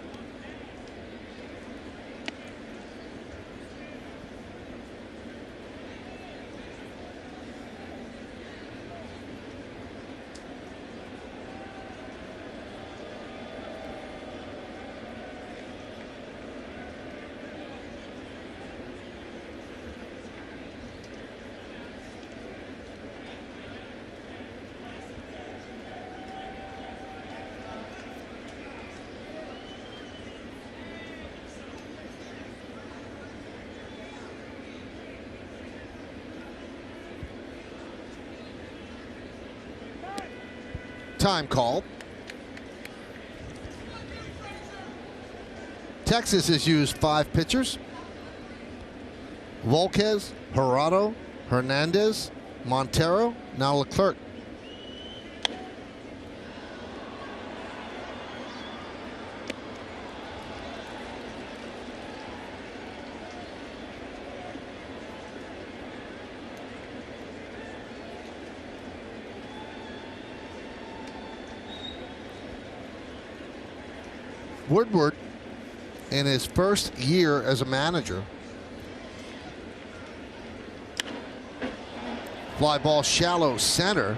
Time called. Texas has used 5 pitchers. Volquez, Jurado, Hernandez, Montero, now Leclerc. Woodward, in his first year as a manager, fly ball shallow center.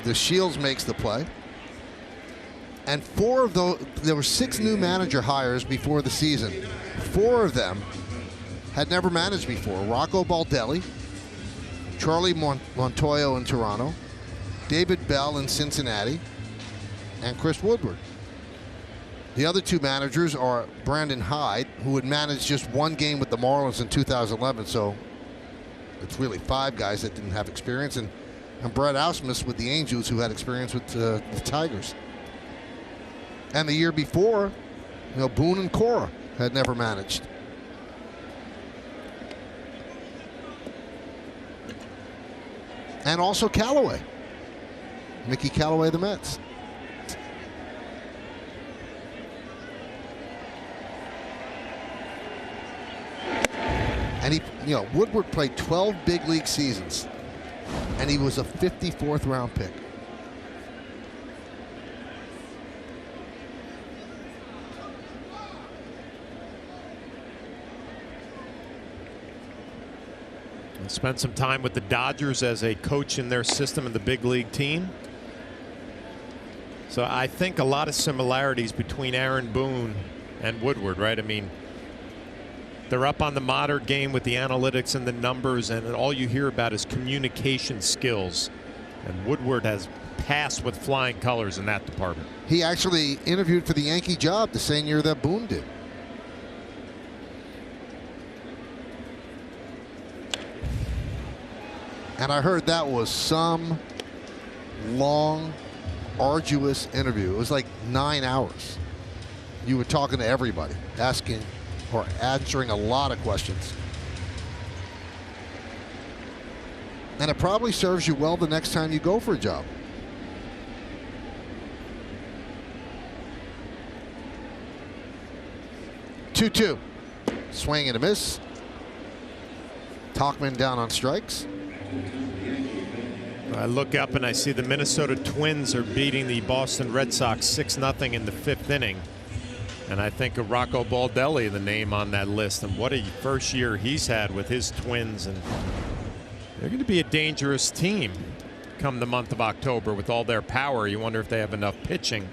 The Shields makes the play. And 4 of those, there were 6 new manager hires before the season. 4 of them had never managed before. Rocco Baldelli, Charlie Montoyo in Toronto, David Bell in Cincinnati, and Chris Woodward. The other 2 managers are Brandon Hyde, who had managed just 1 game with the Marlins in 2011, so it's really 5 guys that didn't have experience, and Brett Ausmus with the Angels, who had experience with the Tigers. And the year before, Boone and Cora had never managed. And also Callaway, Mickey Callaway of the Mets. And Woodward played 12 big league seasons, and he was a 54th round pick. Spent some time with the Dodgers as a coach in their system in the big league team. So I think a lot of similarities between Aaron Boone and Woodward, right? I mean, they're up on the modern game with the analytics and the numbers, and all you hear about is communication skills. And Woodward has passed with flying colors in that department. He actually interviewed for the Yankee job the same year that Boone did. And I heard that was some long, arduous interview. It was like 9 hours. You were talking to everybody, asking or answering a lot of questions. And it probably serves you well the next time you go for a job. Two-two. Swing and a miss. Tauchman down on strikes. I look up and I see the Minnesota Twins are beating the Boston Red Sox 6-0 in the 5th inning. And I think of Rocco Baldelli, the name on that list, and what a first year he's had with his Twins. And they're going to be a dangerous team come the month of October with all their power. You wonder if they have enough pitching.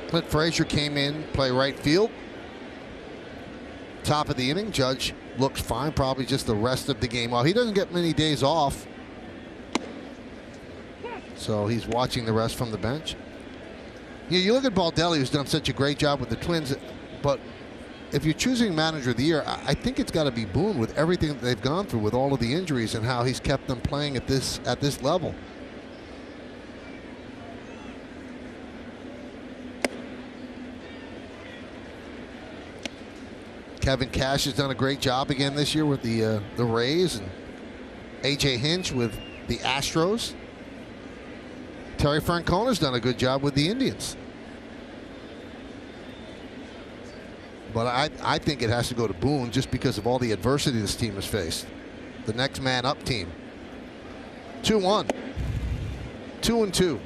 Clint Frazier came in, play right field. Top of the inning, Judge looks fine, probably just the rest of the game. Well, he doesn't get many days off, so he's watching the rest from the bench. Yeah, you look at Baldelli, who's done such a great job with the Twins, but if you're choosing manager of the year, I think it's got to be Boone with everything that they've gone through with all of the injuries and how he's kept them playing at this level. Kevin Cash has done a great job again this year with the Rays, and A.J. Hinch with the Astros. Terry Francona's done a good job with the Indians. But I think it has to go to Boone just because of all the adversity this team has faced. The next man up team. 2-1. 2-2.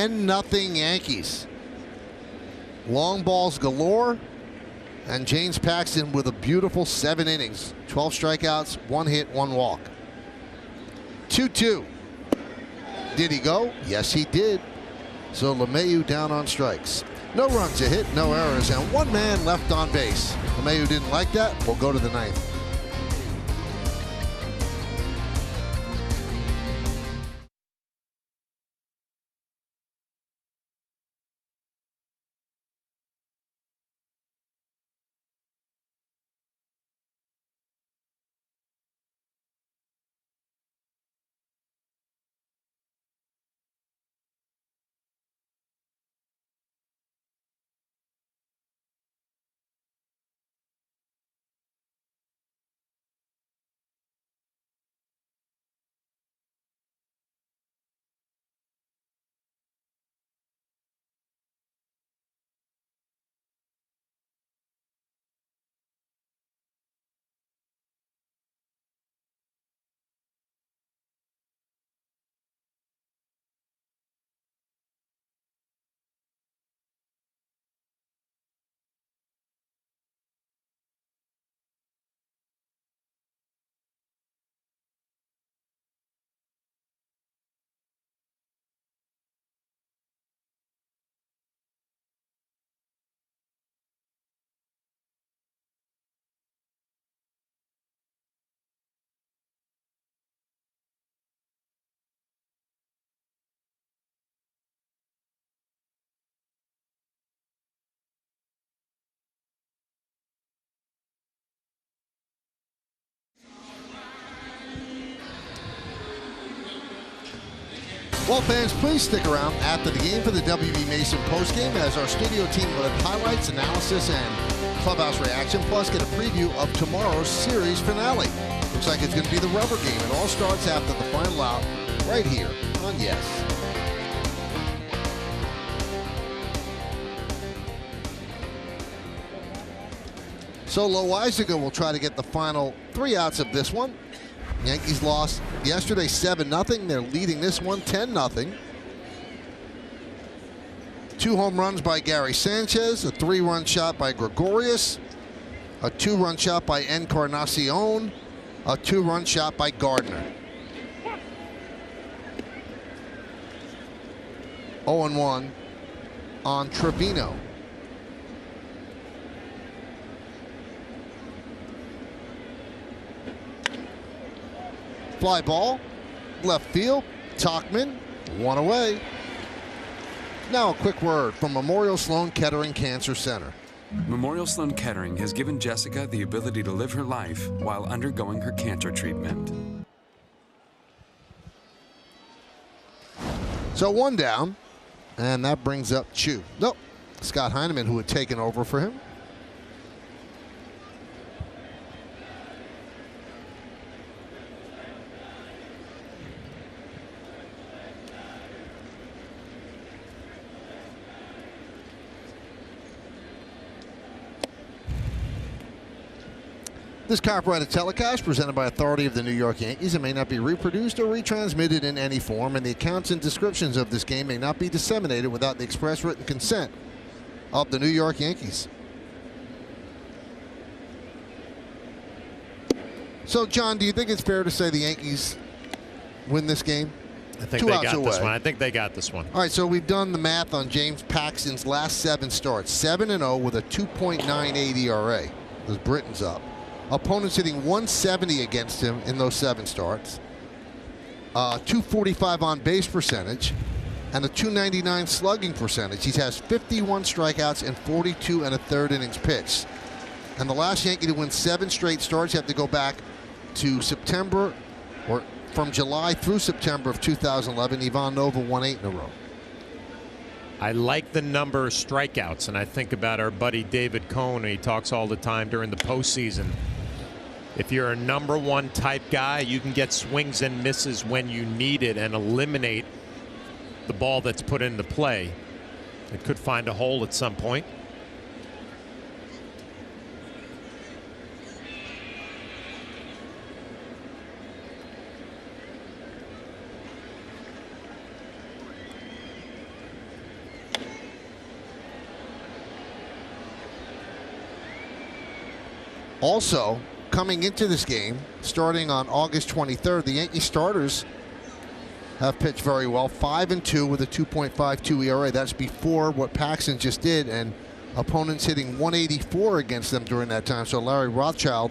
Nothing Yankees. Long balls galore, and James Paxton with a beautiful 7 innings, 12 strikeouts, 1 hit, 1 walk. 2-2. Did he go? Yes, he did. So LeMahieu down on strikes. No runs a hit, no errors, and one man left on base. LeMahieu didn't like that. We'll go to the ninth. Well, fans, please stick around after the game for the WB Mason postgame as our studio team will have highlights, analysis, and clubhouse reaction, plus get a preview of tomorrow's series finale. Looks like it's going to be the rubber game. It all starts after the final out right here on Yes. So Loizaga will try to get the final 3 outs of this one. Yankees lost yesterday 7-0. They're leading this one 10-0. 2 home runs by Gary Sanchez, a 3-run shot by Gregorius, a 2-run shot by Encarnacion, a 2-run shot by Gardner. 0-1 on Trevino. Fly ball, left field, Tauchman, 1 away. Now a quick word from Memorial Sloan Kettering Cancer Center. Memorial Sloan Kettering has given Jessica the ability to live her life while undergoing her cancer treatment. So 1 down, and that brings up Chu. Nope, Scott Heineman, who had taken over for him. This copyrighted telecast presented by authority of the New York Yankees and may not be reproduced or retransmitted in any form, and the accounts and descriptions of this game may not be disseminated without the express written consent of the New York Yankees. So, John, do you think it's fair to say the Yankees win this game? I think they got this one. I think they got this one. All right, so we've done the math on James Paxton's last 7 starts. 7-0 with a 2.98 ERA. Those Britons up. Opponents hitting 170 against him in those 7 starts. 245 on base percentage and a 299 slugging percentage. He has 51 strikeouts and 42 1/3 innings pitched. And the last Yankee to win 7 straight starts, you have to go back to September, or from July through September of 2011. Ivan Nova won 8 in a row. I like the number of strikeouts, and I think about our buddy David Cohn. He talks all the time during the postseason. If you're a number 1 type guy, you can get swings and misses when you need it and eliminate the ball that's put into play. It could find a hole at some point. Also, coming into this game, starting on August 23rd, the Yankee starters have pitched very well. 5-2 with a 2.52 ERA. That's before what Paxton just did, and opponents hitting 184 against them during that time. So Larry Rothschild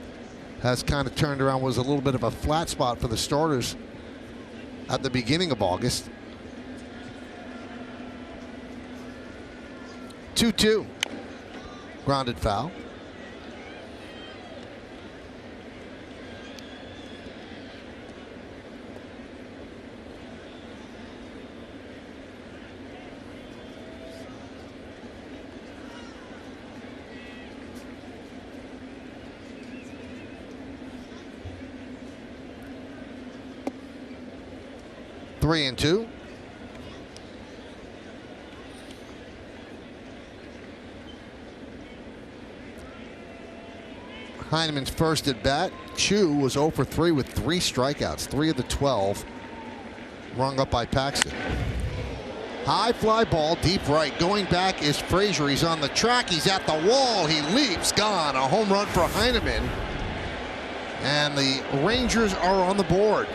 has kind of turned around. Was a little bit of a flat spot for the starters at the beginning of August. 2-2. Grounded foul. Three and two. Heineman's first at bat. Chu was 0 for 3 with 3 strikeouts. 3 of the 12 rung up by Paxton. High fly ball, deep right. Going back is Frazier. He's on the track. He's at the wall. He leaps. Gone. A home run for Heineman. And the Rangers are on the board.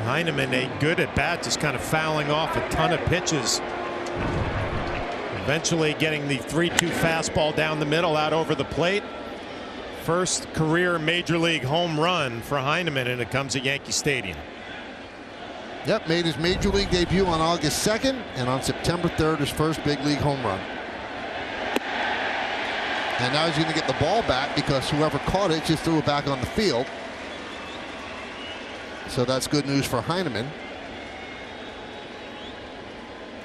Heineman, a good at bat, just kind of fouling off a ton of pitches. Eventually getting the 3-2 fastball down the middle out over the plate. First career major league home run for Heineman, and it comes at Yankee Stadium. Yep, made his major league debut on August 2nd, and on September 3rd, his first big league home run. And now he's going to get the ball back because whoever caught it just threw it back on the field. So that's good news for Heineman.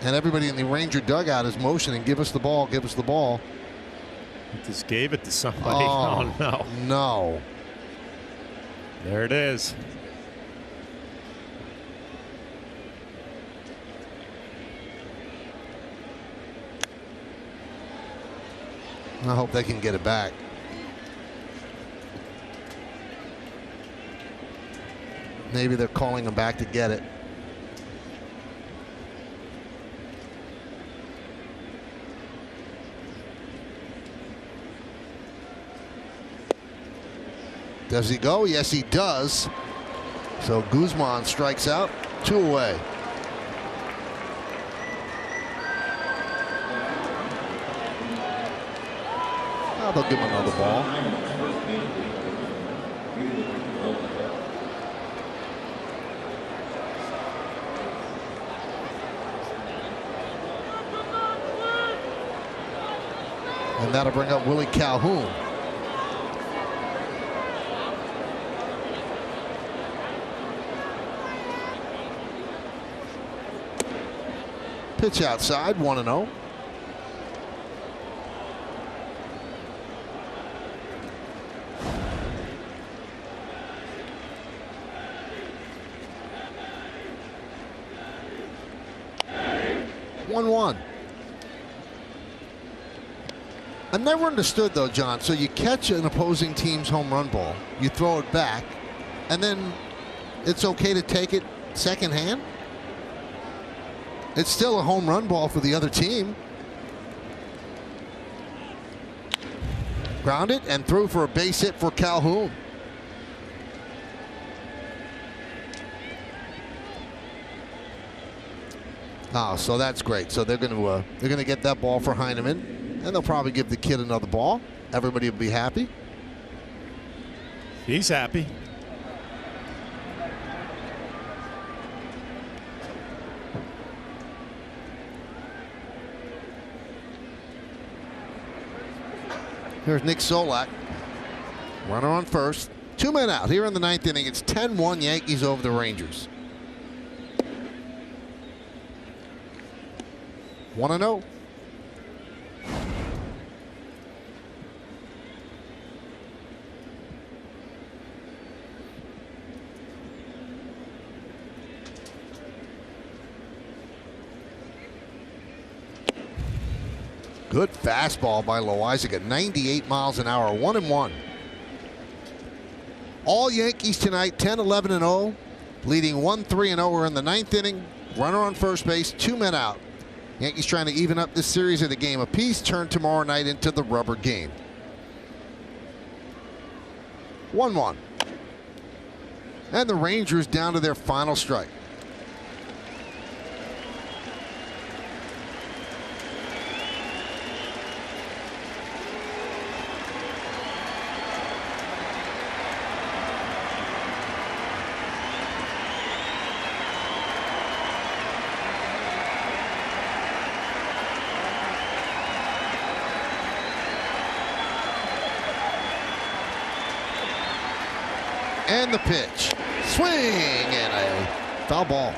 And everybody in the Ranger dugout is motioning, give us the ball, give us the ball. He just gave it to somebody. Oh, no. No. There it is. I hope they can get it back. Maybe they're calling him back to get it. Does he go? Yes, he does. So Guzman strikes out. 2 away. Oh, they'll give him another ball. And that'll bring up Willie Calhoun. Pitch outside, 1-0. I never understood though, John. So you catch an opposing team's home run ball, you throw it back, and then it's okay to take it second hand? It's still a home run ball for the other team. Grounded and threw for a base hit for Calhoun. Oh, so that's great. So they're going to get that ball for Heineman, and they'll probably give the kid another ball. Everybody will be happy. He's happy. Here's Nick Solak. Runner on first. 2 men out here in the 9th inning. It's 10-1 Yankees over the Rangers. 1-0. Good fastball by Loaisiga, 98 miles an hour, 1-1. All Yankees tonight, 10-11-0, leading 1-3-0. We're in the 9th inning. Runner on first base, 2 men out. Yankees trying to even up this series at a game apiece. Turn tomorrow night into the rubber game. 1-1. And the Rangers down to their final strike. And the pitch. Swing and a foul ball.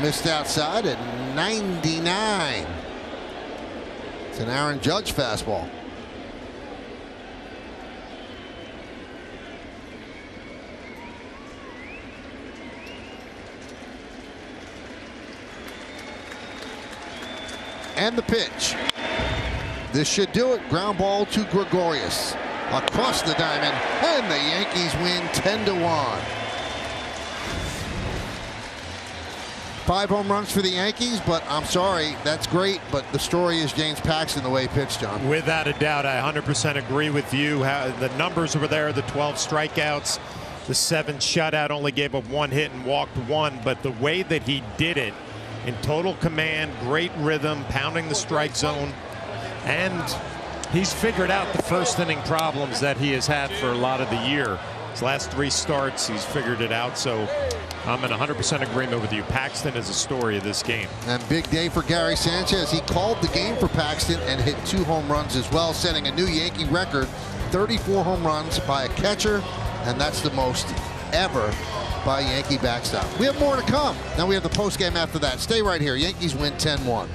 Missed outside at 99. It's an Aaron Judge fastball. And the pitch. This should do it. Ground ball to Gregorius. Across the diamond, and the Yankees win 10-1. 5 home runs for the Yankees, but I'm sorry, that's great, but the story is James Paxton, the way he pitched, John. Without a doubt, I 100% agree with you. The numbers were there, the 12 strikeouts, the 7 shutout, only gave up 1 hit and walked 1, but the way that he did it, in total command, great rhythm, pounding the strike zone, and he's figured out the first inning problems that he has had for a lot of the year. His last 3 starts, he's figured it out, so I'm in 100% agreement with you. Paxton is a story of this game. And big day for Gary Sanchez. He called the game for Paxton and hit 2 home runs as well, setting a new Yankee record, 34 home runs by a catcher, and that's the most ever by a Yankee backstop. We have more to come. Now we have the postgame after that. Stay right here. Yankees win 10-1.